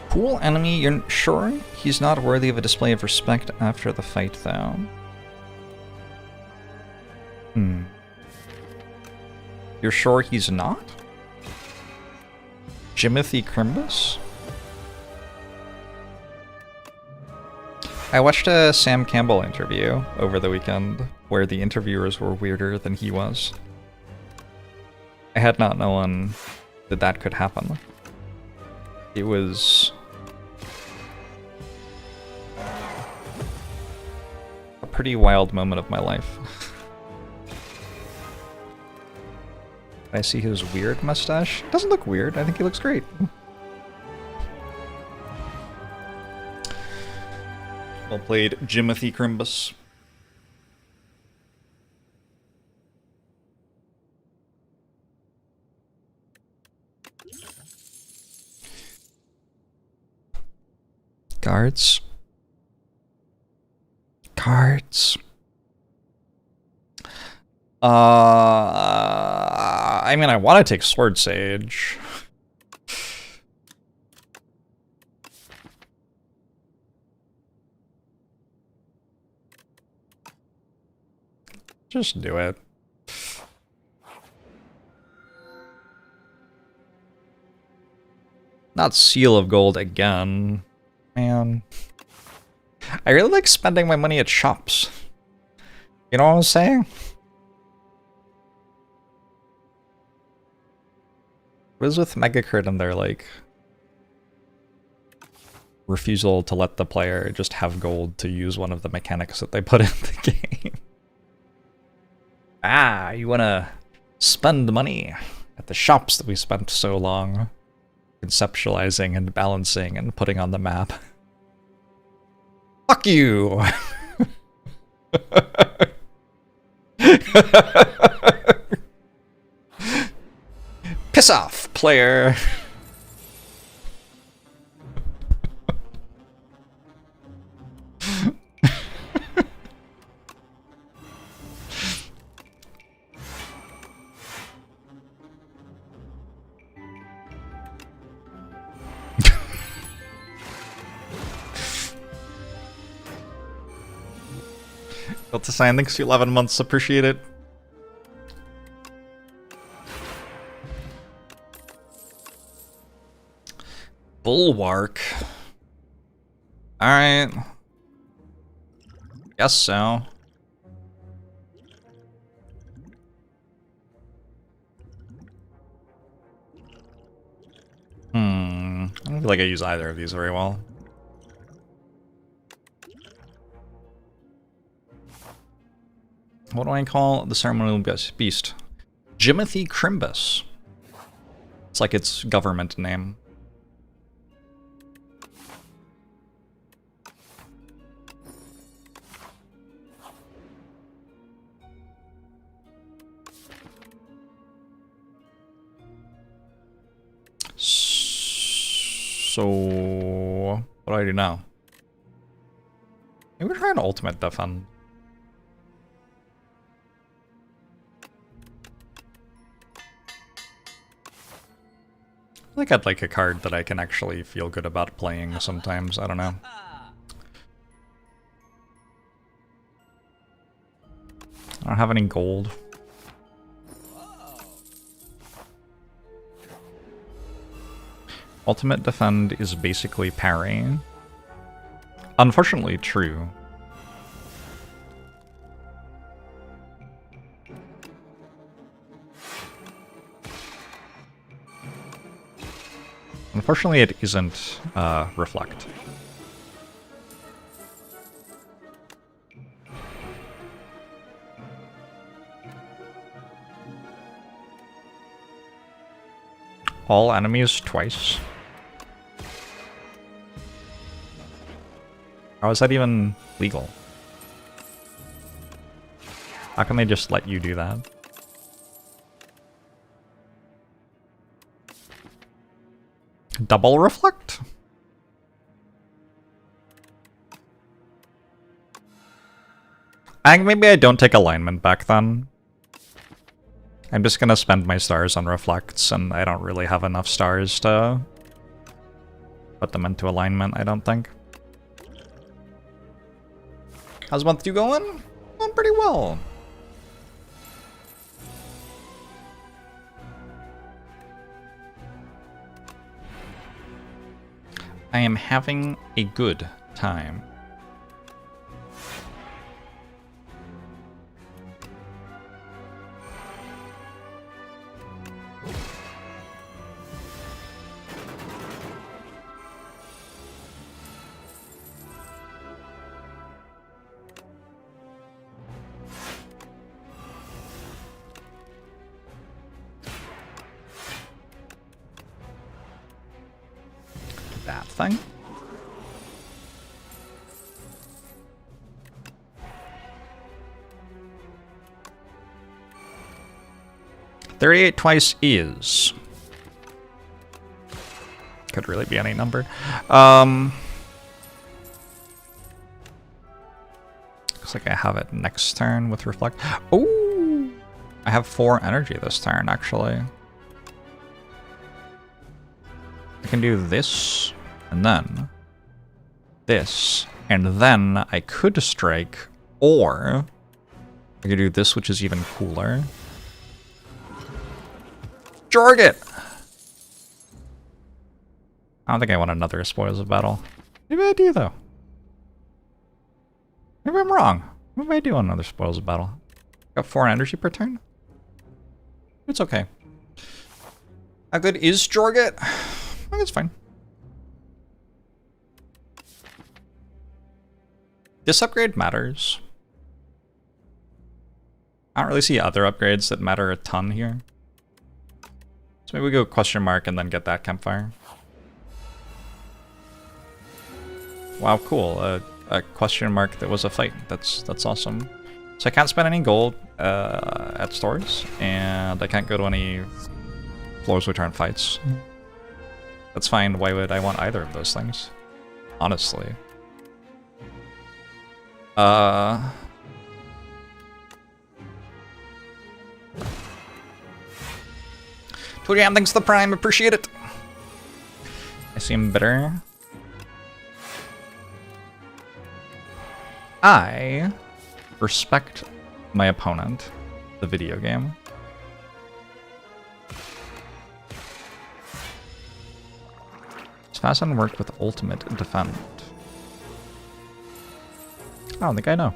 Cool enemy, you're sure? He's not worthy of a display of respect after the fight, though. You're sure he's not? Jimothy Crimbus? I watched a Sam Campbell interview over the weekend, where the interviewers were weirder than he was. I had not known that that could happen. It was a pretty wild moment of my life. I see his weird mustache. Doesn't look weird. I think he looks great. Well played, Jimothy Crimbus. Cards. Cards. I mean, I want to take Sword Sage. Just do it. Not Seal of Gold again. Man. I really like spending my money at shops. You know what I'm saying? What is with Megacrit and their, like, refusal to let the player just have gold to use one of the mechanics that they put in the game? Ah, you wanna spend money at the shops that we spent so long conceptualizing and balancing and putting on the map. Fuck you! Piss off, player! Got to sign, thanks to 11 months, appreciate it. Bulwark. Alright. Guess so. I don't feel like I use either of these very well. What do I call the ceremonial beast? Jimothy Crimbus. It's like its government name. So, what do I do now? Maybe try an ultimate defend. I think I'd like a card that I can actually feel good about playing sometimes. I don't know. I don't have any gold. Ultimate defend is basically parry. Unfortunately true. Unfortunately, it isn't reflect. All enemies twice. How is that even legal? How can they just let you do that? Double reflect? I think maybe I don't take alignment back then. I'm just gonna spend my stars on reflects, and I don't really have enough stars to put them into alignment, I don't think. How's month 2 going? Going pretty well. I am having a good time. That thing. 38 twice is... Could really be any number. Looks like I have it next turn with Reflect. Oh! I have 4 energy this turn, actually. I can do this, and then this, and then I could strike, or I could do this, which is even cooler. Jorget! I don't think I want another Spoils of Battle. Maybe I do, though. Maybe I'm wrong. Maybe I do want another Spoils of Battle. Got 4 energy per turn? It's okay. How good is Jorget? I think it's fine. This upgrade matters. I don't really see other upgrades that matter a ton here. So maybe we go question mark and then get that campfire. Wow, cool. A question mark that was a fight. That's awesome. So I can't spend any gold at stores, and I can't go to any floors which aren't fights. That's fine. Why would I want either of those things? Honestly. Twigam, thanks for the prime. Appreciate it. I seem bitter. I respect my opponent, the video game. It's fast and work with ultimate defend. I don't think I know.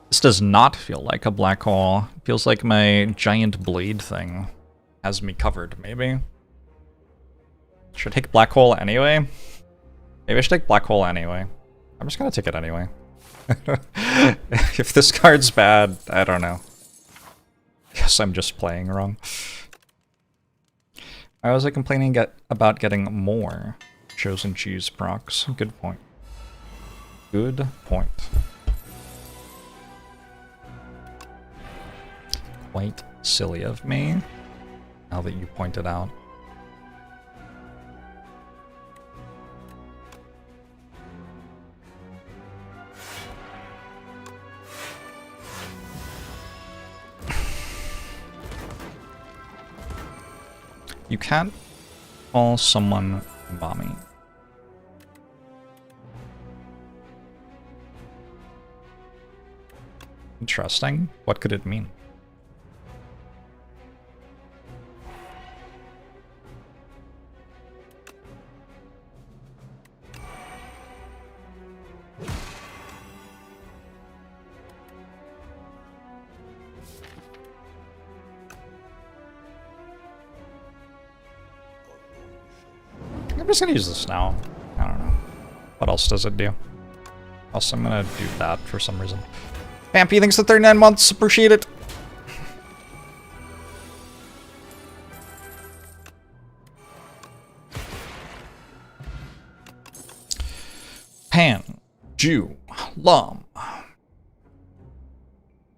This does not feel like a black hole. It feels like my giant blade thing has me covered, maybe. Should I take black hole anyway? Maybe I should take black hole anyway. I'm just gonna take it anyway. If this card's bad, I don't know. Guess I'm just playing wrong. Why was I complaining about getting more chosen cheese procs? Good point. Good point. Quite silly of me, now that you pointed out. You can't call someone mommy. Interesting. What could it mean? I'm just gonna use this now. I don't know. What else does it do? Also, I'm gonna do that for some reason. Vampy, thanks for 39 months. Appreciate it. Pan, Jew, Lum.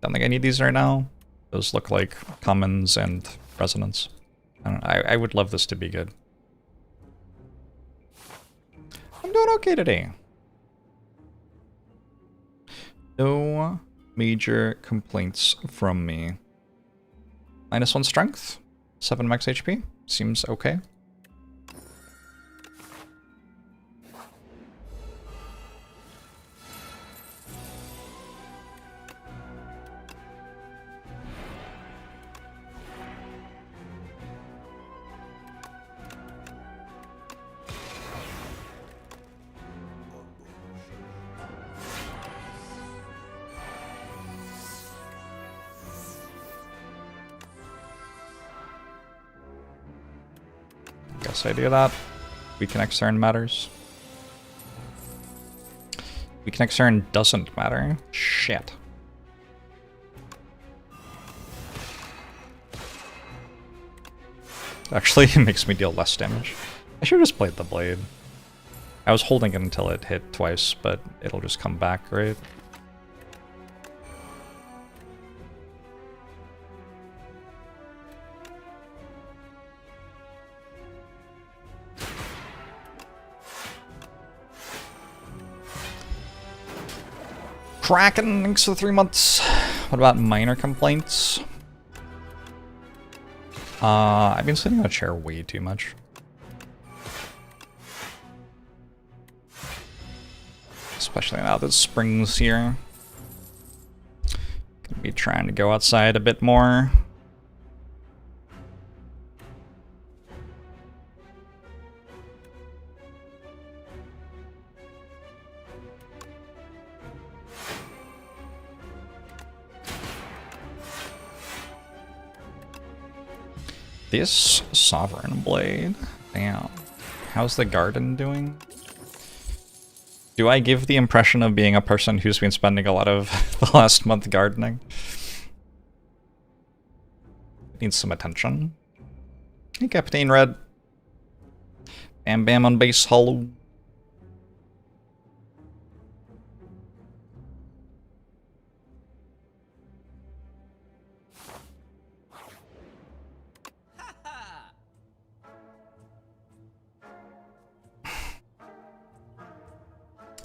Don't think I need these right now. Those look like commons and resonance. I don't know. I would love this to be good. I'm doing okay today. No major complaints from me. -1 strength, 7 max HP. Seems okay. Guess I do that. Weaken Extern matters. Weaken Extern doesn't matter. Shit. Actually, it makes me deal less damage. I should have just played the blade. I was holding it until it hit twice, but it'll just come back, right? Kraken, thanks for the 3 months. What about minor complaints? I've been sitting on a chair way too much. Especially now that spring's here. Gonna be trying to go outside a bit more. This Sovereign Blade. Damn. How's the garden doing? Do I give the impression of being a person who's been spending a lot of the last month gardening? Needs some attention. Hey, Captain Red. Bam Bam on base hollow.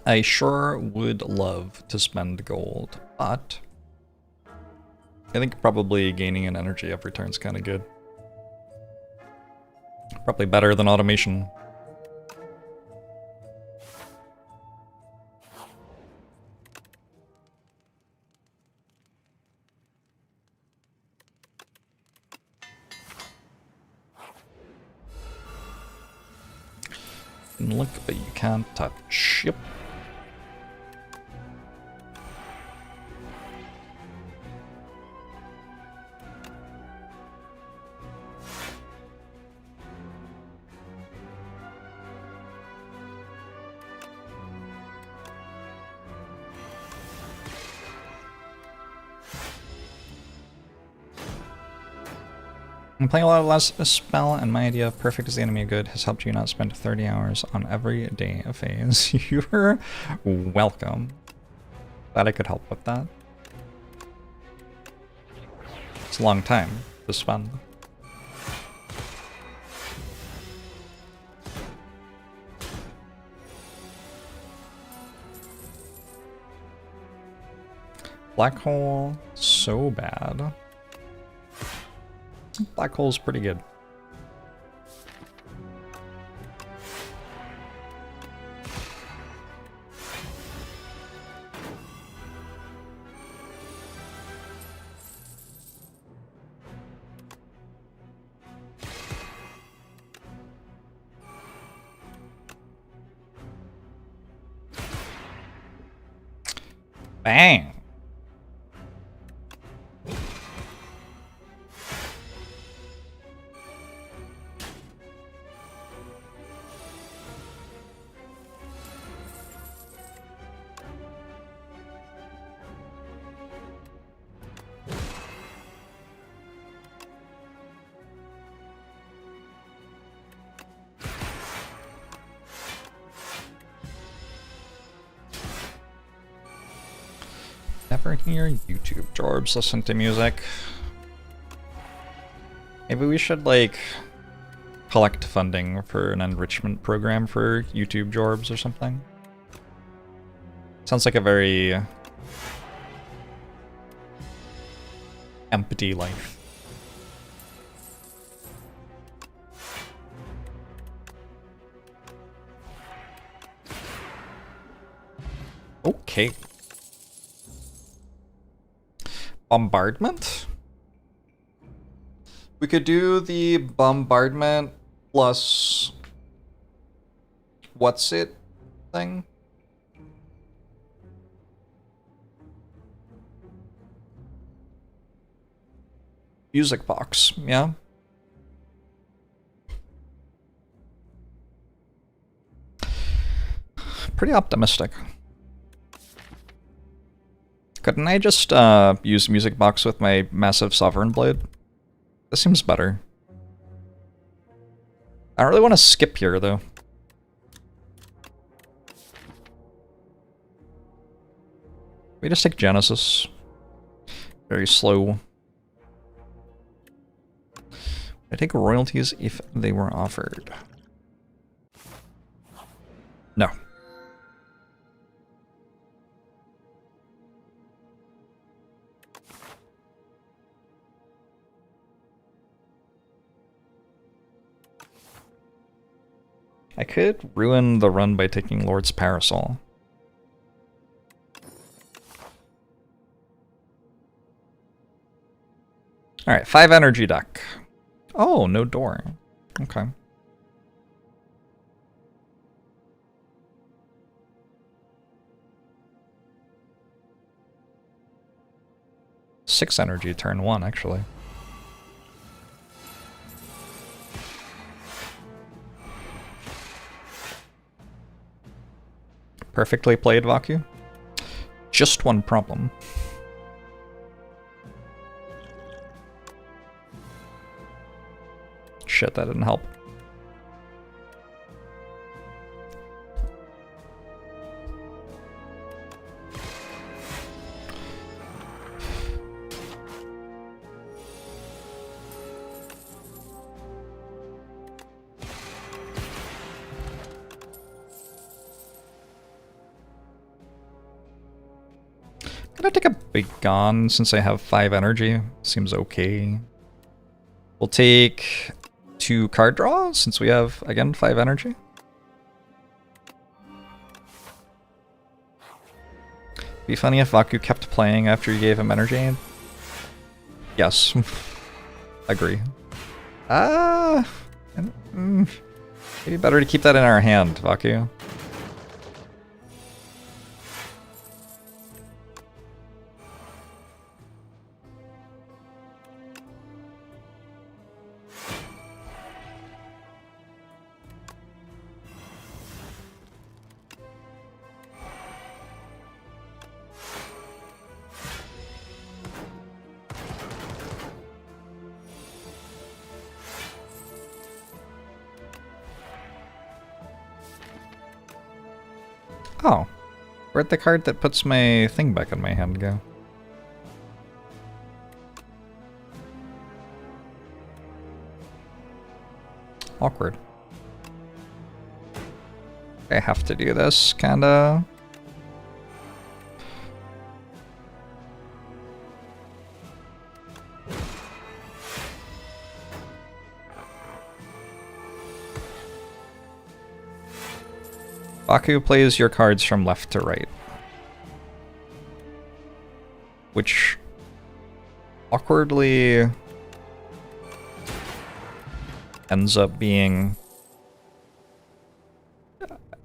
I sure would love to spend gold, but I think probably gaining an energy every turn is kind of good. Probably better than automation. You can look, but you can't touch. Yep. I'm playing a lot of last spell, and my idea of perfect is the enemy of good has helped you not spend 30 hours on every day phase. You're welcome. Glad I could help with that. It's a long time to spend. Black hole, so bad. Black hole's pretty good. Bang! Never hear YouTube Jorbs listen to music. Maybe we should, like, collect funding for an enrichment program for YouTube Jorbs or something. Sounds like a very empty life. Okay. Bombardment? We could do the bombardment plus what's it thing? Music box, yeah. Pretty optimistic. Couldn't I just use Music Box with my massive Sovereign Blade? This seems better. I don't really want to skip here, though. We just take Genesis. Very slow. I take royalties if they were offered. No. I could ruin the run by taking Lord's Parasol. Alright, 5 energy deck. Oh, no door. Okay. Six energy turn 1, actually. Perfectly played, Vaku. Just one problem. Shit, that didn't help. I'm gonna take a big Gone since I have 5 energy. Seems okay. We'll take 2 card draw since we have, again, 5 energy. Be funny if Vaku kept playing after you gave him energy. Yes. Agree. Maybe better to keep that in our hand, Vaku. Oh, where'd the card that puts my thing back in my hand go? Awkward. I have to do this, kinda. Vaku plays your cards from left to right. Which awkwardly ends up being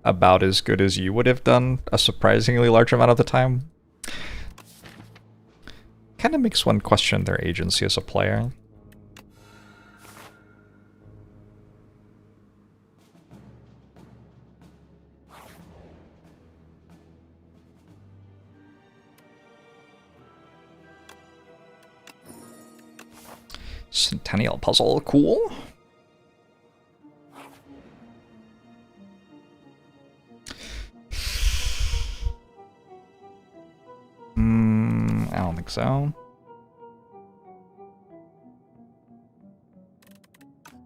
about as good as you would have done a surprisingly large amount of the time. Kind of makes one question their agency as a player. Centennial puzzle, cool. I don't think so.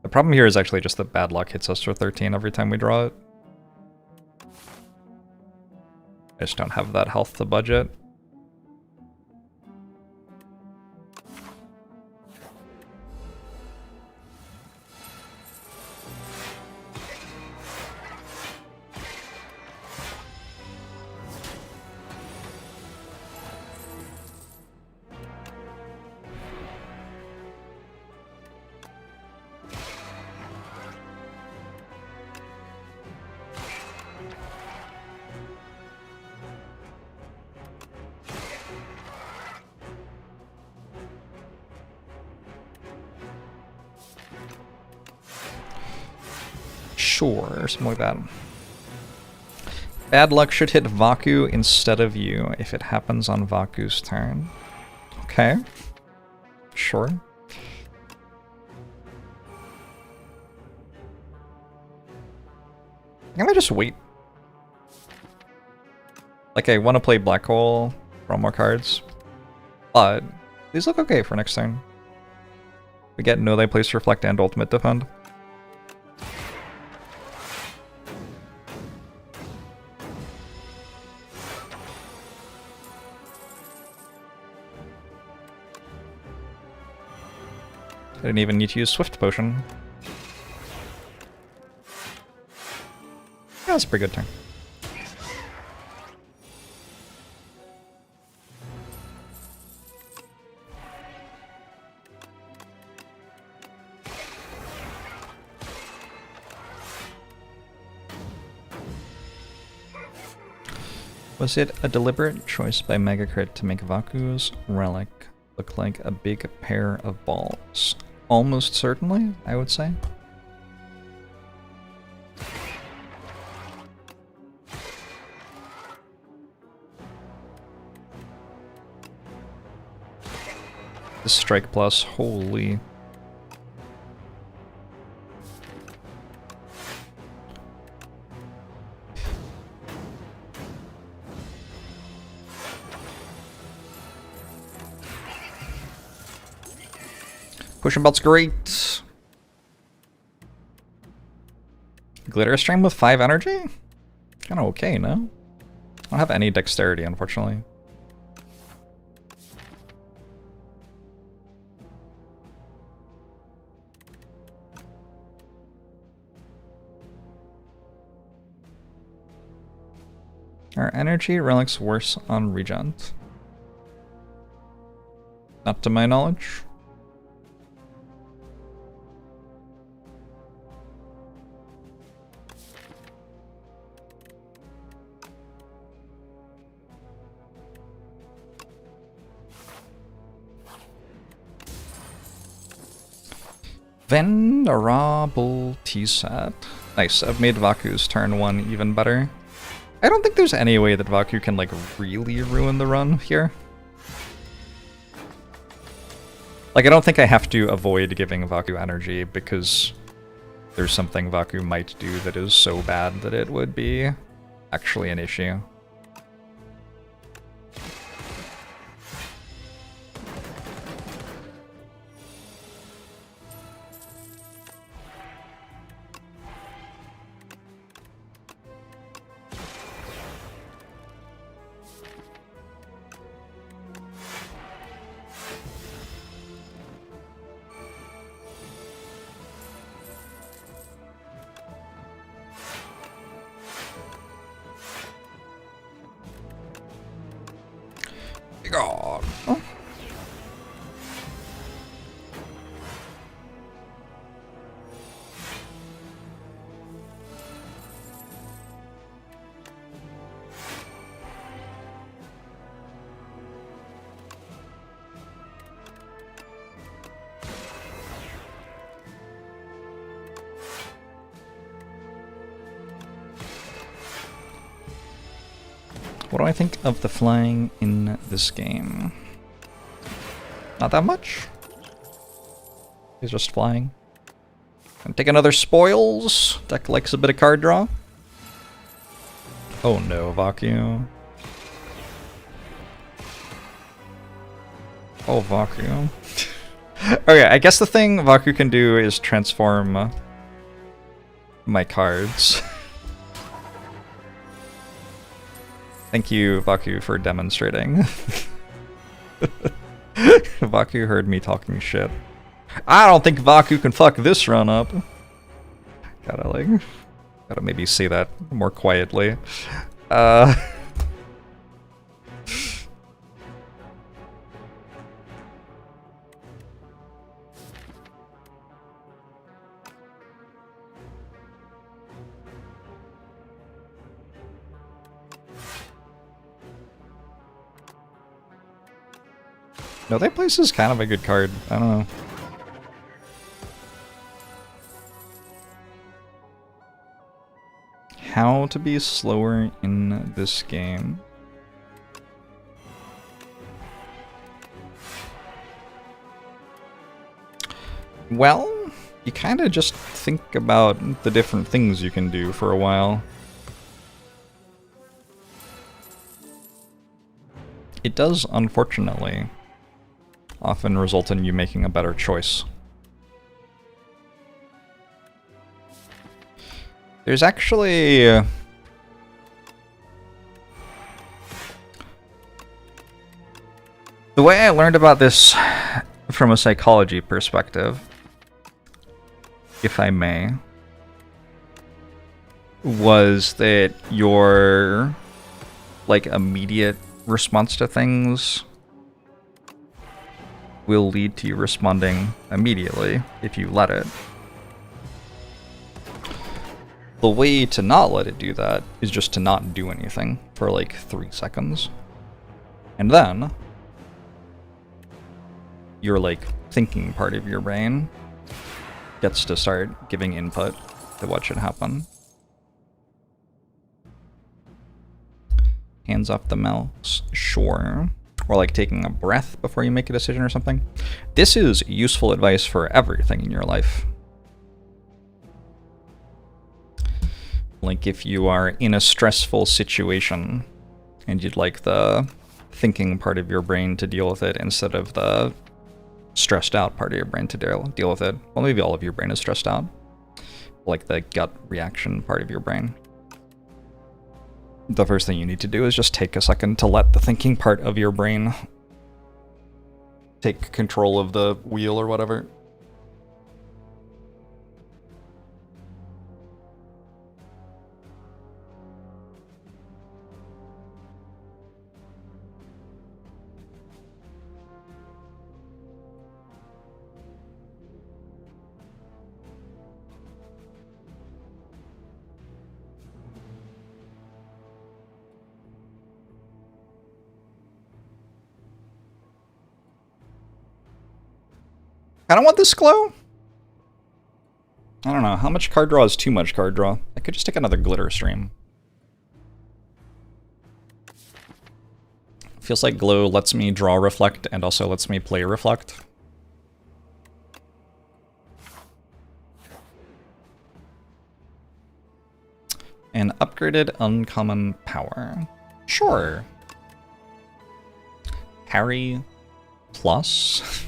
The problem here is actually just that bad luck hits us for 13 every time we draw it. I just don't have that health to budget. Sure, something like that. Bad luck should hit Vaku instead of you if it happens on Vaku's turn. Okay. Sure. I might just wait. Like, I want to play Black Hole for more cards, but these look okay for next turn. We get No Thy Place Reflect and Ultimate Defend. I didn't even need to use Swift Potion. Yeah, that's a pretty good turn. Was it a deliberate choice by Megacrit to make Vaku's relic look like a big pair of balls? Almost certainly, I would say. The Strike Plus, holy. Pushing Belt's great. Glitter Stream with 5 energy? Kinda okay, no? I don't have any dexterity, unfortunately. Are energy relics worse on Regent? Not to my knowledge. Venerable T-Set. Nice, I've made Vaku's turn 1 even better. I don't think there's any way that Vaku can, like, really ruin the run here. Like, I don't think I have to avoid giving Vaku energy because there's something Vaku might do that is so bad that it would be actually an issue. God. Oh. What do I think of the flying in this game? Not that much. He's just flying. And take another spoils. Deck likes a bit of card draw. Oh no, Vaku. Oh, Vaku. Okay, I guess the thing Vaku can do is transform my cards. Thank you, Vaku, for demonstrating. Vaku heard me talking shit. I don't think Vaku can fuck this run up. Gotta maybe say that more quietly. No, that place is kind of a good card. I don't know. How to be slower in this game. Well, you kind of just think about the different things you can do for a while. It does, unfortunately, often result in you making a better choice. There's actually... the way I learned about this from a psychology perspective, if I may, was that your, like, immediate response to things will lead to you responding immediately if you let it. The way to not let it do that is just to not do anything for like 3 seconds. And then your like thinking part of your brain gets to start giving input to what should happen. Hands off the mouse, sure. Or like taking a breath before you make a decision or something. This is useful advice for everything in your life. Like if you are in a stressful situation and you'd like the thinking part of your brain to deal with it instead of the stressed out part of your brain to deal with it. Well, maybe all of your brain is stressed out. Like the gut reaction part of your brain. The first thing you need to do is just take a second to let the thinking part of your brain take control of the wheel or whatever. I don't want this glow. I don't know. How much card draw is too much card draw? I could just take another glitter stream. Feels like glow lets me draw reflect and also lets me play reflect. An upgraded uncommon power. Sure. Parry plus.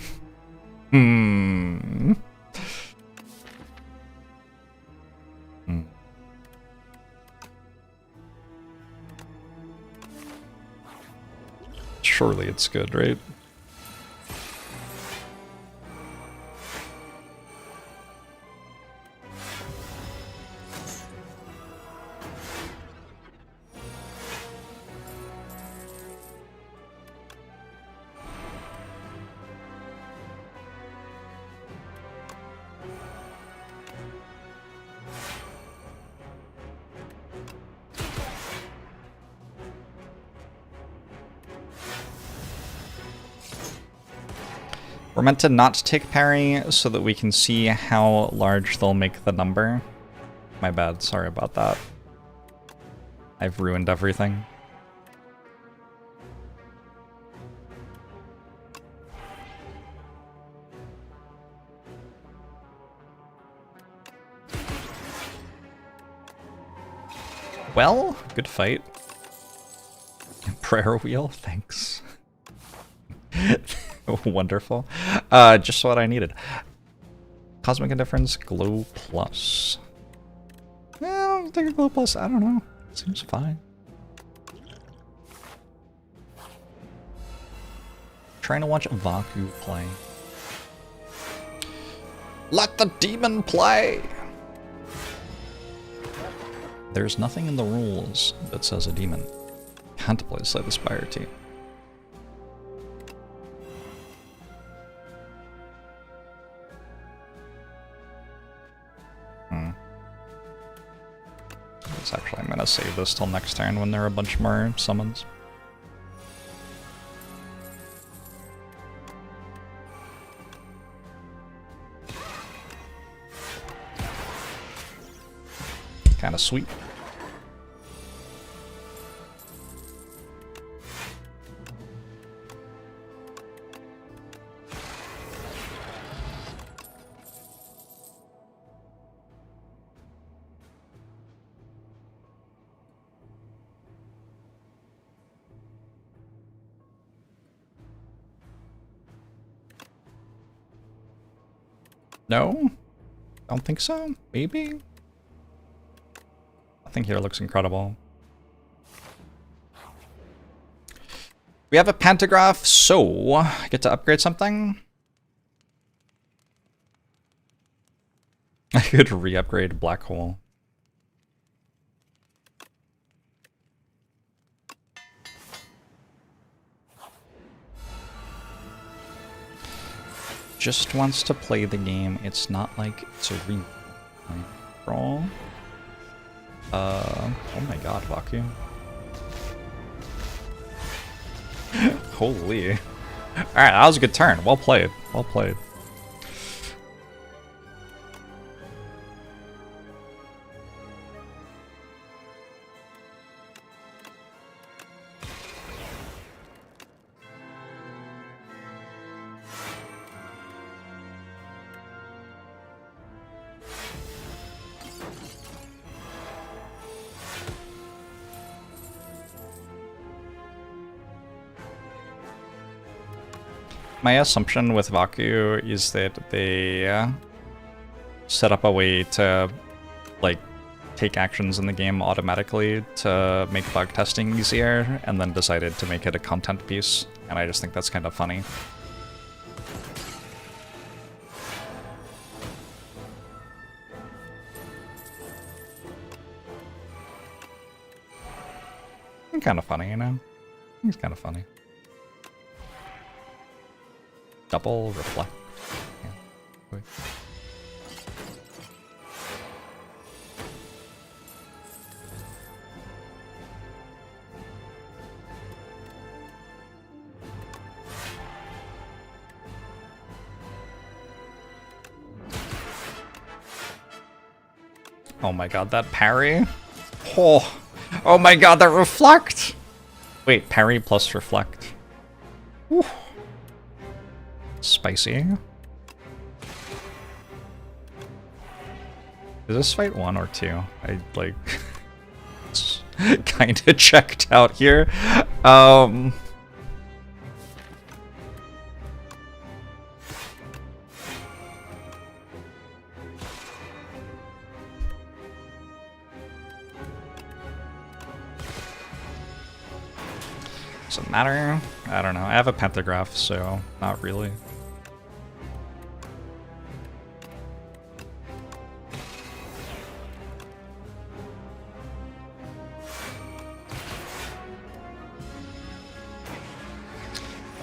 Surely it's good, right? We're meant to not take parry so that we can see how large they'll make the number. My bad, sorry about that. I've ruined everything. Well, good fight. Prayer wheel, thanks. Wonderful. Just what I needed. Cosmic Indifference, Glow Plus. Yeah, I'll take a Glow Plus. I don't know. Seems fine. Trying to watch Vaku play. Let the demon play! There's nothing in the rules that says a demon can't play Slay the Spire team. Actually, I'm gonna save this till next turn when there are a bunch more summons. Kinda sweet. No? Don't think so? Maybe? I think here looks incredible. We have a pantograph, so I get to upgrade something. I could re-upgrade black hole. Just wants to play the game. It's not like it's a roll. Oh my god, Vaku. Holy. Alright, that was a good turn. Well played. Well played. My assumption with Vaku is that they set up a way to, like, take actions in the game automatically to make bug testing easier, and then decided to make it a content piece, and I just think that's kind of funny. It's kind of funny, you know? It's kind of funny. Double reflect. Yeah. Wait. Oh my god, that parry. Oh my god, that reflect. Wait, parry plus reflect. Whew. Spicy. Is this fight 1 or 2? I like kinda checked out here. Doesn't matter. I don't know. I have a pantograph, so not really.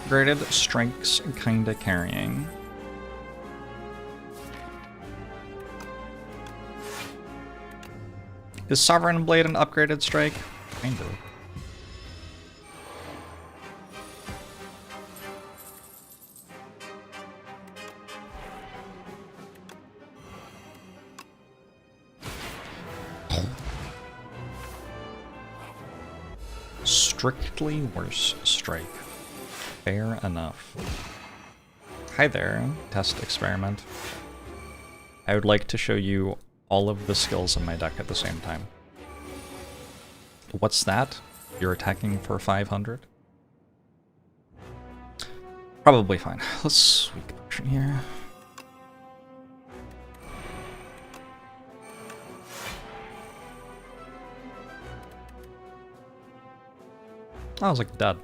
Upgraded strikes kinda carrying. Is Sovereign Blade an upgraded strike? Kind of. Strictly worse strike. Fair enough. Hi there, test experiment. I would like to show you all of the skills in my deck at the same time. What's that? You're attacking for 500? Probably fine. Let's sweep action here. I was like dead.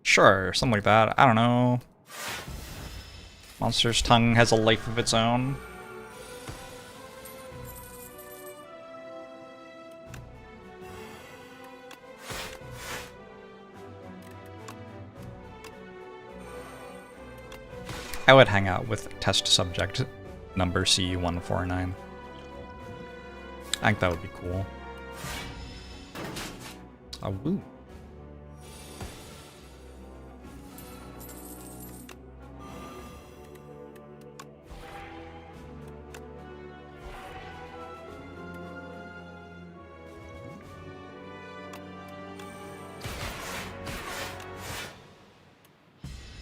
Sure, something like that. I don't know. Monster's Tongue has a life of its own. I would hang out with test subject number C149. I think that would be cool. Oh, woo.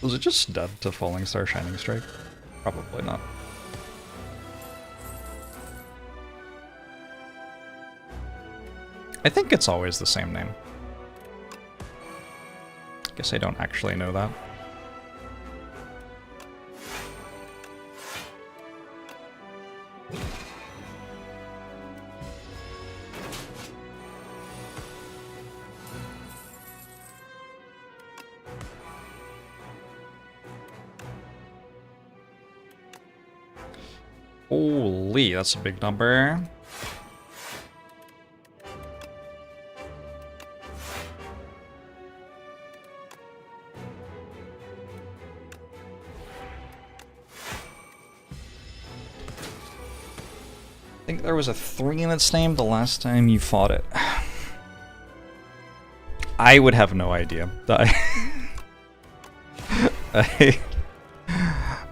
Was it just dead to Falling Star Shining Strike? Probably not. I think it's always the same name. Guess I don't actually know that. Holy, that's a big number. I think there was a 3 in its name the last time you fought it. I would have no idea.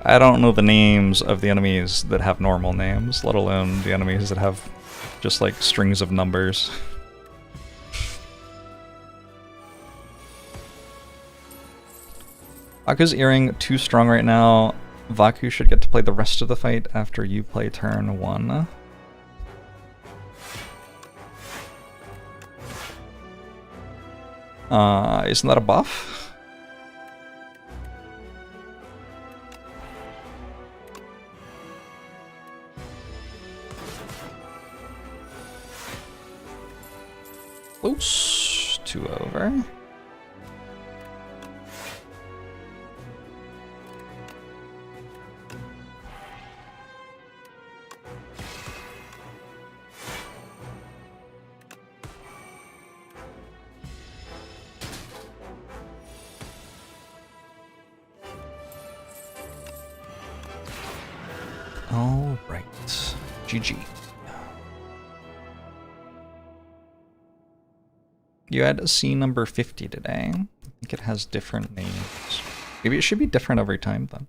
I don't know the names of the enemies that have normal names, let alone the enemies that have just like strings of numbers. Vaku's earring too strong right now. Vaku should get to play the rest of the fight after you play turn 1. Isn't that a buff? Close. 2 over. All right. GG. You had scene number 50 today. I think it has different names. Maybe it should be different every time then.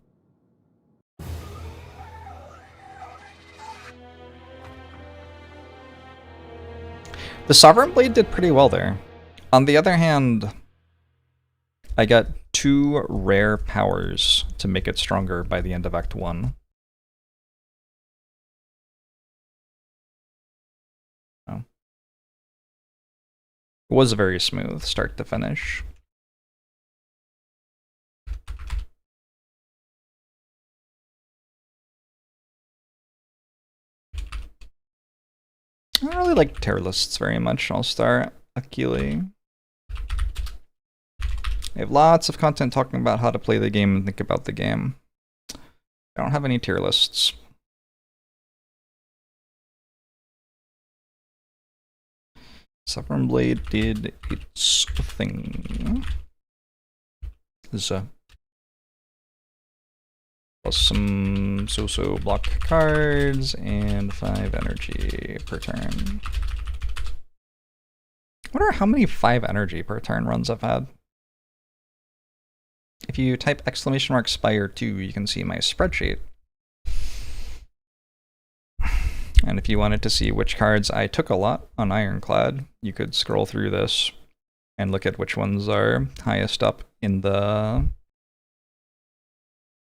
The Sovereign Blade did pretty well there. On the other hand, I got 2 rare powers to make it stronger by the end of Act 1. Oh. It was very smooth, start to finish. I don't really like tier lists very much. I'll start Akili. I have lots of content talking about how to play the game and think about the game. I don't have any tier lists. Sovereign Blade did its thing. Plus some so-so block cards and 5 energy per turn. I wonder how many 5 energy per turn runs I've had. If you type !spire 2, you can see my spreadsheet. And if you wanted to see which cards I took a lot on Ironclad, you could scroll through this and look at which ones are highest up in the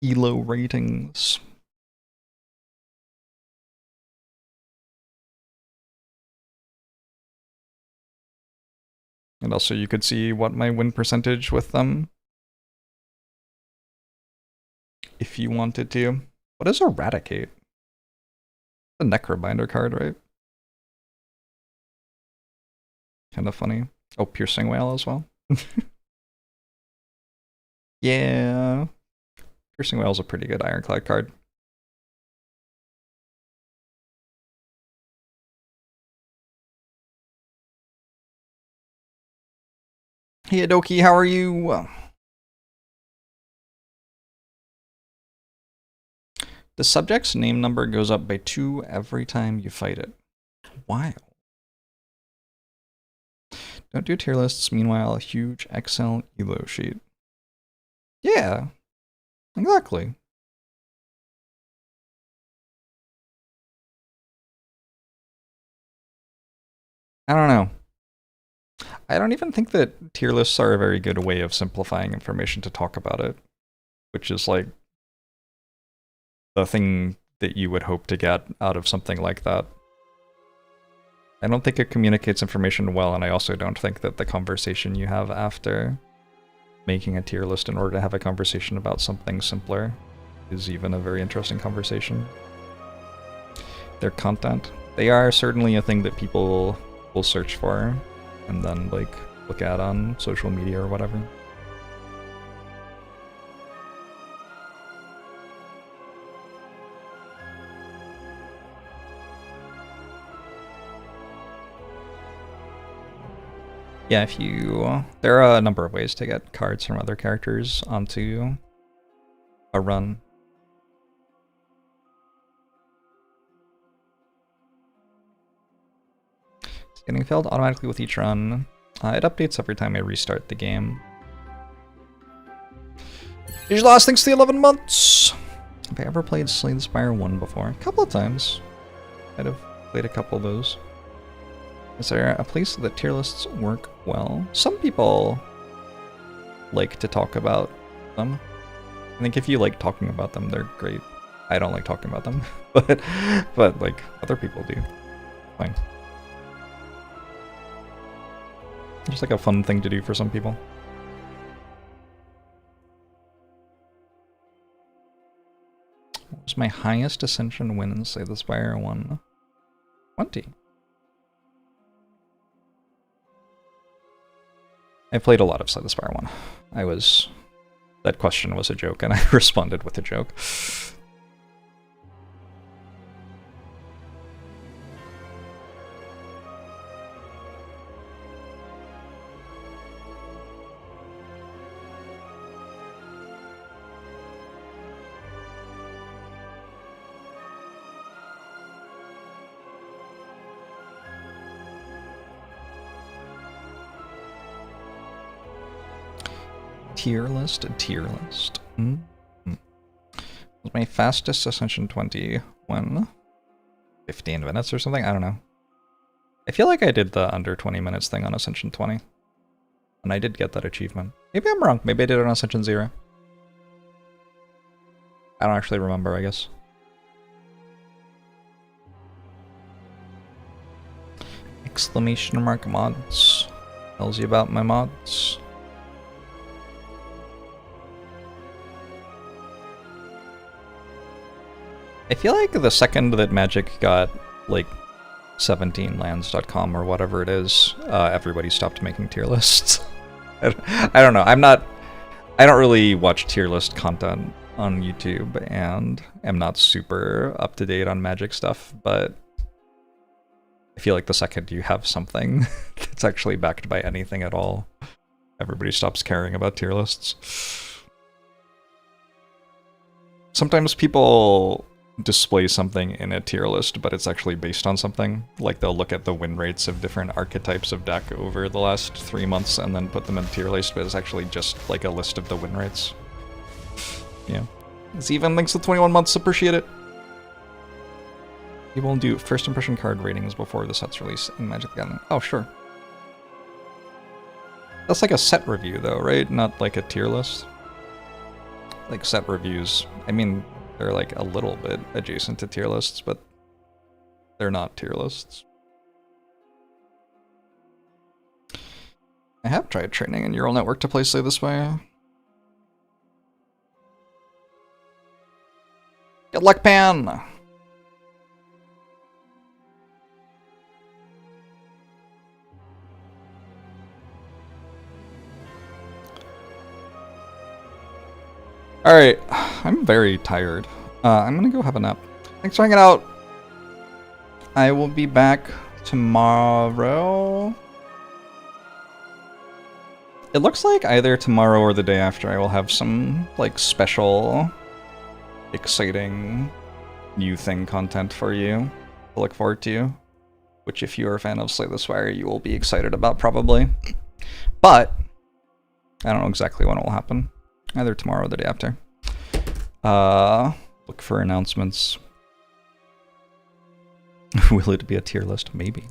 ELO ratings. And also you could see what my win percentage with them, if you wanted to. What is Eradicate? A Necrobinder card, right? Kind of funny. Oh, Piercing Whale as well. Yeah. Piercing Whale's a pretty good Ironclad card. Hey Adoki, how are you? The subject's name number goes up by 2 every time you fight it. Wow. Don't do tier lists, meanwhile, a huge Excel ELO sheet. Yeah, exactly. I don't know. I don't even think that tier lists are a very good way of simplifying information to talk about it. which is like the thing that you would hope to get out of something like that. I don't think it communicates information well, and I also don't think that the conversation you have after making a tier list in order to have a conversation about something simpler is even a very interesting conversation. Their content. They are certainly a thing that people will search for and then like look at on social media or whatever. Yeah, if you... There are a number of ways to get cards from other characters onto a run. It's getting filled automatically with each run. It updates every time I restart the game. Usually last thanks to the 11 months! Have I ever played Slay the Spire 1 before? A couple of times. I'd have played a couple of those. Is there a place that tier lists work well? Some people like to talk about them. I think if you like talking about them, they're great. I don't like talking about them, but like other people do. Fine. Just like a fun thing to do for some people. What was my highest ascension win in Slay the Spire 1? 20. I played a lot of Slay the Spire 1. That question was a joke, and I responded with a joke. Tier list, a tier list. Was my fastest Ascension 20 when 15 minutes or something? I don't know. I feel like I did the under 20 minutes thing on Ascension 20. And I did get that achievement. Maybe I'm wrong. Maybe I did it on Ascension 0. I don't actually remember, I guess. Exclamation mark mods. Tells you about my mods. I feel like the second that Magic got, like, 17lands.com or whatever it is, everybody stopped making tier lists. I don't know. I don't really watch tier list content on YouTube, and am not super up to date on Magic stuff, but I feel like the second you have something that's actually backed by anything at all, everybody stops caring about tier lists. Sometimes people display something in a tier list, but it's actually based on something. Like they'll look at the win rates of different archetypes of deck over the last 3 months and then put them in tier list, but it's actually just like a list of the win rates. Yeah. Even thanks to 21 months, appreciate it. People do first impression card ratings before the set's release in Magic the Gathering. Oh, sure. That's like a set review though, right? Not like a tier list. Like set reviews, I mean, they're like a little bit adjacent to tier lists, but they're not tier lists. I have tried training in Neural Network to play Slay this way. Good luck, Pan! Alright, I'm very tired. I'm gonna go have a nap. Thanks for hanging out. I will be back tomorrow. It looks like either tomorrow or the day after I will have some, like, special, exciting, new thing content for you to look forward to. Which, if you're a fan of Slay the Spire, you will be excited about, probably. But, I don't know exactly when it will happen. Either tomorrow or the day after. Look for announcements. Will it be a tier list? Maybe.